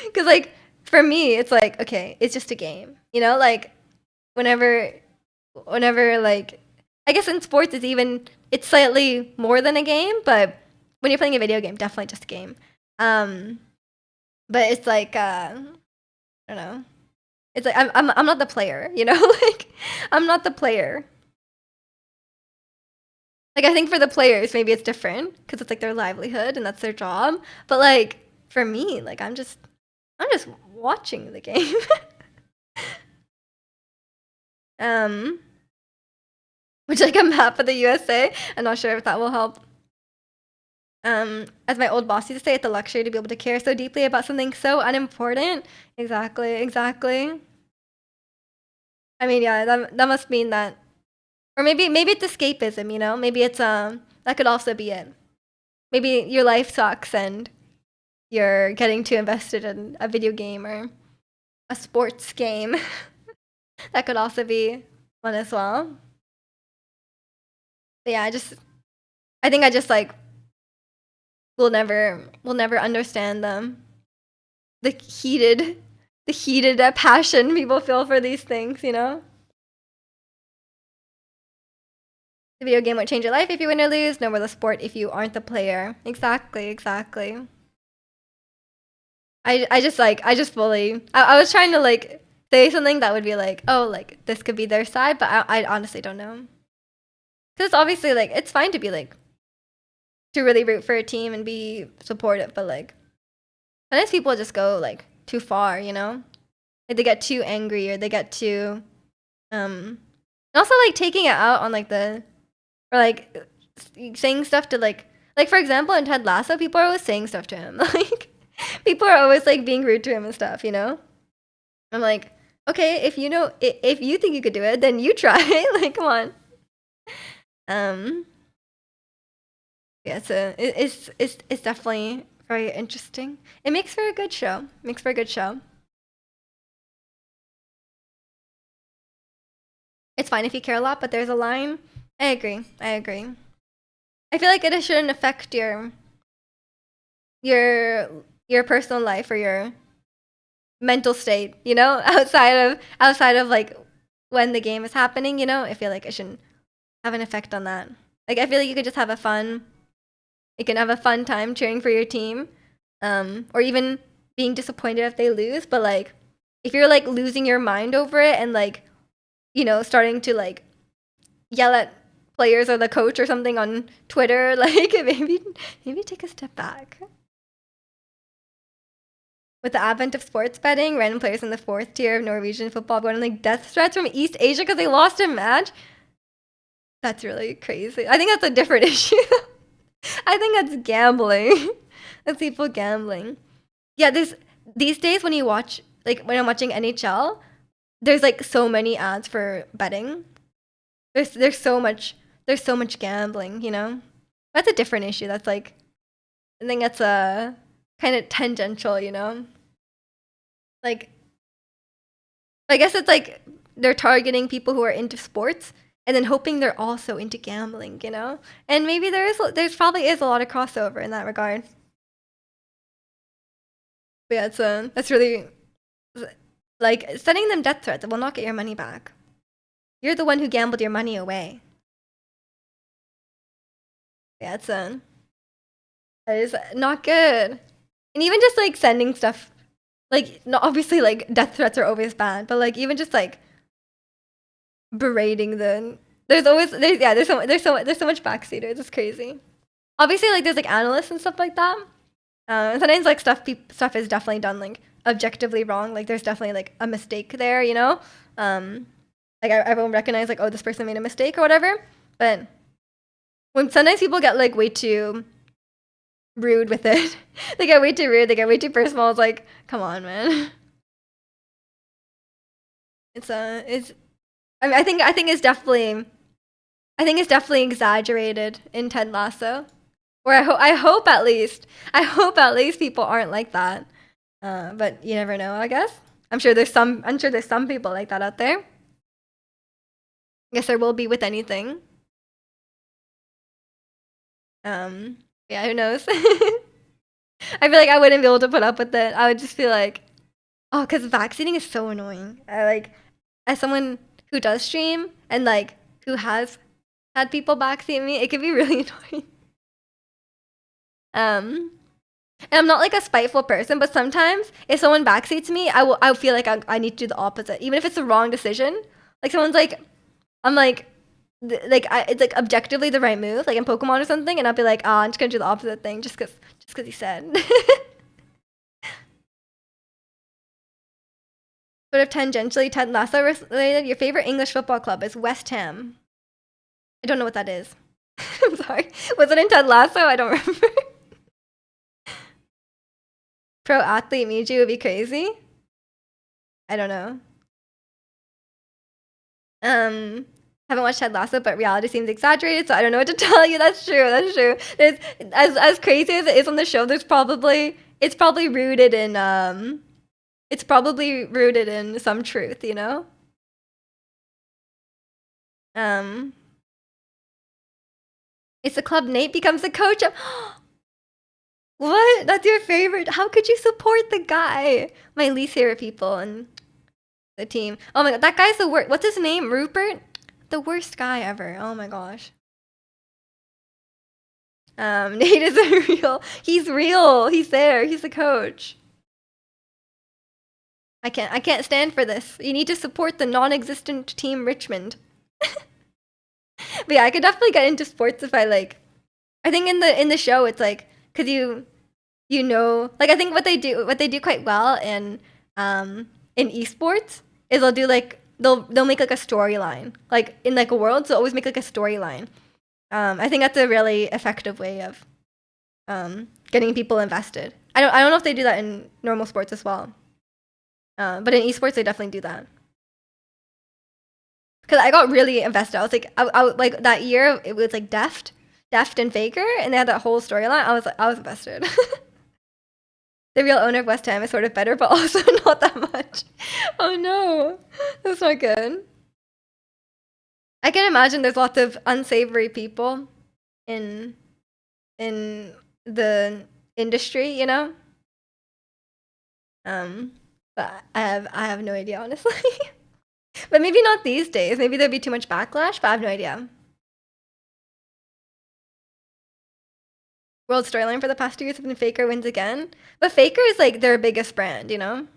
Because like for me, it's like okay, it's just a game, you know? Like whenever, whenever like I guess in sports it's slightly more than a game, but when you're playing a video game, definitely just a game. Um, but it's like I don't know. It's like I'm not the player, you know? Like I'm not the player. Like I think for the players, maybe it's different because it's like their livelihood and that's their job. But like for me, like I'm just watching the game. um, would you like a map of the USA? I'm not sure if that will help. As my old boss used to say, it's a luxury to be able to care so deeply about something so unimportant. Exactly, exactly. I mean, yeah, that must mean that, or maybe it's escapism. You know, maybe it's that could also be it. Maybe your life sucks and you're getting too invested in a video game or a sports game. That could also be one as well. But yeah, I think I just like will never understand them. The heated the heated passion people feel for these things, you know? The video game won't change your life if you win or lose, nor will the sport if you aren't the player. Exactly, exactly. I just fully I was trying to like say something that would be like, oh, like this could be their side, but I honestly don't know. Because obviously like it's fine to be like to really root for a team and be supportive, but like sometimes people just go like too far, you know? Like they get too angry or they get too and also like taking it out on like the or like saying stuff to like for example in Ted Lasso, people are always saying stuff to him. Like people are always like being rude to him and stuff, you know? I'm like, okay, if you know if you think you could do it, then you try. Like come on. Um yeah, so it's definitely very interesting. It makes for a good show. Makes for a good show. It's fine if you care a lot, but there's a line. I agree. I agree. I feel like it shouldn't affect your your personal life or your mental state, you know, outside of like when the game is happening, you know? I feel like it shouldn't have an effect on that. Like I feel like you could just have a fun you can have a fun time cheering for your team. Or even being disappointed if they lose, but like if you're like losing your mind over it and like, you know, starting to like yell at players or the coach or something on Twitter, like maybe take a step back. With the advent of sports betting, random players in the fourth tier of Norwegian football going on like death threats from East Asia because they lost a match. That's really crazy. I think that's a different issue. I think that's gambling. That's people gambling. Yeah, these days when you watch, like when I'm watching NHL, there's like so many ads for betting. There's so much gambling, you know? That's a different issue. That's like, I think that's a kind of tangential, you know? Like, I guess it's like they're targeting people who are into sports and then hoping they're also into gambling, you know? And maybe there's probably is a lot of crossover in that regard. But yeah, that's really like sending them death threats will not get your money back. You're the one who gambled your money away. Yeah, that is not good. And even just like sending stuff, like not obviously like death threats are always bad, but like even just like berating them. There's so much backseaters. It's crazy. Obviously, like there's like analysts and stuff like that. Sometimes like stuff is definitely done like objectively wrong. Like there's definitely like a mistake there, you know. Like I won't recognize like, oh, this person made a mistake or whatever. But when sometimes people get like way too rude with it, they get way too rude. They get way too personal. It's like, come on, man. It's. I mean, I think it's definitely exaggerated in Ted Lasso. Or I hope at least people aren't like that. But you never know, I guess. I'm sure there's some people like that out there. I guess there will be with anything. Yeah, who knows? I feel like I wouldn't be able to put up with it. I would just feel like, oh, because vaccinating is so annoying. I like, as someone who does stream and like who has had people vaccinate me, it can be really annoying. And I'm not like a spiteful person, but sometimes if someone backseats me, I feel like I need to do the opposite, even if it's the wrong decision. Like someone's like, I'm like, it's like objectively the right move, like in Pokemon or something, and I'll be like, ah, I'm just gonna do the opposite thing just cause he said. Sort of tangentially, Ted Lasso related. Your favorite English football club is West Ham. I don't know what that is. I'm sorry. Was it in Ted Lasso? I don't remember. Pro athlete Miju would be crazy. I don't know. Haven't watched Ted Lasso, but reality seems exaggerated, so I don't know what to tell you. That's true. That's true. There's as crazy as it is on the show. It's probably rooted in some truth, you know. It's a club Nate becomes the coach of. What? That's your favorite? How could you support the guy? My least favorite people and the team. Oh my god, that guy's the worst. What's his name? Rupert? The worst guy ever. Oh my gosh. Nate is real. He's real. He's there. He's the coach. I can't stand for this. You need to support the non-existent team Richmond. But yeah, I could definitely get into sports if I like. I think in the show it's like because you know, like I think what they do quite well in esports is they'll make like a storyline, like in like a world, so always make like a storyline. I think that's a really effective way of getting people invested. I don't know if they do that in normal sports as well, but in esports they definitely do that. Because I got really invested. I was like, I like that year it was like Deft and Faker, and they had that whole storyline. I was invested. The real owner of West Ham is sort of better, but also not that much. Oh no, that's not good. I can imagine there's lots of unsavory people in the industry, you know. But I have no idea honestly. But maybe not these days. Maybe there'd be too much backlash, but I have no idea. World storyline for the past 2 years have been Faker wins again. But Faker is like their biggest brand, you know?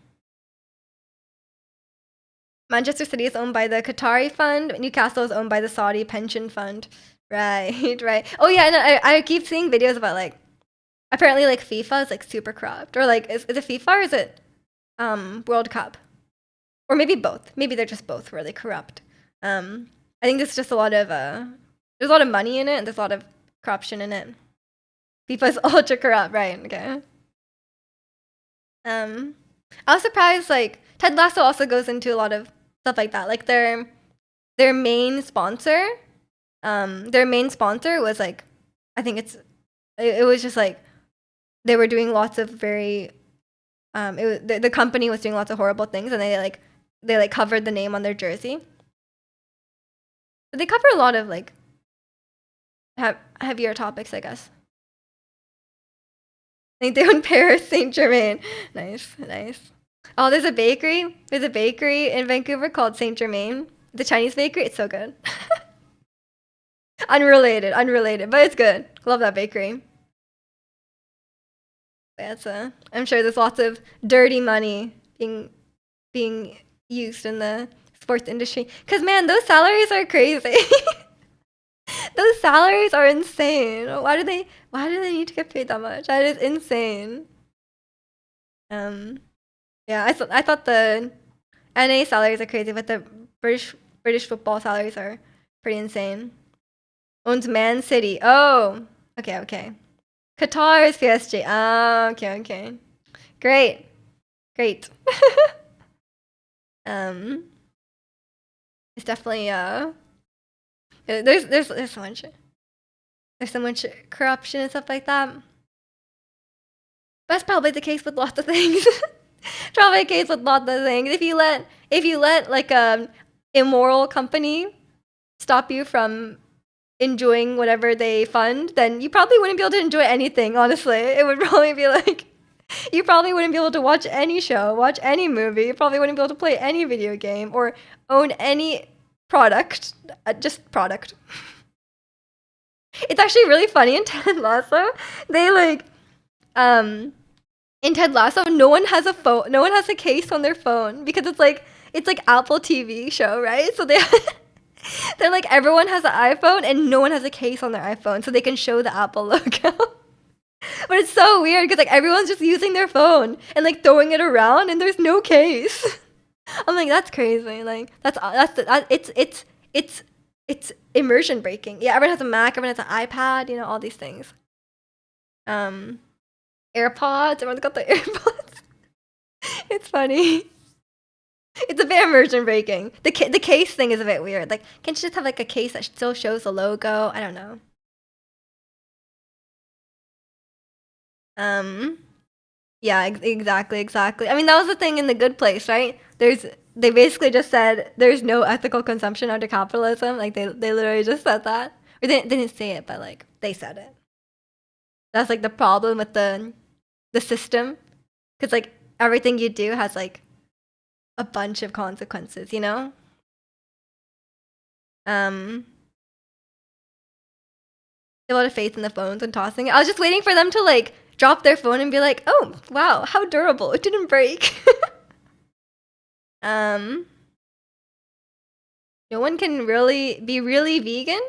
Manchester City is owned by the Qatari fund. Newcastle is owned by the Saudi pension fund. Right, right. Oh yeah, and I keep seeing videos about like Apparently, like FIFA is like super corrupt, or like is it FIFA or is it World Cup, or maybe both? Maybe they're just both really corrupt. I think there's just a lot of there's a lot of money in it, and there's a lot of corruption in it. FIFA is ultra corrupt, right? Okay. I was surprised. Like Ted Lasso also goes into a lot of stuff like that. Like their main sponsor, their main sponsor was like, I think it was just like they were doing lots of very it was, the company was doing lots of horrible things, and they covered the name on their jersey. But they cover a lot of like heavier topics, I guess. I think they own Paris Saint Germain. Nice, nice. Oh, there's a bakery. There's a bakery in Vancouver called Saint Germain. The Chinese bakery. It's so good. Unrelated, but it's good. Love that bakery. That's I'm sure there's lots of dirty money being used in the sports industry. Cause man, those salaries are crazy. Those salaries are insane. Why do they need to get paid that much? That is insane. Yeah, I thought the NA salaries are crazy, but the British football salaries are pretty insane. Owns Man City. Oh, okay. Qatar is PSG. Oh, okay. Great. It's definitely there's so much corruption and stuff like that. That's probably the case with lots of things. Probably the case with lots of things. If you let like a immoral company stop you from enjoying whatever they fund, then you probably wouldn't be able to enjoy anything, honestly. It would probably be like you probably wouldn't be able to watch any show, watch any movie. You probably wouldn't be able to play any video game or own any product. Just product. It's actually really funny in Ted Lasso. They like in Ted Lasso, no one has a phone. No one has a case on their phone because it's like Apple TV show, right? So they're like everyone has an iPhone and no one has a case on their iPhone, so they can show the Apple logo. But it's so weird because like everyone's just using their phone and like throwing it around, and there's no case. I'm like, that's crazy. Like it's immersion breaking. Yeah, everyone has a Mac, everyone has an iPad, all these things. AirPods, everyone's got the AirPods. It's funny. It's a bit immersion breaking. The case thing is a bit weird. Like, can't you just have like a case that still shows the logo? I don't know. Yeah, exactly. I mean, that was the thing in The Good Place, right? They basically just said there's no ethical consumption under capitalism. Like they literally just said that. Or they didn't say it, but like they said it. That's like the problem with the system, because like everything you do has like a bunch of consequences, a lot of faith in the phones and tossing it. I was just waiting for them to like drop their phone and be like, oh wow, how durable, it didn't break. No one can really be really vegan.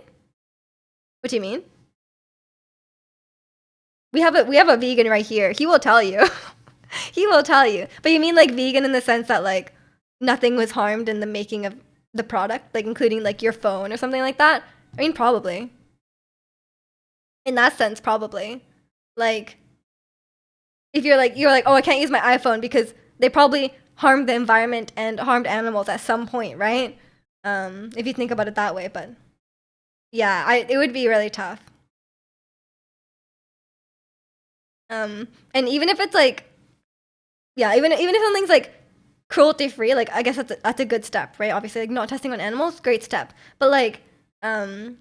What do you mean? We have a vegan right here. He will tell you. He will tell you. But you mean like vegan in the sense that like nothing was harmed in the making of the product, like including like your phone or something like that? I mean, probably. In that sense, probably. Like if you're like, oh, I can't use my iPhone because they probably harmed the environment and harmed animals at some point, right? If you think about it that way, but yeah, it would be really tough. And even if it's like, yeah, even if something's like cruelty free, like I guess that's a good step, right? Obviously, like not testing on animals, great step. But like, it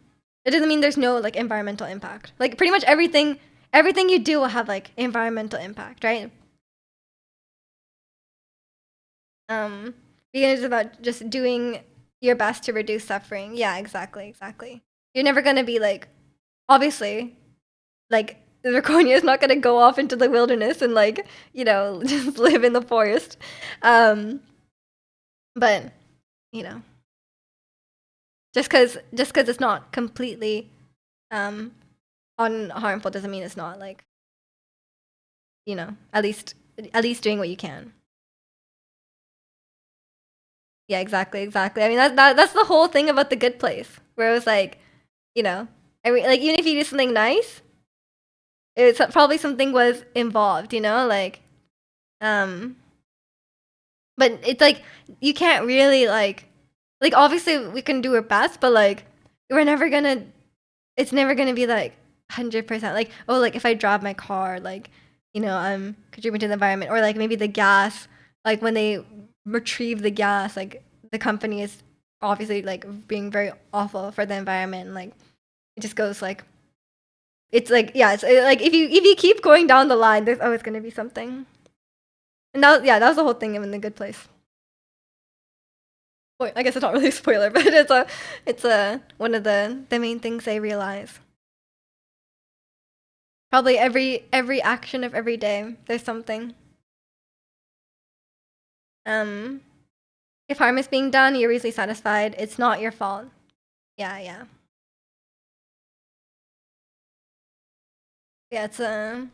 doesn't mean there's no like environmental impact. Like pretty much everything you do will have like environmental impact, right? Vegan is about just doing your best to reduce suffering. Yeah, exactly. You're never gonna be like, obviously, like the Zirconia is not gonna go off into the wilderness and like, just live in the forest. But you know, just because it's not completely unharmful doesn't mean it's not like you know, at least doing what you can. Yeah, exactly, exactly. I mean, that's the whole thing about The Good Place, where it was like, you know, like even if you do something nice, it's probably something was involved, you know, um, but it's like you can't really like obviously we can do our best, but like we're never gonna, it's never gonna be like 100%. Like, oh, like if I drive my car, like, you know, I'm contributing to the environment, or like maybe the gas, like when they retrieve the gas, like the company is obviously like being very awful for the environment. And, like it just goes like, it's like, yeah, like if you keep going down the line, there's always gonna be something. And that was the whole thing in The Good Place. Well, I guess it's not really a spoiler, but it's a one of the main things they realize. Probably every action of every day, there's something. Um, if harm is being done, you're easily satisfied. It's not your fault. Yeah, yeah, yeah.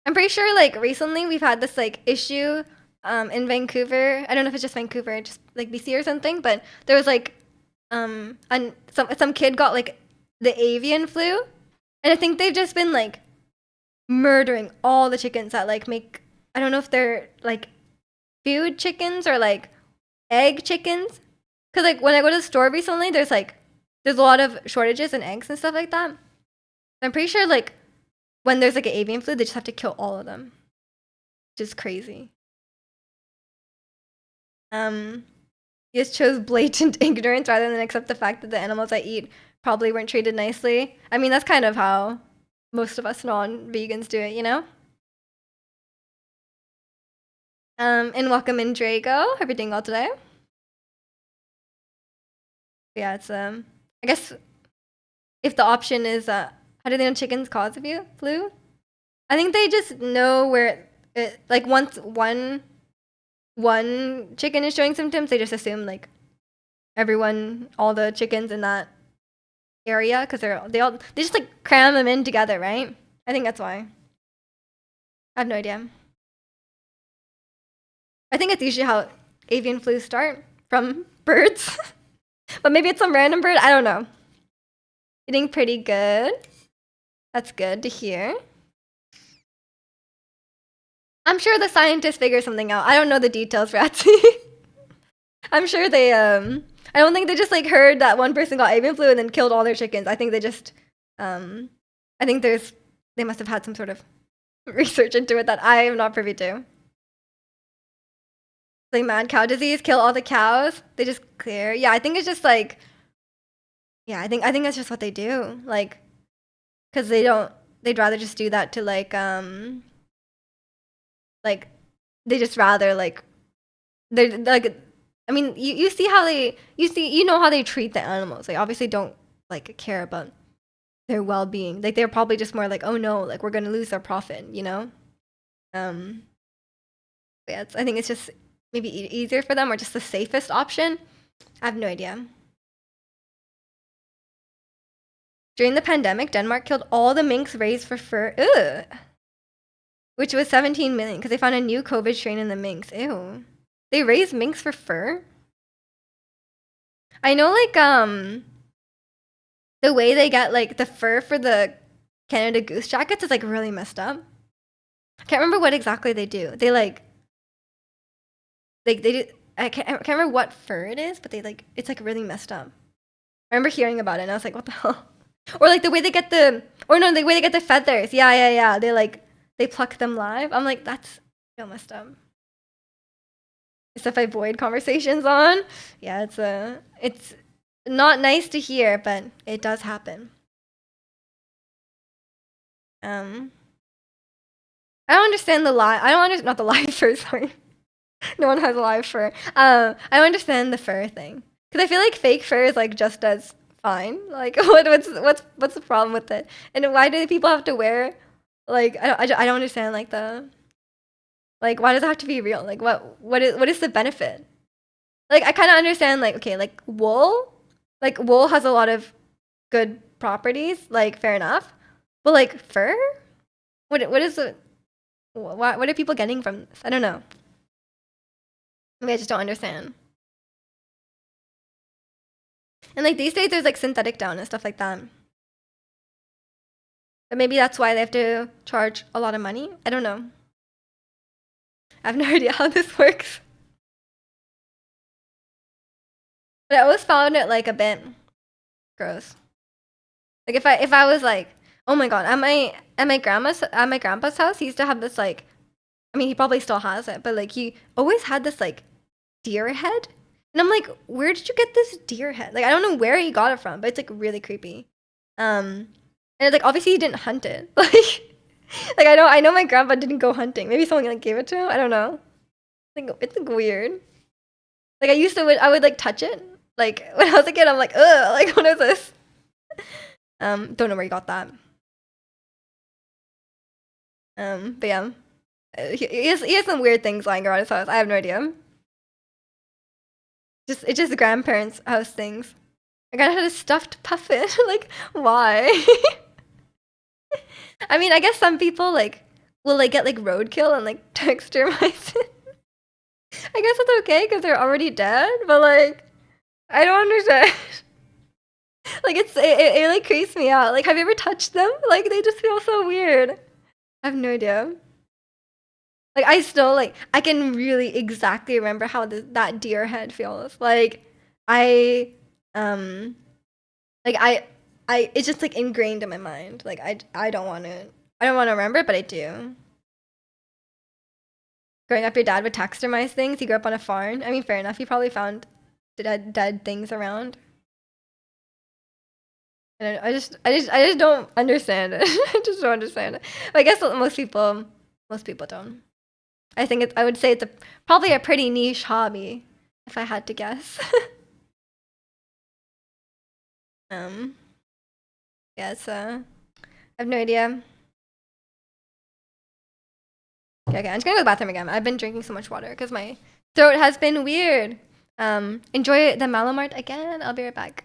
I'm pretty sure like recently we've had this like issue in Vancouver. I don't know if it's just Vancouver, just like BC or something, but there was like and some kid got like the avian flu, and I think they've just been like murdering all the chickens that like make, I don't know if they're like food chickens or like egg chickens. Cause like when I go to the store recently, there's a lot of shortages in eggs and stuff like that. I'm pretty sure like when there's like an avian flu, they just have to kill all of them, which is crazy. Um, you just chose blatant ignorance rather than accept the fact that the animals I eat probably weren't treated nicely. I mean, that's kind of how most of us non-vegans do it, you know? And welcome in Drago. Hope you're doing well today. Yeah, it's I guess if the option is how do they know chickens cause of you flu? I think they just know where it, like once one chicken is showing symptoms, they just assume like all the chickens in that area, because they just like cram them in together, right? I think that's why. I have no idea. I think it's usually how avian flus start, from birds, but maybe it's some random bird. I don't know. Eating pretty good. That's good to hear. I'm sure the scientists figure something out. I don't know the details, Ratsy. I'm sure they I don't think they just like heard that one person got avian flu and then killed all their chickens. I think they just I think they must have had some sort of research into it that I am not privy to. Like mad cow disease, kill all the cows. They just clear. Yeah, I think it's just like, yeah, I think that's just what they do. Like, cuz they'd rather just do that to like they just rather like, they're like, I mean, you see how you know how they treat the animals. They obviously don't like care about their well-being. Like they're probably just more like, oh no, like we're gonna lose our profit, you know? Um, yeah, I think it's just maybe easier for them, or just the safest option. I have no idea. During the pandemic, Denmark killed all the minks raised for fur. Ugh. Which was 17 million because they found a new COVID strain in the minks. Ew. They raise minks for fur? I know like the way they get like the fur for the Canada Goose jackets is like really messed up. I can't remember what exactly they do. They they do, I can't remember what fur it is, but it's like really messed up. I remember hearing about it and I was like, what the hell? Or like the way they get the way they get the feathers. Yeah, yeah, yeah. They pluck them live. I'm like, that's so messed up. Stuff I avoid conversations on. Yeah, it's not nice to hear, but it does happen. I don't understand the lie. I don't understand, not the live fur. Sorry, no one has a live fur. I don't understand the fur thing, because I feel like fake fur is like just as fine. Like, what's the problem with it? And why do people have to wear, like, I don't understand like like, why does it have to be real? Like, what is the benefit? Like, I kind of understand like, okay, like wool has a lot of good properties. Like, fair enough, but like fur, What is the what are people getting from this? I don't know. Maybe I just don't understand. And like these days, there's like synthetic down and stuff like that. But maybe that's why they have to charge a lot of money. I don't know. I have no idea how this works. But I always found it like a bit gross. Like if I was like, oh my god, at my grandpa's house, he used to have this like, I mean he probably still has it, but like he always had this like deer head. And I'm like, where did you get this deer head? Like I don't know where he got it from, but it's like really creepy. And it's like obviously he didn't hunt it. Like I know my grandpa didn't go hunting. Maybe someone like gave it to him. I don't know. Like it's like weird. Like I would like touch it. Like when I was a kid, I'm like, ugh, like what is this? Don't know where he got that. But yeah, he has some weird things lying around his house. I have no idea. It's just the grandparents' house things. I got had a stuffed puffin. Like why? I mean, I guess some people like will like get like roadkill and like texture-mize it. I guess it's okay because they're already dead, but like I don't understand. Like it like creeps me out. Like have you ever touched them? Like they just feel so weird. I have no idea. Like I still like I can really exactly remember how that deer head feels. Like I like I it's just like ingrained in my mind. Like I don't want to remember it, but I do. Growing up, your dad would taxidermize things. He grew up on a farm. I mean, fair enough. He probably found dead things around. And I just don't understand it. I just don't understand it. But I guess most people don't. I think I would say it's probably a pretty niche hobby, if I had to guess. Yeah, so I have no idea. Okay, I'm just gonna go to the bathroom again. I've been drinking so much water because my throat has been weird. Enjoy the Malamart again. I'll be right back.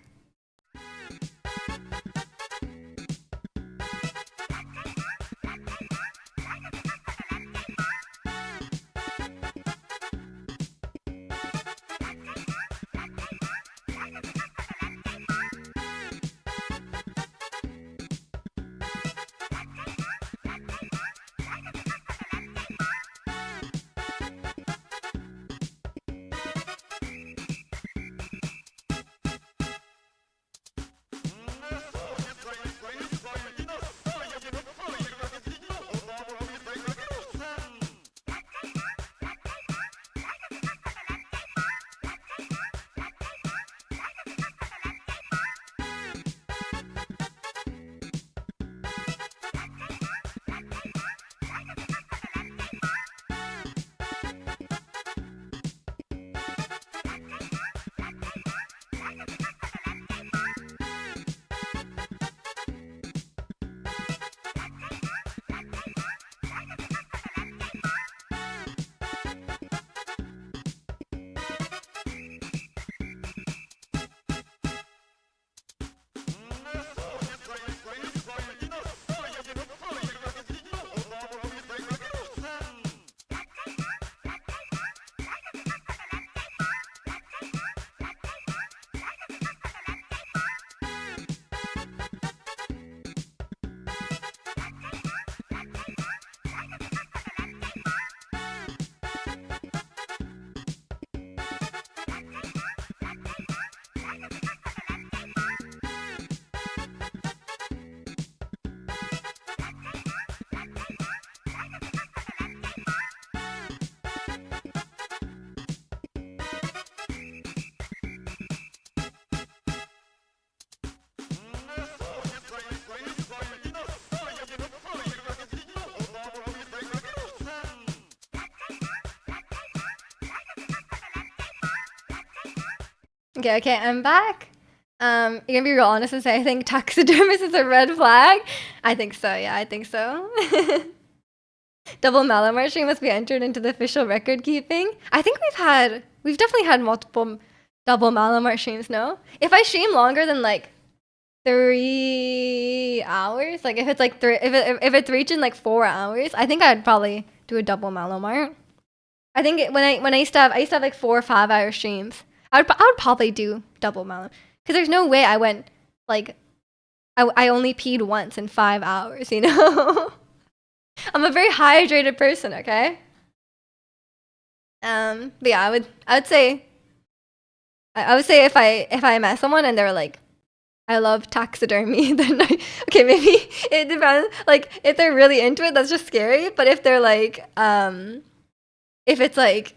Okay, I'm back. You're gonna be real honest and say I think taxidermist is a red flag. I think so. Yeah, I think so. Double Malamar stream must be entered into the official record keeping. I think we've definitely had multiple double Malamar streams. No, if I stream longer than like 3 hours. Like if it's like if it's reaching like 4 hours, I think I'd probably do a double Malomart. I think when I used to have like 4 or 5 hour streams. I would probably do double Malomart because there's no way I went like I only peed once in 5 hours. You know, I'm a very hydrated person. Okay. But yeah, I would say I would say if I met someone and they're like, I love taxidermy, then okay, maybe it depends. Like if they're really into it, that's just scary. But if they're like, if it's like,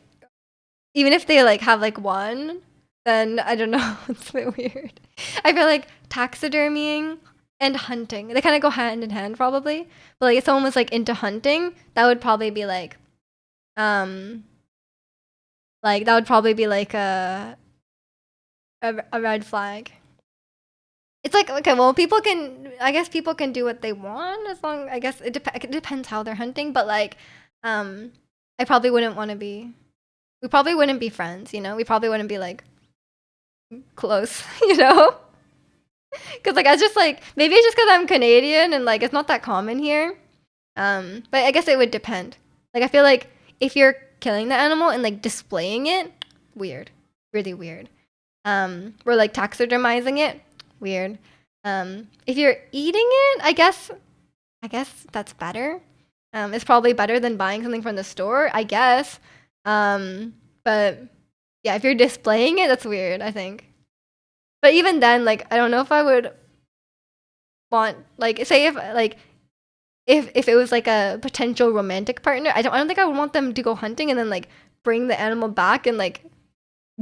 even if they like have like one, then I don't know, it's a bit weird. I feel like taxidermying and hunting, they kind of go hand in hand probably. But like if someone was like into hunting, that would probably be um, like that would probably be like a red flag. It's like okay, well, I guess people can do what they want as long. I guess it depends how they're hunting, but like, I probably wouldn't want to be. We probably wouldn't be friends, you know. We probably wouldn't be like close, you know. Because like I just like maybe it's just because I'm Canadian and like it's not that common here. But I guess it would depend. Like I feel like if you're killing the animal and like displaying it, weird, really weird. We're like taxidermizing it, weird. If you're eating it, I guess that's better. It's probably better than buying something from the store, I guess. But yeah, if you're displaying it, that's weird, I think. But even then, like I don't know if I would want like say if it was like a potential romantic partner, I don't think I would want them to go hunting and then like bring the animal back and like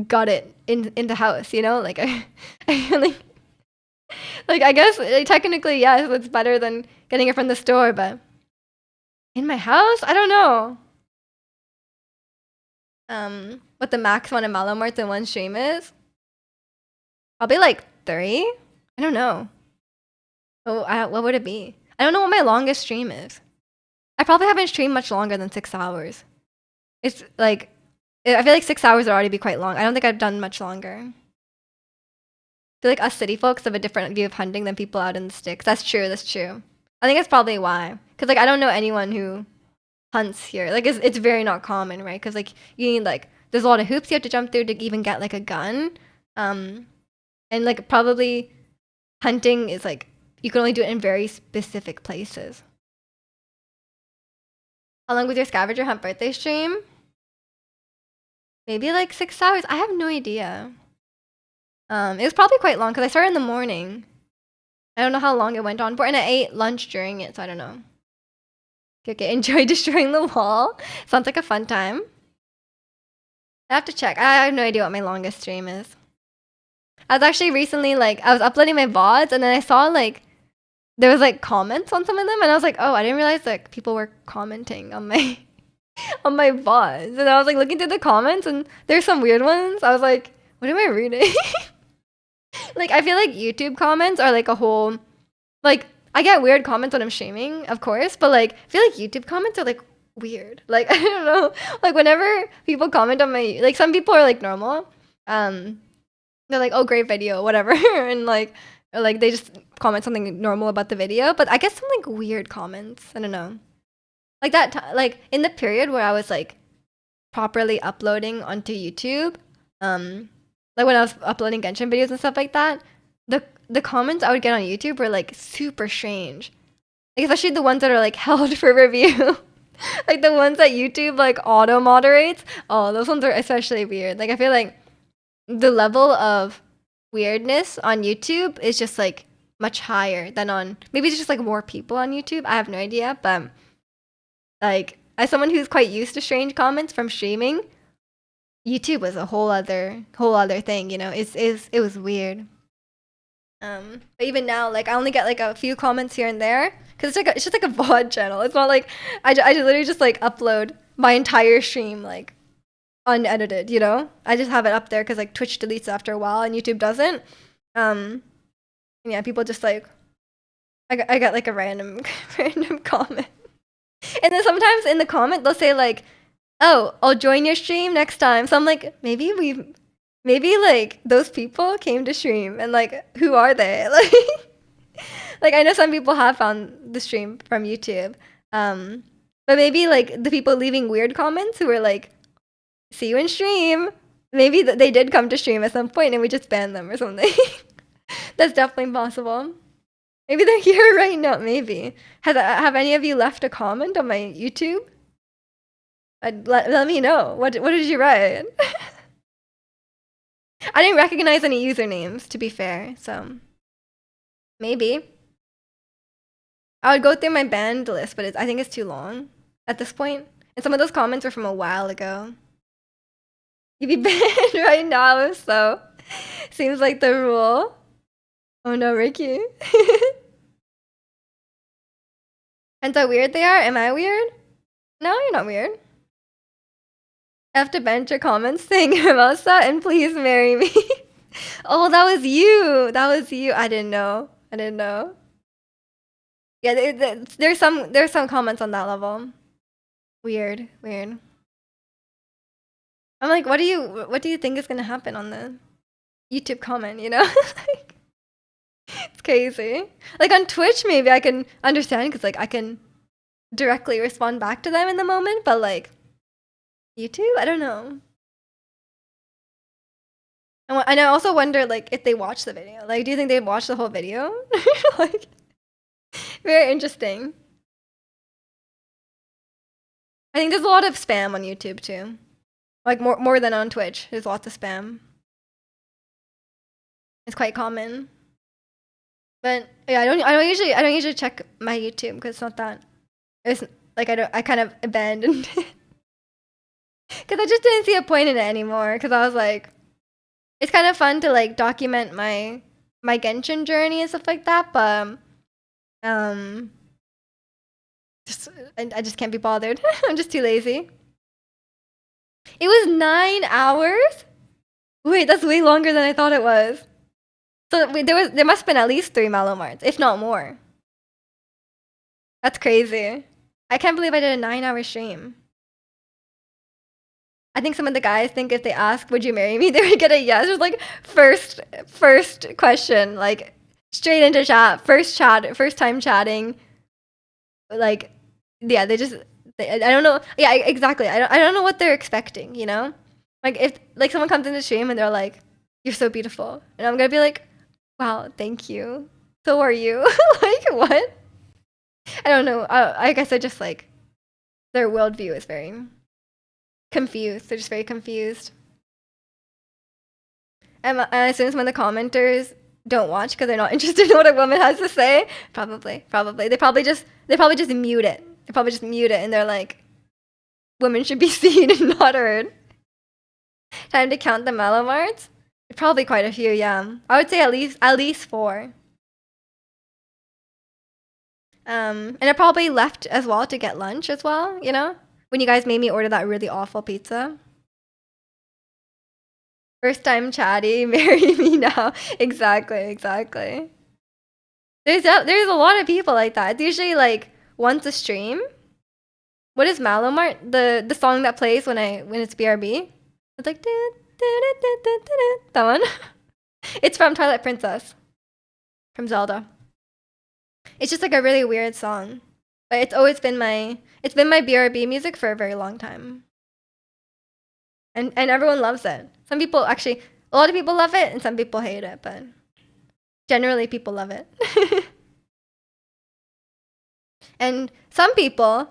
gut it in the house, you know? Like I like I guess like, technically yes, it's better than getting it from the store, but in my house, I don't know. What the max amount of Malamarts in one stream is? Probably like 3. I don't know. What would it be? I don't know what my longest stream is. I probably haven't streamed much longer than 6 hours. It's like I feel like 6 hours would already be quite long. I don't think I've done much longer. I feel like us city folks have a different view of hunting than people out in the sticks. That's true. That's true. I think that's probably why. Cause like I don't know anyone who hunts here. Like it's very not common, right? Cause like you need like there's a lot of hoops you have to jump through to even get like a gun. And like probably hunting is like you can only do it in very specific places. How long was your scavenger hunt birthday stream? Maybe like 6 hours. I have no idea. It was probably quite long because I started in the morning. I don't know how long it went on for, and I ate lunch during it, so I don't know. Okay, enjoy destroying the wall. Sounds like a fun time. I have to check. I have no idea what my longest stream is. I was actually recently like I was uploading my VODs and then I saw like there was like comments on some of them and I was like, oh, I didn't realize like people were commenting on my on my VODs. And I was like looking through the comments and there's some weird ones. I was like, what am I reading? Like I feel like YouTube comments are like a whole like I get weird comments when I'm streaming, of course, but like I feel like YouTube comments are like weird. Like I don't know. Like whenever people comment on my like some people are like normal. They're like, oh great video, whatever. And like or like they just comment something normal about the video. But I guess some like weird comments. I don't know. Like that like in the period where I was like properly uploading onto YouTube, like when I was uploading Genshin videos and stuff like that, the comments I would get on YouTube were like super strange. Like especially the ones that are like held for review. Like the ones that YouTube like auto moderates. Oh, those ones are especially weird. Like I feel like the level of weirdness on YouTube is just like much higher than on maybe it's just like more people on YouTube. I have no idea, but like as someone who's quite used to strange comments from streaming, YouTube was a whole other thing, you know. It was weird. But even now, like I only get like a few comments here and there because it's just like a VOD channel. It's not like I literally just like upload my entire stream like unedited, you know. I just have it up there because like Twitch deletes it after a while and YouTube doesn't. And yeah, people just like I got like a random comment, and then sometimes in the comment they'll say like, "Oh, I'll join your stream next time." So I'm like, maybe like those people came to stream and like who are they? Like Like I know some people have found the stream from YouTube. But maybe like the people leaving weird comments who were like, "See you in stream." Maybe they did come to stream at some point and we just banned them or something. That's definitely possible. Maybe they're here right now. Maybe. Have any of you left a comment on my YouTube? Let me know. What did you write? I didn't recognize any usernames, to be fair. So maybe I would go through my banned list, but I think it's too long at this point. And some of those comments were from a while ago. You'd be banned right now, so seems like the rule. Oh no, Ricky. And how weird they are? Am I weird? No, you're not weird. I have to bench your comments saying Hermosa and please marry me. Oh, that was you. That was you. I didn't know. I didn't know. Yeah, there's some comments on that level. Weird, weird. I'm like, what do you think is gonna happen on the YouTube comment? You know, like, it's crazy. Like on Twitch, maybe I can understand because like I can directly respond back to them in the moment, but like YouTube, I don't know. And I also wonder like if they watch the video. Like, do you think they'd watch the whole video? Like, very interesting. I think there's a lot of spam on YouTube too. Like more than on Twitch. There's lots of spam. It's quite common. But yeah, I don't usually check my YouTube because it's not that. It's like I kind of abandoned it. Because I just didn't see a point in it anymore. Because I was like, it's kind of fun to like document my Genshin journey and stuff like that, but I just can't be bothered. I'm just too lazy. It was 9 hours? Wait, that's way longer than I thought it was. So there must have been at least 3 Malomarts, if not more. That's crazy. I can't believe I did a 9-hour stream. I think some of the guys think if they ask, "Would you marry me?" they would get a yes. It was like first question, like straight into chat, first time chatting. Like, yeah, I don't know. Yeah, exactly. I don't know what they're expecting. You know, like if like someone comes in the stream and they're like, "You're so beautiful," and I'm gonna be like, "Wow, thank you. So are you." Like what? I don't know. I guess I just like their worldview is very confused. They're just very confused. And as soon as when the commenters don't watch because they're not interested in what a woman has to say, probably they probably just mute it. They probably just mute it, and they're like, "Women should be seen and not heard." Time to count the Malomarts. Probably quite a few. Yeah, I would say at least 4. And I probably left as well to get lunch as well. You know, when you guys made me order that really awful pizza. First time chatty, marry me now. Exactly. There's a lot of people like that. It's usually like once a stream. What is Malomart? The song that plays when it's BRB? It's like that one. It's from Twilight Princess. From Zelda. It's just like a really weird song. But it's always been my BRB music for a very long time. And everyone loves it. Some people actually, a lot of people love it and some people hate it, but generally people love it. And some people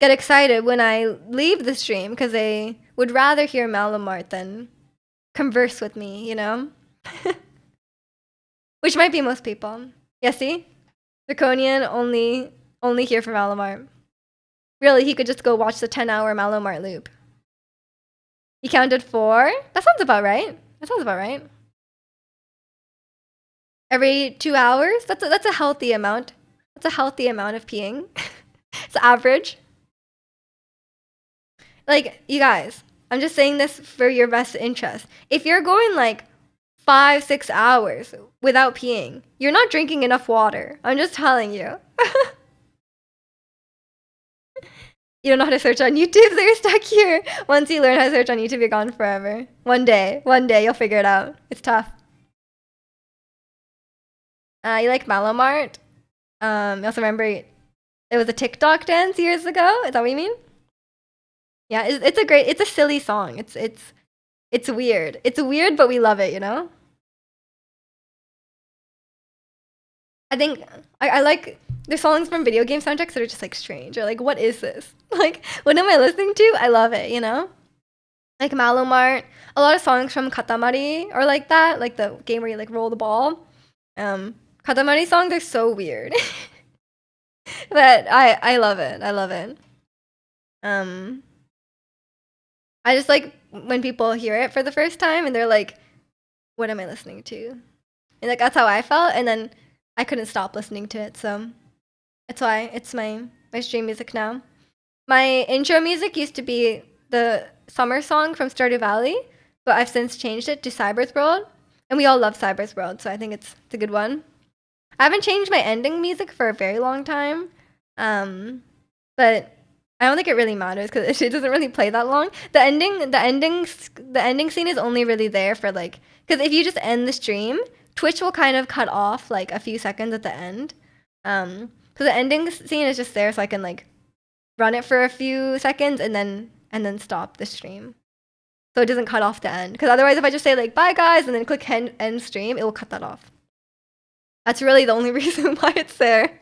get excited when I leave the stream because they would rather hear Malamart than converse with me, you know? Which might be most people. Yeah, see? Draconian only here for Malamart. Really, he could just go watch the 10-hour Malamart loop. You counted 4? That sounds about right. Every 2 hours? That's a healthy amount. That's a healthy amount of peeing. It's average. Like, you guys, I'm just saying this for your best interest. If you're going like 5-6 hours without peeing, you're not drinking enough water. I'm just telling you. You don't know how to search on YouTube, so you're stuck here. Once you learn how to search on YouTube, you're gone forever. One day you'll figure it out. It's tough. You like Malomart? I also remember it was a TikTok dance years ago. Is that what you mean? Yeah, it's a silly song. It's weird. It's weird, but we love it, you know? I think I like the songs from video game soundtracks that are just like strange or like, what is this? Like, what am I listening to? I love it, you know? Like Malomart, a lot of songs from Katamari are like that, like the game where you like roll the ball. Katamari songs are so weird. But I love it. I love it. Um I just like when people hear it for the first time and they're like, what am I listening to? And like that's how I felt, and then I couldn't stop listening to it. So that's why it's my stream music now. My intro music used to be the summer song from Stardew Valley, but I've since changed it to Cyber's World. And we all love Cyber's World, so I think it's a good one. I haven't changed my ending music for a very long time. But I don't think it really matters because it doesn't really play that long. The ending scene is only really there for like, because if you just end the stream, Twitch will kind of cut off like a few seconds at the end. So the ending scene is just there so I can like run it for a few seconds and then stop the stream. So it doesn't cut off the end. Because otherwise if I just say like bye guys and then click end stream, it will cut that off. That's really the only reason why it's there.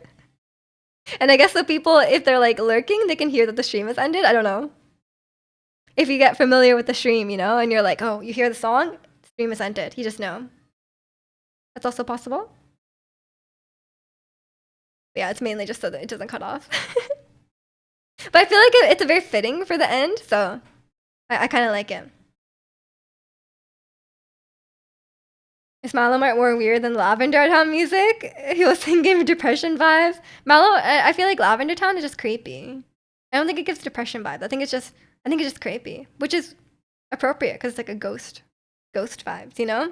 And I guess the people, if they're like lurking, they can hear that the stream has ended. I don't know. If you get familiar with the stream, you know, and you're like, oh, you hear the song, stream has ended. You just know. That's also possible. But yeah, it's mainly just so that it doesn't cut off. But I feel like it's very fitting for the end, so I kind of like it. Is Malomart more weird than Lavender Town music? He was singing depression vibes. I feel like Lavender Town is just creepy. I don't think it gives depression vibes. I think it's just creepy, which is appropriate because it's like a ghost vibes, you know?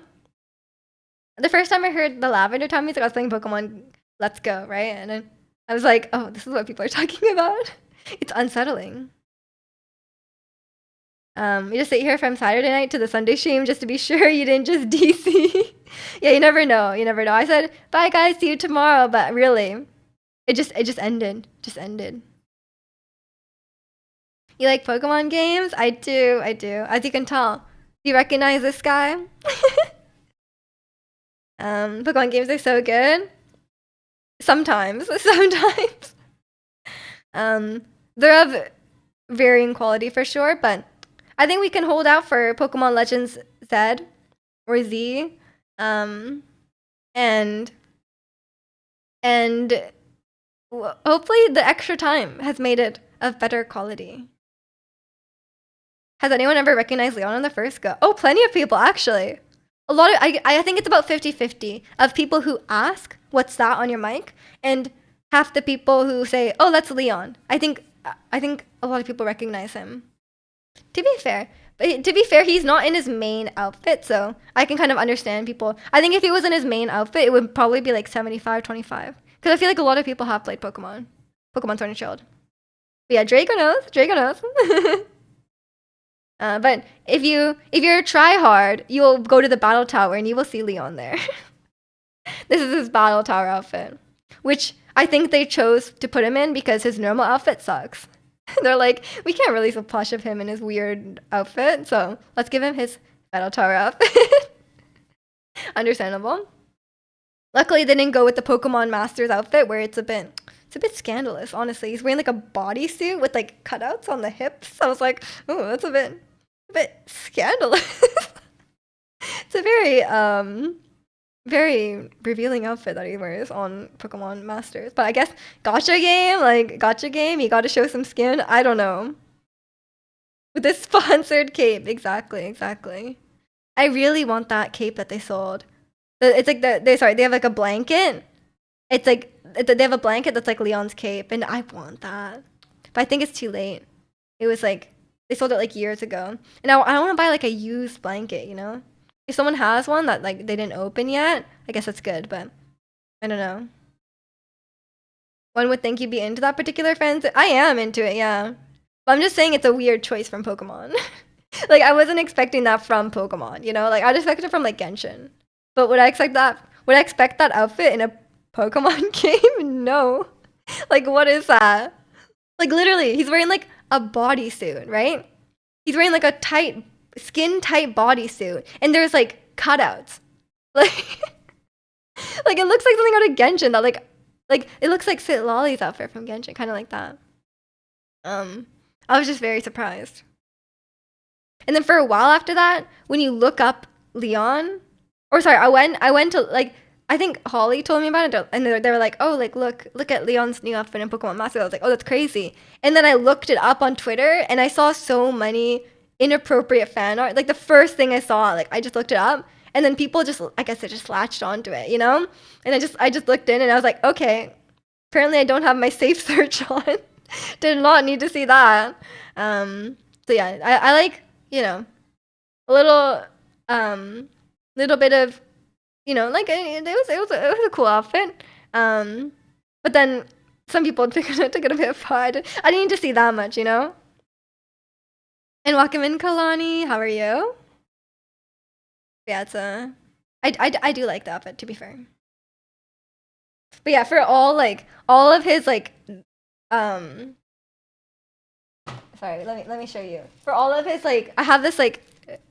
The first time I heard the Lavender Town music, I was playing Pokemon Let's Go, right? And then I was like, oh, this is what people are talking about. It's unsettling. We just sit here from Saturday night to the Sunday stream just to be sure you didn't just DC. Yeah, you never know. You never know. I said, bye guys, see you tomorrow, but really, it just ended. Just ended. You like Pokemon games? I do. As you can tell. Do you recognize this guy? Pokemon games are so good. Sometimes. They're of varying quality for sure, but I think we can hold out for Pokemon Legends Z or Z. And hopefully the extra time has made it of better quality. Has anyone ever recognized Leon on the first go? Oh, plenty of people, actually. A lot of, I think it's about 50-50 of people who ask, what's that on your mic? And half the people who say, oh, that's Leon. I think a lot of people recognize him. To be fair, he's not in his main outfit, so I can kind of understand people. I think if he was in his main outfit, it would probably be like 75-25. Because I feel like a lot of people have played Pokemon Sword and Shield. But yeah, Draco knows. But if you're a tryhard, you'll go to the battle tower and you will see Leon there. This is his battle tower outfit, which I think they chose to put him in because his normal outfit sucks. They're like, we can't release a plush of him in his weird outfit, so let's give him his battle tower outfit. Understandable. Luckily, they didn't go with the Pokemon Masters outfit where it's a bit scandalous, honestly. He's wearing like a bodysuit with like cutouts on the hips. I was like, oh, that's a bit scandalous. It's a very revealing outfit that he wears on Pokemon Masters. But I guess gotcha game, you gotta show some skin. I don't know. With this sponsored cape, exactly. I really want that cape that they sold. It's like they have like a blanket. It's like they have a blanket that's like Leon's cape, and I want that. But I think it's too late. It was like they sold it like years ago, and I don't want to buy like a used blanket, you know. If someone has one that like they didn't open yet, I guess that's good, but I don't know. One would think you'd be into that particular fan. I am into it, yeah. But I'm just saying it's a weird choice from Pokemon. Like I wasn't expecting that from Pokemon, you know? Like I'd expect it from like Genshin. But would I expect that outfit in a Pokemon game? No. Like, what is that? Like, literally, he's wearing like a bodysuit, right? He's wearing like a tight, skin tight bodysuit, and there's like cutouts. Like, like it looks like something out of Genshin. That like it looks like Sit Lolly's outfit from Genshin, kind of like that. I was just very surprised. And then for a while after that, when you look up Leon, or sorry, I went to like I think Holly told me about it, and they were like, oh, like look at Leon's new outfit in Pokemon Master. I was like, oh, that's crazy. And then I looked it up on Twitter, and I saw so many inappropriate fan art. Like the first thing I saw, like I just looked it up, and then people just, I guess, they just latched onto it, you know. And I just looked in, and I was like, okay, apparently I don't have my safe search on. Did not need to see that. So yeah, I like, you know, a little bit of, you know, like it was a cool outfit. But then some people took it a bit far. I didn't need to see that much, you know. And welcome in, Kalani. How are you? Yeah, it's I do like the outfit, to be fair. But yeah, for all of his like sorry, let me show you. For all of his like, I have this like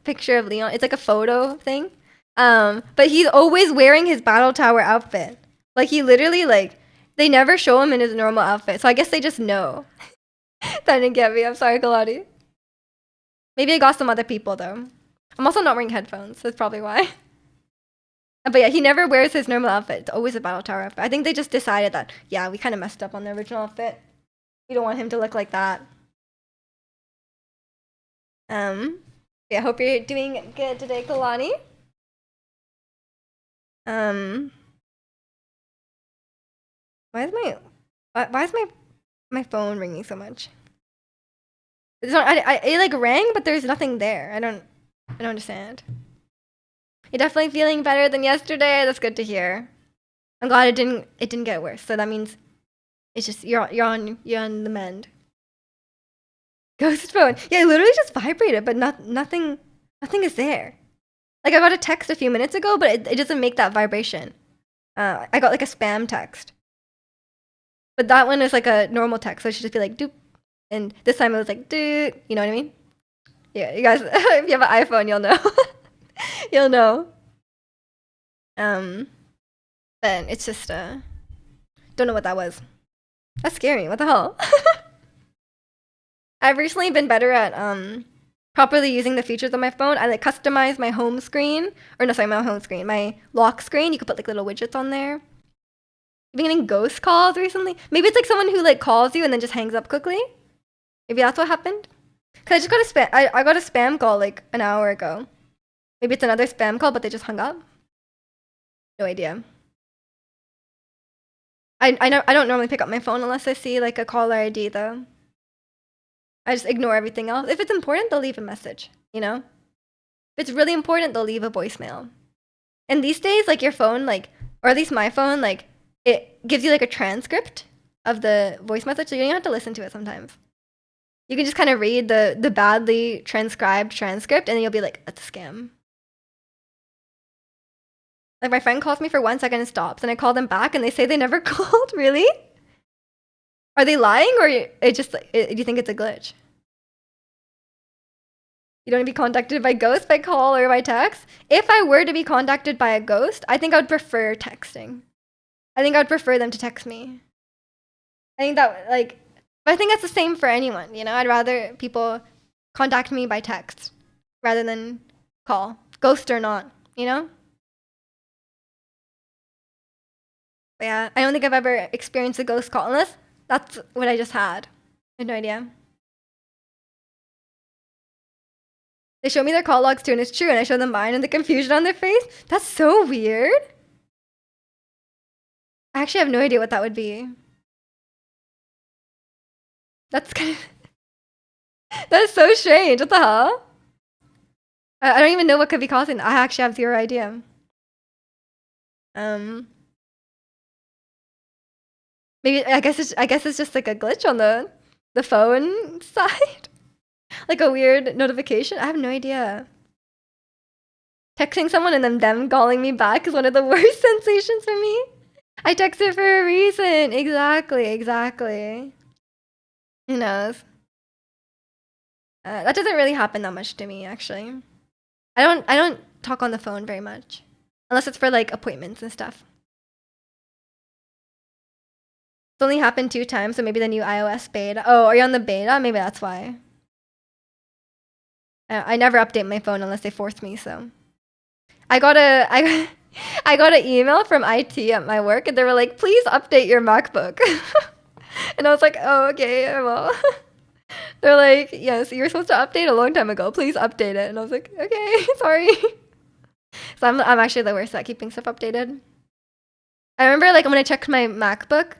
picture of Leon. It's like a photo thing. But he's always wearing his Battle Tower outfit. Like he literally like, they never show him in his normal outfit. So I guess they just know. That didn't get me. I'm sorry, Kalani. Maybe I got some other people though. I'm also not wearing headphones. So that's probably why. But yeah, he never wears his normal outfit. It's always a Battle Tower outfit. I think they just decided that, yeah, we kind of messed up on the original outfit. We don't want him to look like that. Yeah, hope you're doing good today, Kalani. Why is my phone ringing so much? It's not, it like rang, but there's nothing there. I don't understand. You're definitely feeling better than yesterday. That's good to hear. I'm glad it didn't get worse. So that means it's just you're on the mend. Ghost phone. Yeah, it literally just vibrated, but nothing is there. Like I got a text a few minutes ago, but it doesn't make that vibration. I got like a spam text. But that one is like a normal text, so it should just be like doop. And this time it was like doop. You know what I mean? Yeah, you guys, if you have an iPhone, you'll know. You'll know. But it's just don't know what that was. That's scary. What the hell? I've recently been better at properly using the features of my phone. I like customize my home screen, or no, sorry, my home screen, my lock screen. You could put like little widgets on there. I've been getting ghost calls recently. Maybe it's like someone who like calls you and then just hangs up quickly. Maybe that's what happened. Cause I just got a spam. I got a spam call like an hour ago. Maybe it's another spam call, but they just hung up. No idea. I don't normally pick up my phone unless I see like a caller ID though. I just ignore everything else. If it's important, they'll leave a message, you know? If it's really important, they'll leave a voicemail. And these days, like your phone, like, or at least my phone, like, it gives you like a transcript of the voice message, so you don't have to listen to it sometimes. You can just kind of read the badly transcribed transcript, and then you'll be like, that's a scam. Like my friend calls me for 1 second and stops, and I call them back, and they say they never called. Really? Are they lying, or it just do you think it's a glitch? You don't want to be contacted by ghosts by call or by text? If I were to be contacted by a ghost, I think I would prefer texting. I think I would prefer them to text me. I think that like, but I think that's the same for anyone. You know, I'd rather people contact me by text rather than call, ghost or not. You know. But yeah, I don't think I've ever experienced a ghost call unless that's what I just had. I have no idea. They show me their call logs too, and it's true, and I show them mine and the confusion on their face. That's so weird. I actually have no idea what that would be. That's kind of that's so strange. What the hell? I don't even know what could be causing that. I actually have zero idea. Maybe I guess it's just like a glitch on the phone side. Like a weird notification. I have no idea. Texting someone and then them calling me back is one of the worst sensations for me. I texted for a reason. Exactly, exactly. Who knows? That doesn't really happen that much to me, actually. I don't talk on the phone very much, unless it's for like appointments and stuff. It's only happened 2 times, so maybe the new iOS beta. Oh, are you on the beta? Maybe that's why. I never update my phone unless they force me. So I got a I got an email from IT at my work, and they were like, "Please update your MacBook." And I was like, "Oh, okay, I will." They're like, "Yes, you were supposed to update a long time ago. Please update it." And I was like, "Okay, sorry." So I'm actually the worst at keeping stuff updated. I remember like when I checked my MacBook,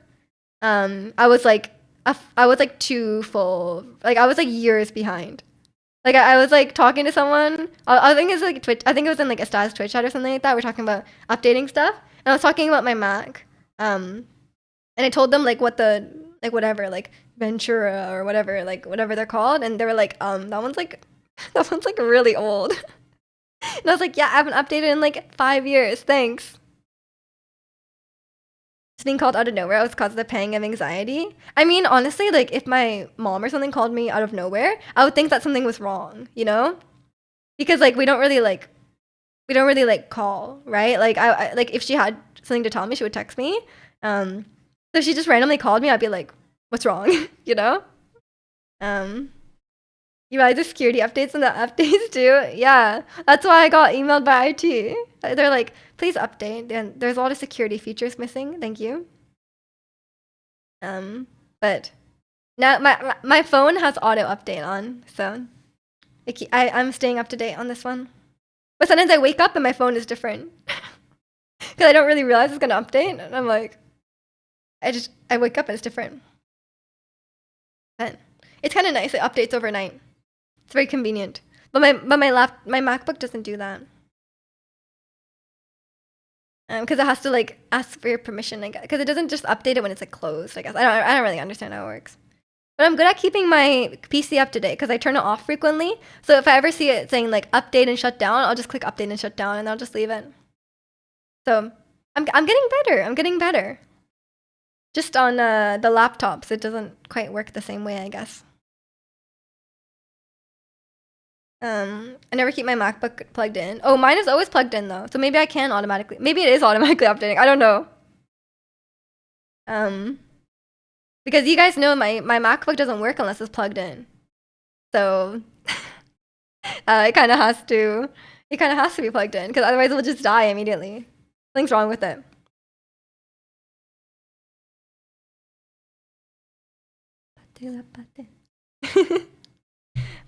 I was like I was like too full. Like I was like years behind. Like I was like talking to someone. I think it's like Twitch. I think it was in like a status Twitch chat or something like that. We're talking about updating stuff, and I was talking about my Mac. And I told them like what the like whatever like Ventura or whatever they're called, and they were like, that one's like that one's like really old. And I was like, yeah, I haven't updated in like 5 years. Thanks. This thing called out of nowhere was caused the pang of anxiety. I mean, honestly, like if my mom or something called me out of nowhere, I would think that something was wrong, you know? Because like we don't really like call, right? Like I like if she had something to tell me, she would text me. So if she just randomly called me, I'd be like, "What's wrong?" You know? Um, you buy the security updates and the updates too. Yeah, that's why I got emailed by IT. They're like, "Please update." And there's a lot of security features missing. Thank you. But now my phone has auto update on, so I'm staying up to date on this one. But sometimes I wake up and my phone is different because I don't really realize it's gonna update, and I'm like, I wake up and it's different. But it's kind of nice. It updates overnight. It's very convenient. But my MacBook doesn't do that. Because it has to like ask for your permission, I guess. Because it doesn't just update it when it's like closed. I guess I don't really understand how it works. But I'm good at keeping my PC up to date because I turn it off frequently. So if I ever see it saying like update and shut down, I'll just click update and shut down, and I'll just leave it. So I'm getting better. I'm getting better. Just on the laptops, it doesn't quite work the same way, I guess. I never keep my MacBook plugged in. Oh, mine is always plugged in though, so maybe I can automatically. Maybe it is automatically updating. I don't know. Because you guys know my MacBook doesn't work unless it's plugged in. So it kind of has to. It kind of has to be plugged in because otherwise it will just die immediately. Something's wrong with it.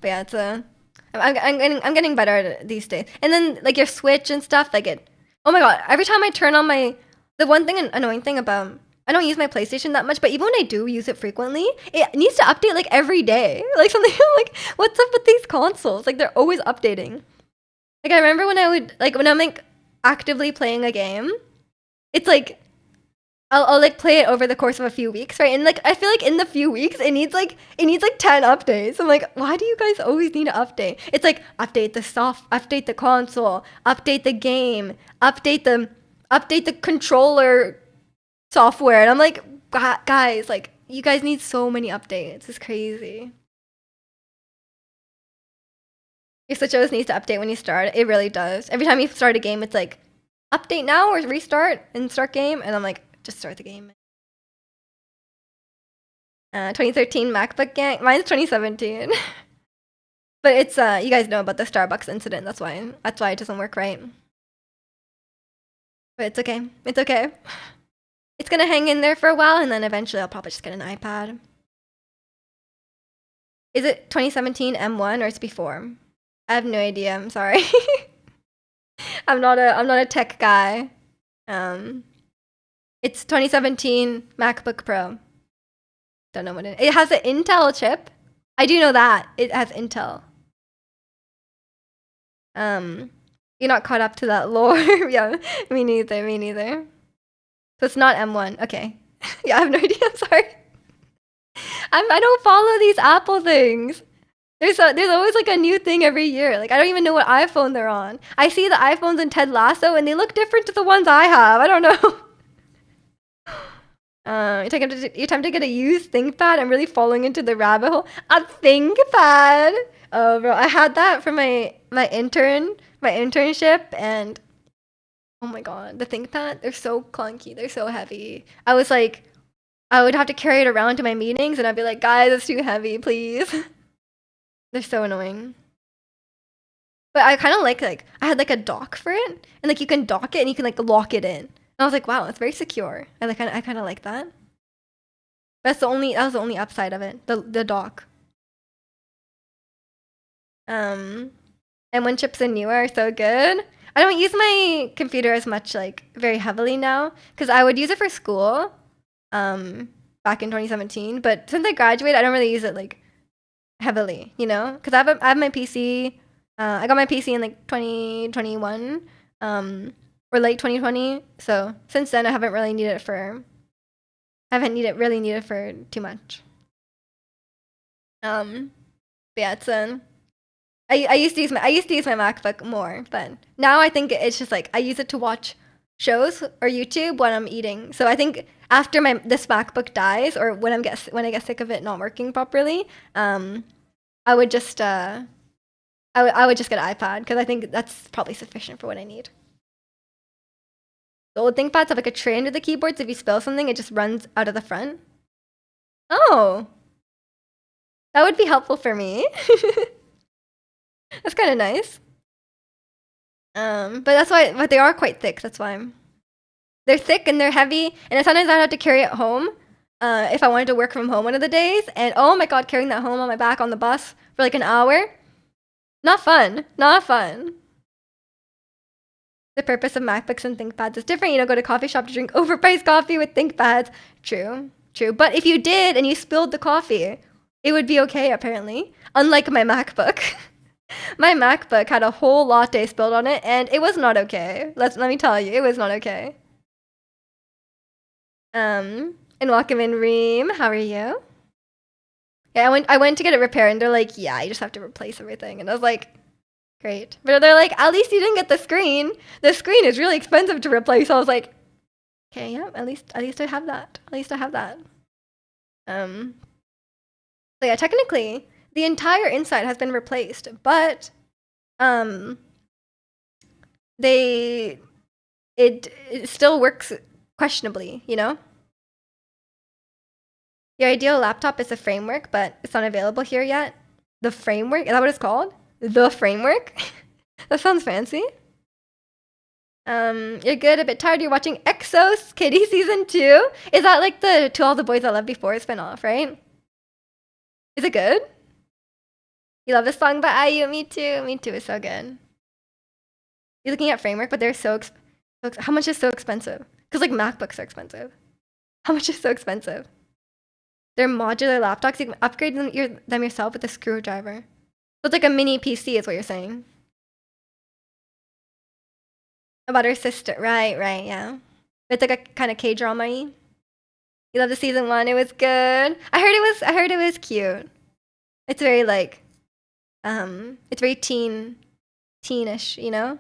But yeah, it's a. I'm getting better at it these days. And then like your Switch and stuff, like it. Oh my god! Every time I turn on my, the one thing annoying thing about I don't use my PlayStation that much, but even when I do use it frequently, it needs to update like every day. Like something like, what's up with these consoles? Like they're always updating. Like I remember when I would like when I'm like actively playing a game, it's like I'll like play it over the course of a few weeks, right? And like I feel like in the few weeks it needs like 10 updates. I'm like, why do you guys always need to update? It's like update the console, update the game, update the controller software. And I'm like, guys, like you guys need so many updates. It's crazy. Your Switch always needs to update when you start. It really does. Every time you start a game, it's like update now or restart and start game. And I'm like, just start the game. 2013 MacBook gang. Mine's 2017. But it's you guys know about the Starbucks incident. That's why it doesn't work right. But it's okay. It's okay. It's gonna hang in there for a while, and then eventually I'll probably just get an iPad. Is it 2017 M1 or it's before? I have no idea. I'm sorry. I'm not a tech guy. It's 2017 MacBook Pro. Don't know what it has an Intel chip. I do know that it has Intel. You're not caught up to that lore. Yeah, me neither. So it's not M1. Okay. Yeah, I have no idea. I'm sorry. I don't follow these Apple things. There's always like a new thing every year. Like I don't even know what iPhone they're on. I see the iPhones in Ted Lasso and they look different to the ones I have. I don't know. You time to get a used ThinkPad. I'm really falling into the rabbit hole. A ThinkPad. Oh, bro, I had that for my internship, and oh my god, the ThinkPad. They're so clunky. They're so heavy. I would have to carry it around to my meetings, and I'd be like, guys, it's too heavy, please. They're so annoying. But I kind of like I had like a dock for it, and like you can dock it and you can like lock it in. And I was like, wow, it's very secure. I kind of like that. That was the only upside of it, the dock. Um, and when chips and newer are so good. I don't use my computer as much like very heavily now because I would use it for school, um, back in 2017. But since I graduated, I don't really use it like heavily, you know, because I have my PC. I got my PC in like 2021, or late 2020. So since then, I haven't really needed it for. I haven't really needed it for too much. But yeah, I used to use my MacBook more, but now I think it's just like I use it to watch shows or YouTube when I'm eating. So I think after my this MacBook dies or when I get sick of it not working properly, I would just I would just get an iPad because I think that's probably sufficient for what I need. The old ThinkPads have like a tray under the keyboard, so if you spill something, it just runs out of the front. Oh, that would be helpful for me. That's kind of nice. But they are quite thick. That's why they're thick and they're heavy, and sometimes I have to carry it home. If I wanted to work from home one of the days, and oh my god, carrying that home on my back on the bus for like an hour, not fun. Not fun. The purpose of MacBooks and ThinkPads is different. You don't go to coffee shop to drink overpriced coffee with ThinkPads. True, true. But if you did and you spilled the coffee, it would be okay apparently. Unlike my MacBook. My MacBook had a whole latte spilled on it, and it was not okay. Let me tell you, it was not okay. And welcome in, Reem. How are you? Yeah, I went to get it repaired, and they're like, yeah, you just have to replace everything. And I was like, great. But they're like, at least you didn't get the screen. The screen is really expensive to replace. So I was like, okay, yeah, at least I have that. At least I have that. So yeah, technically, the entire inside has been replaced, but um, it still works questionably, you know? Your ideal laptop is a framework, but it's not available here yet. The framework? Is that what it's called? The framework? That sounds fancy. You're good, a bit tired. You're watching Exos Kitty season 2. Is that like the To All the Boys I Loved Before spinoff, right? Is it good? You love the song by IU? Me too. Me too. It's so good. You're looking at framework, but they're how much is so expensive? Because like MacBooks are expensive. How much is so expensive? They're modular laptops. You can upgrade them yourself with a screwdriver. So it's like a mini PC, is what you're saying. About her sister, right, yeah. It's like a kind of K-drama-y. You love the season 1. It was good. I heard it was cute. It's very like, it's very teenish, you know.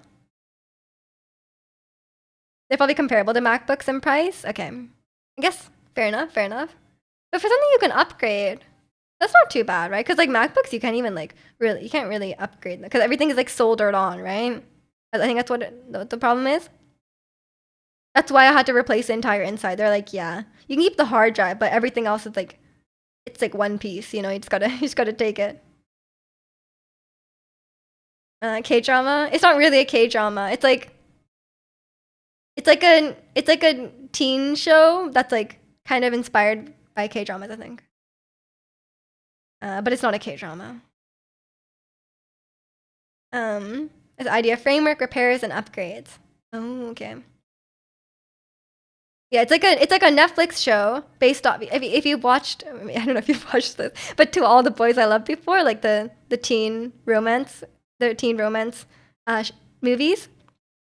They're probably comparable to MacBooks in price. Okay, I guess fair enough. But for something you can upgrade, that's not too bad, right? Because like MacBooks, you can't even like you can't really upgrade them because everything is like soldered on, right? I think that's what the problem is. That's why I had to replace the entire inside. They're like, yeah, you can keep the hard drive, but everything else is like, it's like one piece. You know, you just gotta take it. K drama. It's not really a K drama. It's like a teen show that's like kind of inspired by K dramas, I think. But it's not a K drama. It's idea framework, repairs, and upgrades. Oh, okay. Yeah, it's like a Netflix show based off. If you've watched, I mean, I don't know if you've watched this, but To All the Boys I Loved Before, like the teen romance, movies.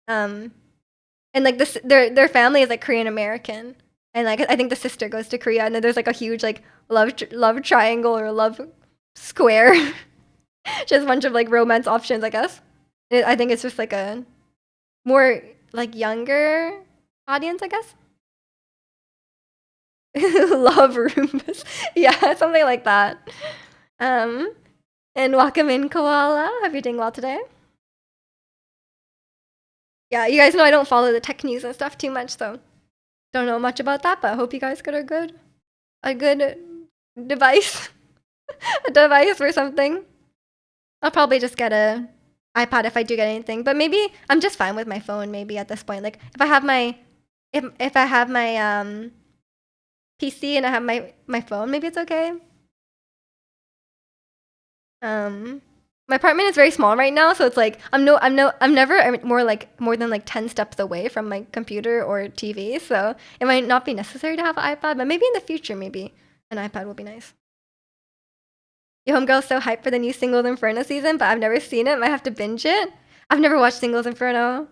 And like their family is like Korean American, and like I think the sister goes to Korea, and then there's like a huge like love triangle or love square, just a bunch of like romance options, I guess. I think it's just like a more like younger audience, I guess. Love Roombas. Yeah, something like that. Um, and welcome in, Koala. Hope you're doing well today. Yeah, you guys know I don't follow the tech news and stuff too much, so don't know much about that. But I hope you guys got a good device, a device or something. I'll probably just get a iPad if I do get anything. But maybe I'm just fine with my phone. Maybe at this point, like if I have my PC and I have my phone, maybe it's okay. Um, my apartment is very small right now, so it's like I'm never more than like 10 steps away from my computer or TV. So it might not be necessary to have an iPad, but maybe in the future, maybe an iPad will be nice. Your homegirl's so hyped for the new Singles Inferno season, but I've never seen it. Might have to binge it. I've never watched Singles Inferno.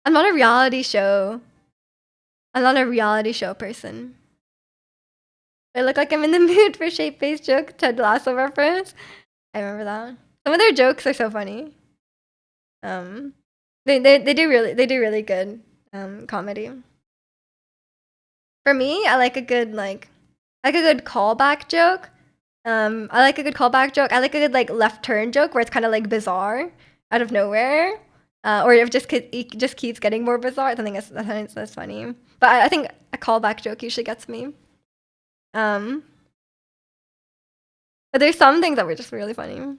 I'm not a reality show. I'm not a reality show person. I look like I'm in the mood for shape-based joke. Ted Lasso reference. I remember that. Some of their jokes are so funny. They do really good comedy. For me, I like a good callback joke. I like a good callback joke. I like a good like left turn joke where it's kind of like bizarre out of nowhere, or if it just keeps getting more bizarre. I think that's funny. But I think a callback joke usually gets me. But there's some things that were just really funny.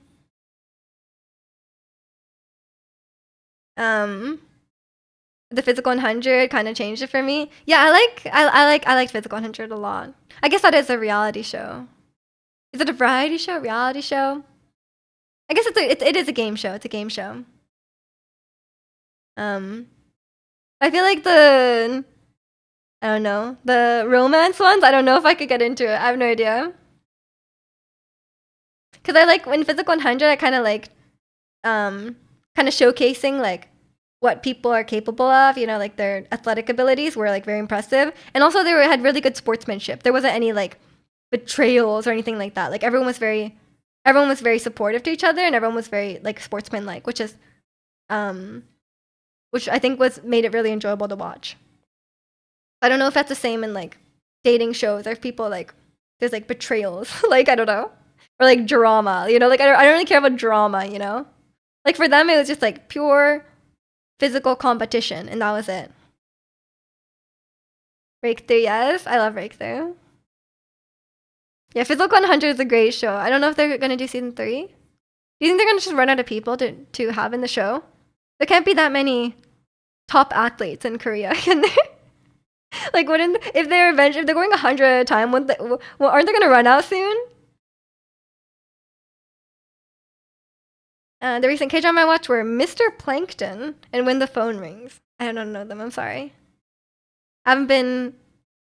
The Physical 100 kind of changed it for me. Yeah, I like Physical 100 a lot. I guess that is a reality show. Is it a variety show? Reality show? I guess it is a game show. It's a game show. I feel like I don't know, the romance ones. I don't know if I could get into it. I have no idea. Cause I like when Physical 100. I kind of like kind of showcasing like what people are capable of, you know, like their athletic abilities were like very impressive. And also had really good sportsmanship. There wasn't any like betrayals or anything like that. Like everyone was very supportive to each other and everyone was very like sportsmanlike, which I think made it really enjoyable to watch. I don't know if that's the same in like dating shows or if people like there's like betrayals, like I don't know. Or like drama, you know, like I don't really care about drama, you know? Like for them it was just like pure physical competition, and that was it. Breakthrough, yes. I love Breakthrough. Yeah, Physical 100 is a great show. I don't know if they're gonna do season 3. Do you think they're gonna just run out of people to have in the show? There can't be that many top athletes in Korea, can there? Like, if they're going 100 at a time, aren't they gonna run out soon? The recent K-drama I watched were Mr. Plankton and When the Phone Rings. I don't know them. I'm sorry. I haven't been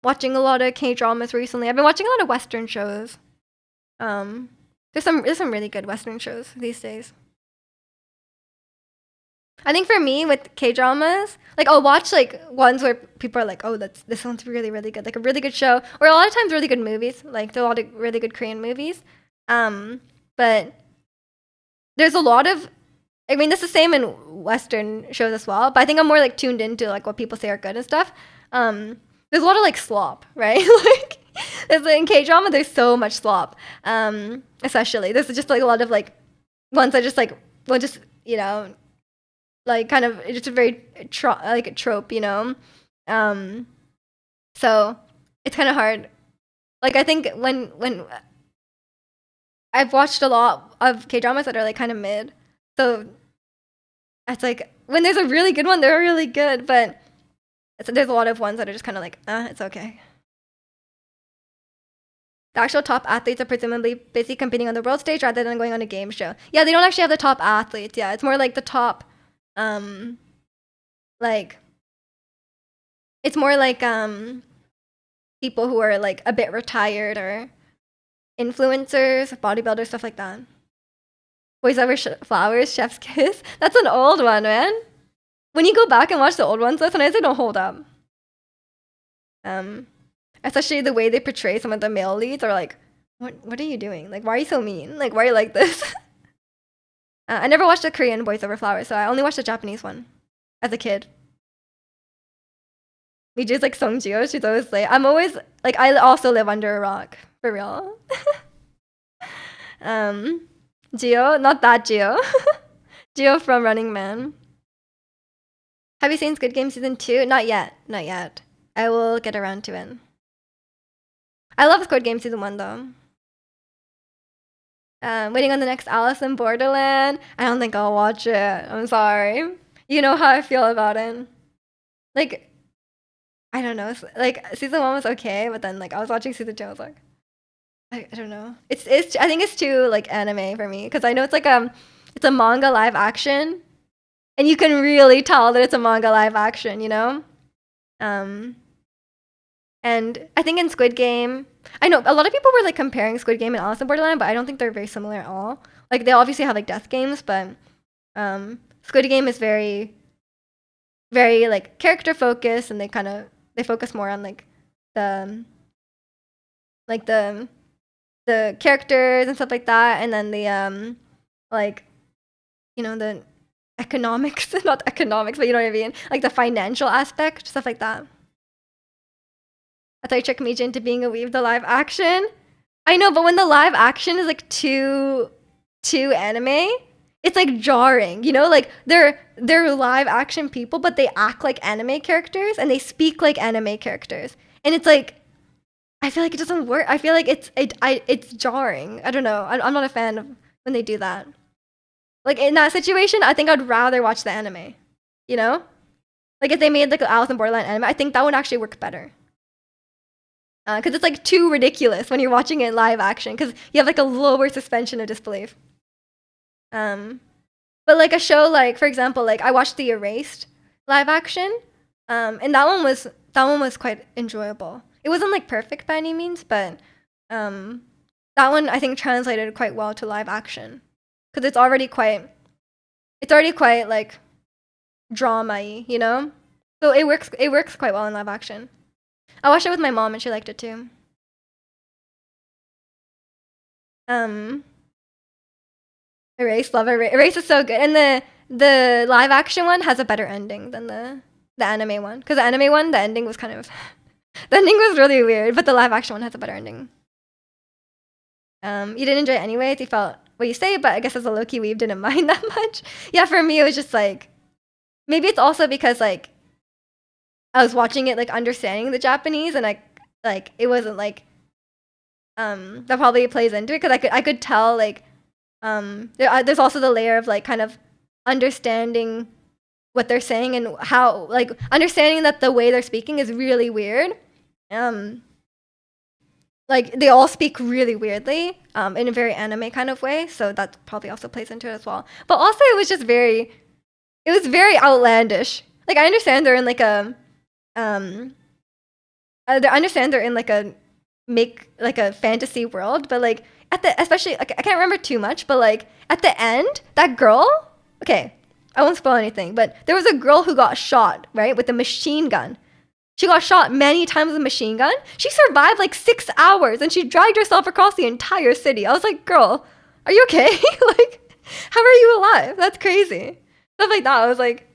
watching a lot of K-dramas recently. I've been watching a lot of Western shows. There's some really good Western shows these days. I think for me with K-dramas, like I'll watch like ones where people are like, "Oh, this sounds really really good," like a really good show, or a lot of times really good movies. Like there are a lot of really good Korean movies. But there's a lot of, I mean, this is the same in Western shows as well. But I think I'm more like tuned into like what people say are good and stuff. There's a lot of like slop, right? Like in K-drama, there's so much slop. Especially there's just like a lot of like ones that just like will just, you know, like kind of it's a very like a trope, you know. So it's kind of hard. Like I think when I've watched a lot of K-dramas that are like kind of mid, so it's like when there's a really good one, they're really good, but there's a lot of ones that are just kind of like, it's okay. The actual top athletes are presumably busy competing on the world stage rather than going on a game show. Yeah, they don't actually have the top athletes. Yeah, it's more like the top, like, it's more like people who are like a bit retired or influencers, bodybuilders, stuff like that. Boys Over Flowers, Chef's Kiss. That's an old one, man. When you go back and watch the old ones, though, sometimes they don't hold up. Especially the way they portray some of the male leads are like, what are you doing? Like, why are you so mean? Like, why are you like this? I never watched the Korean Boys Over Flowers, so I only watched the Japanese one as a kid. Miju's like Songjio. She's always late. I'm always like I also live under a rock for real. Gio, not that Gio. Gio from Running Man. Have you seen Squid Game season 2? Not yet. Not yet. I will get around to it. I love Squid Game season 1 though. Waiting on the next Alice in Borderland. I don't think I'll watch it. I'm sorry. You know how I feel about it. Like, I don't know. Like season 1 was okay, but then like I was watching season 2, I was like, I don't know. It's I think it's too like anime for me because I know it's a manga live action, and you can really tell that it's a manga live action. You know. And I think in Squid Game, I know a lot of people were like comparing Squid Game and Alice in Borderland, but I don't think they're very similar at all. Like they obviously have like death games, but Squid Game is very, very like character focused, and they focus more on the like the characters and stuff like that, and then the like the economics, not economics, but you know what I mean, like the financial aspect, stuff like that. I thought you tricked Mija into being a weeb, the live action. I know, but when the live action is like too anime, it's like jarring. You know, like they're live action people, but they act like anime characters and they speak like anime characters, and it's like I feel like it doesn't work. I feel like it's jarring. I don't know. I'm not a fan of when they do that. Like in that situation, I think I'd rather watch the anime. You know, like if they made like an Alice in Borderland anime, I think that would actually work better. Because it's like too ridiculous when you're watching it live action because you have like a lower suspension of disbelief. But like a show like, for example, like I watched the Erased live action, and that one was quite enjoyable. It wasn't like perfect by any means, but that one I think translated quite well to live action because it's already quite like drama-y, you know. So it works quite well in live action. I watched it with my mom and she liked it too. Erase, love Erase. Erase is so good, and the live action one has a better ending than the anime one. Because the anime one, the ending was kind of the ending was really weird, but the live action one has a better ending. You didn't enjoy it anyways. You felt what you say, but I guess as a low-key weeb, didn't mind that much. Yeah, for me it was just like maybe it's also because like I was watching it like understanding the Japanese, and like it wasn't like that probably plays into it because I could tell like there's also the layer of like kind of understanding what they're saying and how like understanding that the way they're speaking is really weird. Like they all speak really weirdly in a very anime kind of way, so that probably also plays into it as well. But also it was very outlandish. Like I understand they're in like a I understand they're in like a fantasy world, but like especially like, I can't remember too much, but like at the end, that girl, okay, I won't spoil anything, but there was a girl who got shot, right, with a machine gun. She got shot many times with a machine gun. She survived like 6 hours and she dragged herself across the entire city. I was like, girl, are you okay? Like, how are you alive? That's crazy. Stuff like that. I was like,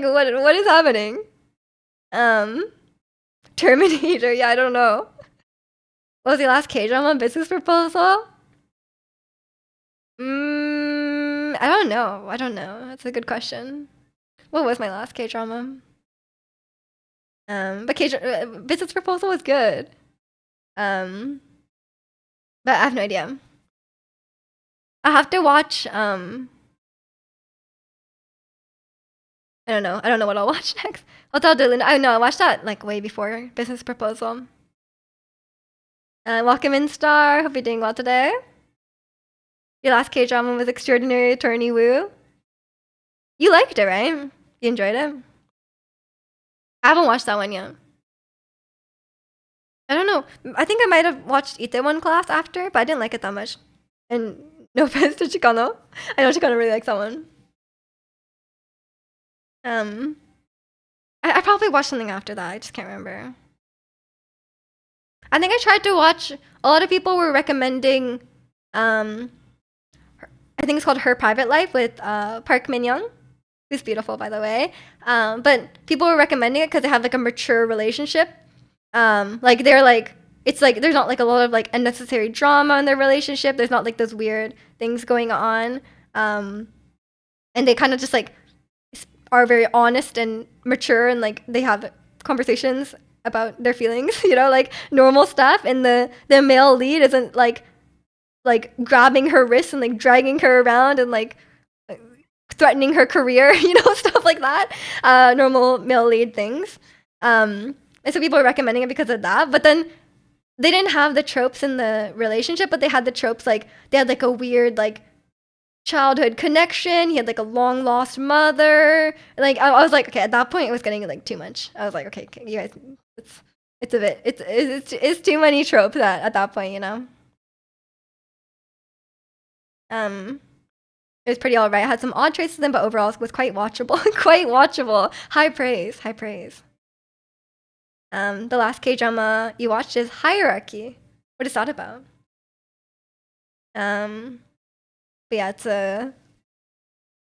what is happening? Terminator, yeah, I don't know. What was your last K-drama business proposal? I don't know. That's a good question. What was my last K-drama? But business proposal was good. But I have no idea. I have to watch. I don't know. I don't know what I'll watch next. Hotel de Luna. I know. I watched that like way before business proposal. Welcome in, Star. Hope you're doing well today. Your last K-drama was Extraordinary Attorney Woo. You liked it, right? You enjoyed it? I haven't watched that one yet. I don't know. I think I might have watched Itaewon Class after, but I didn't like it that much. And no offense to Chicano. I know Chicano really likes that one. I probably watched something after that. I just can't remember. I think I tried to watch. A lot of people were recommending. I think it's called Her Private Life with Park Min Young. who's beautiful, by the way. But people were recommending it because they have like a mature relationship. Like they're like it's like there's not like a lot of like unnecessary drama in their relationship. There's not like those weird things going on. And they kind of just like are very honest and mature, and like they have conversations about their feelings, like normal stuff. And the male lead isn't like grabbing her wrist and like dragging her around and like threatening her career, stuff like that. Normal male lead things. And so people are recommending it because of that. But then they didn't have the tropes in the relationship, but they had the tropes like they had like a weird like childhood connection. He had like a long lost mother. Like I was like, okay, at that point it was getting like too much. I was like, okay, you guys, it's a bit, it's too many tropes at that point. It was pretty alright. I had some odd traits to them, but overall it was quite watchable. Quite watchable. High praise. High praise. The last K-drama you watched is Hierarchy. What is that about? But yeah,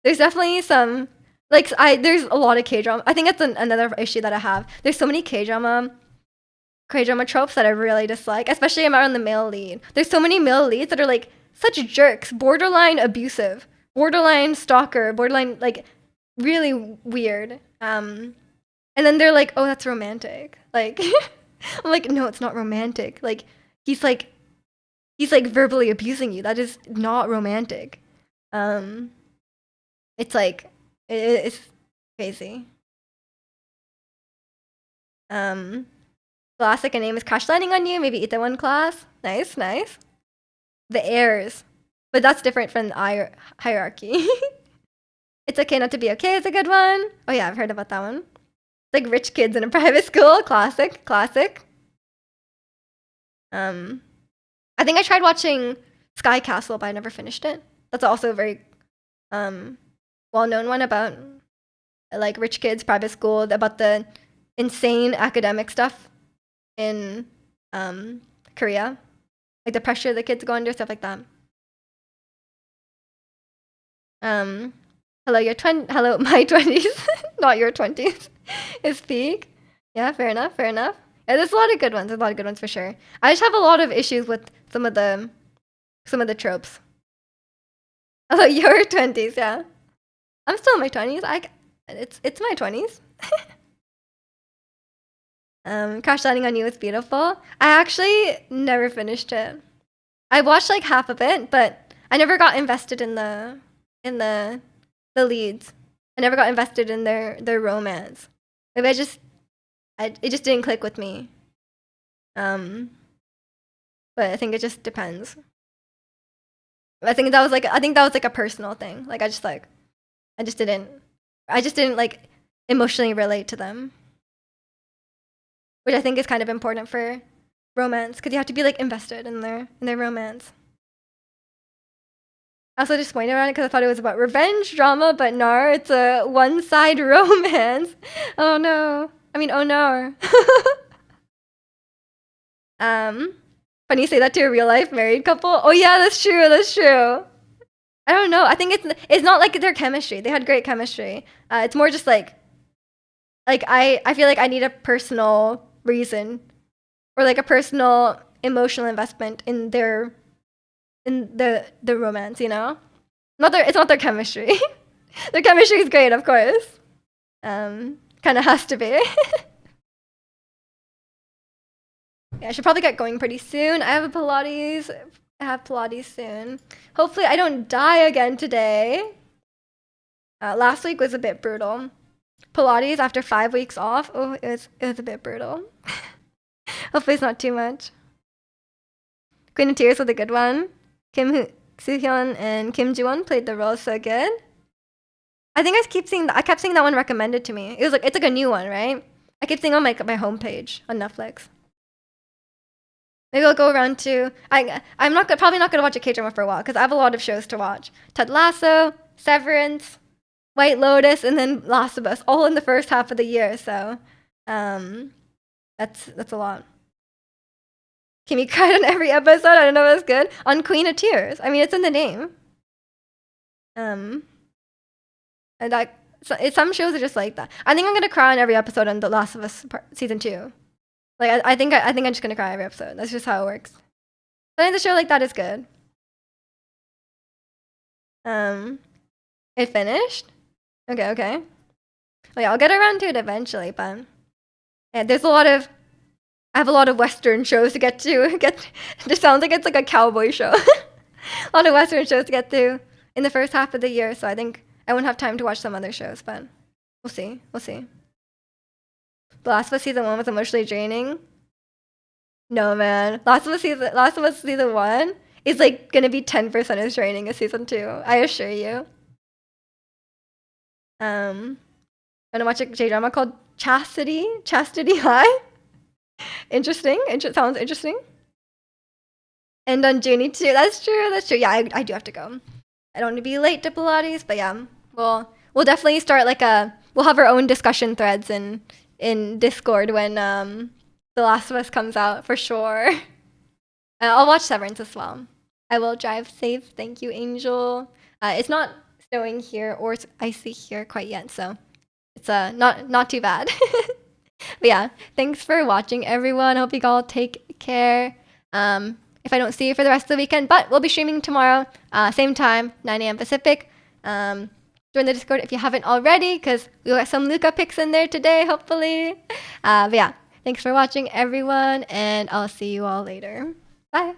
there's definitely some there's a lot of K-drama. I think that's another issue that I have. There's so many K-drama tropes that I really dislike, especially around the male lead. There's so many male leads that are like such jerks, borderline abusive, borderline stalker, borderline like really weird. And then they're like, "Oh, that's romantic." Like I'm like, "No, it's not romantic." Like he's like verbally abusing you. That is not romantic. It's like it's crazy. The last second name is Crash Landing on You. Maybe eat the one class. Nice, nice. The Heirs, but that's different from the Hierarchy. It's Okay Not to Be Okay is a good one. Oh yeah, I've heard about that one. Like rich kids in a private school. Classic, classic. I think I tried watching Sky Castle, but I never finished it. That's also a very well-known one about like rich kids, private school, about the insane academic stuff in Korea, like the pressure the kids go under, stuff like that. Hello, my 20s, not your 20s, is peak. Yeah, fair enough, fair enough. Yeah, there's a lot of good ones. There's a lot of good ones for sure. I just have a lot of issues with some of the tropes. Hello, your 20s, yeah. I'm still in my 20s. It's my 20s. Crash Landing on You is beautiful. I actually never finished it. I watched like half of it, but I never got invested in the leads. I never got invested in their romance. Maybe it just didn't click with me. But I think it just depends. I think that was like a personal thing. Like I just didn't like emotionally relate to them, which I think is kind of important for romance because you have to be like invested in their romance. I also disappointed around it because I thought it was about revenge drama, but no, it's a one-side romance. Oh no. I mean, oh no. Funny you say that to a real life married couple. Oh yeah, that's true. That's true. I don't know. I think it's not like their chemistry. They had great chemistry. It's more just like I feel like I need a personal reason or like a personal emotional investment in the romance, it's not their chemistry. Their chemistry is great, of course. Kind of has to be. Yeah, I should probably get going pretty soon. I have Pilates soon. Hopefully I don't die again today. Last week was a bit brutal. Pilates after 5 weeks off. Oh, it was a bit brutal. Hopefully it's not too much. Queen of Tears was a good one. Kim Soo-hyun and Kim Ji-won played the role so good. I think I kept seeing that one recommended to me. It's like a new one, right? I kept seeing on my homepage on Netflix. Maybe I'll go around to I'm probably not gonna watch a K-drama for a while because I have a lot of shows to watch. Ted Lasso, Severance, White Lotus, and then Last of Us, all in the first half of the year. So, that's a lot. Kimmy cried on every episode. I don't know if that's good. On Queen of Tears. I mean, it's in the name. And some shows are just like that. I think I'm gonna cry on every episode on The Last of Us season 2. Like I think I'm just gonna cry every episode. That's just how it works. I think the show like that is good. It finished. Okay. Oh yeah, I'll get around to it eventually, but yeah, I have a lot of Western shows to get to. It just sounds like it's like a cowboy show. A lot of Western shows to get through in the first half of the year, so I think I won't have time to watch some other shows, but we'll see. The Last of Us season 1 was emotionally draining. No man, Last of Us season 1 is like gonna be 10% as draining as season 2. I assure you. I'm gonna watch a J drama called Chastity High. Interesting. Sounds interesting. And on June 2, that's true. Yeah, I do have to go. I don't want to be late to Pilates, but yeah, we'll definitely start we'll have our own discussion threads in Discord when The Last of Us comes out for sure. I'll watch Severance as well. I will drive safe. Thank you, Angel. It's not snowing here or it's icy here quite yet, so it's not too bad. But yeah, thanks for watching, everyone. Hope you all take care. If I don't see you for the rest of the weekend, but we'll be streaming tomorrow, same time, 9 a.m. Pacific. Join the Discord if you haven't already, because we'll get some Luca picks in there today, hopefully. But yeah, thanks for watching, everyone, and I'll see you all later. Bye.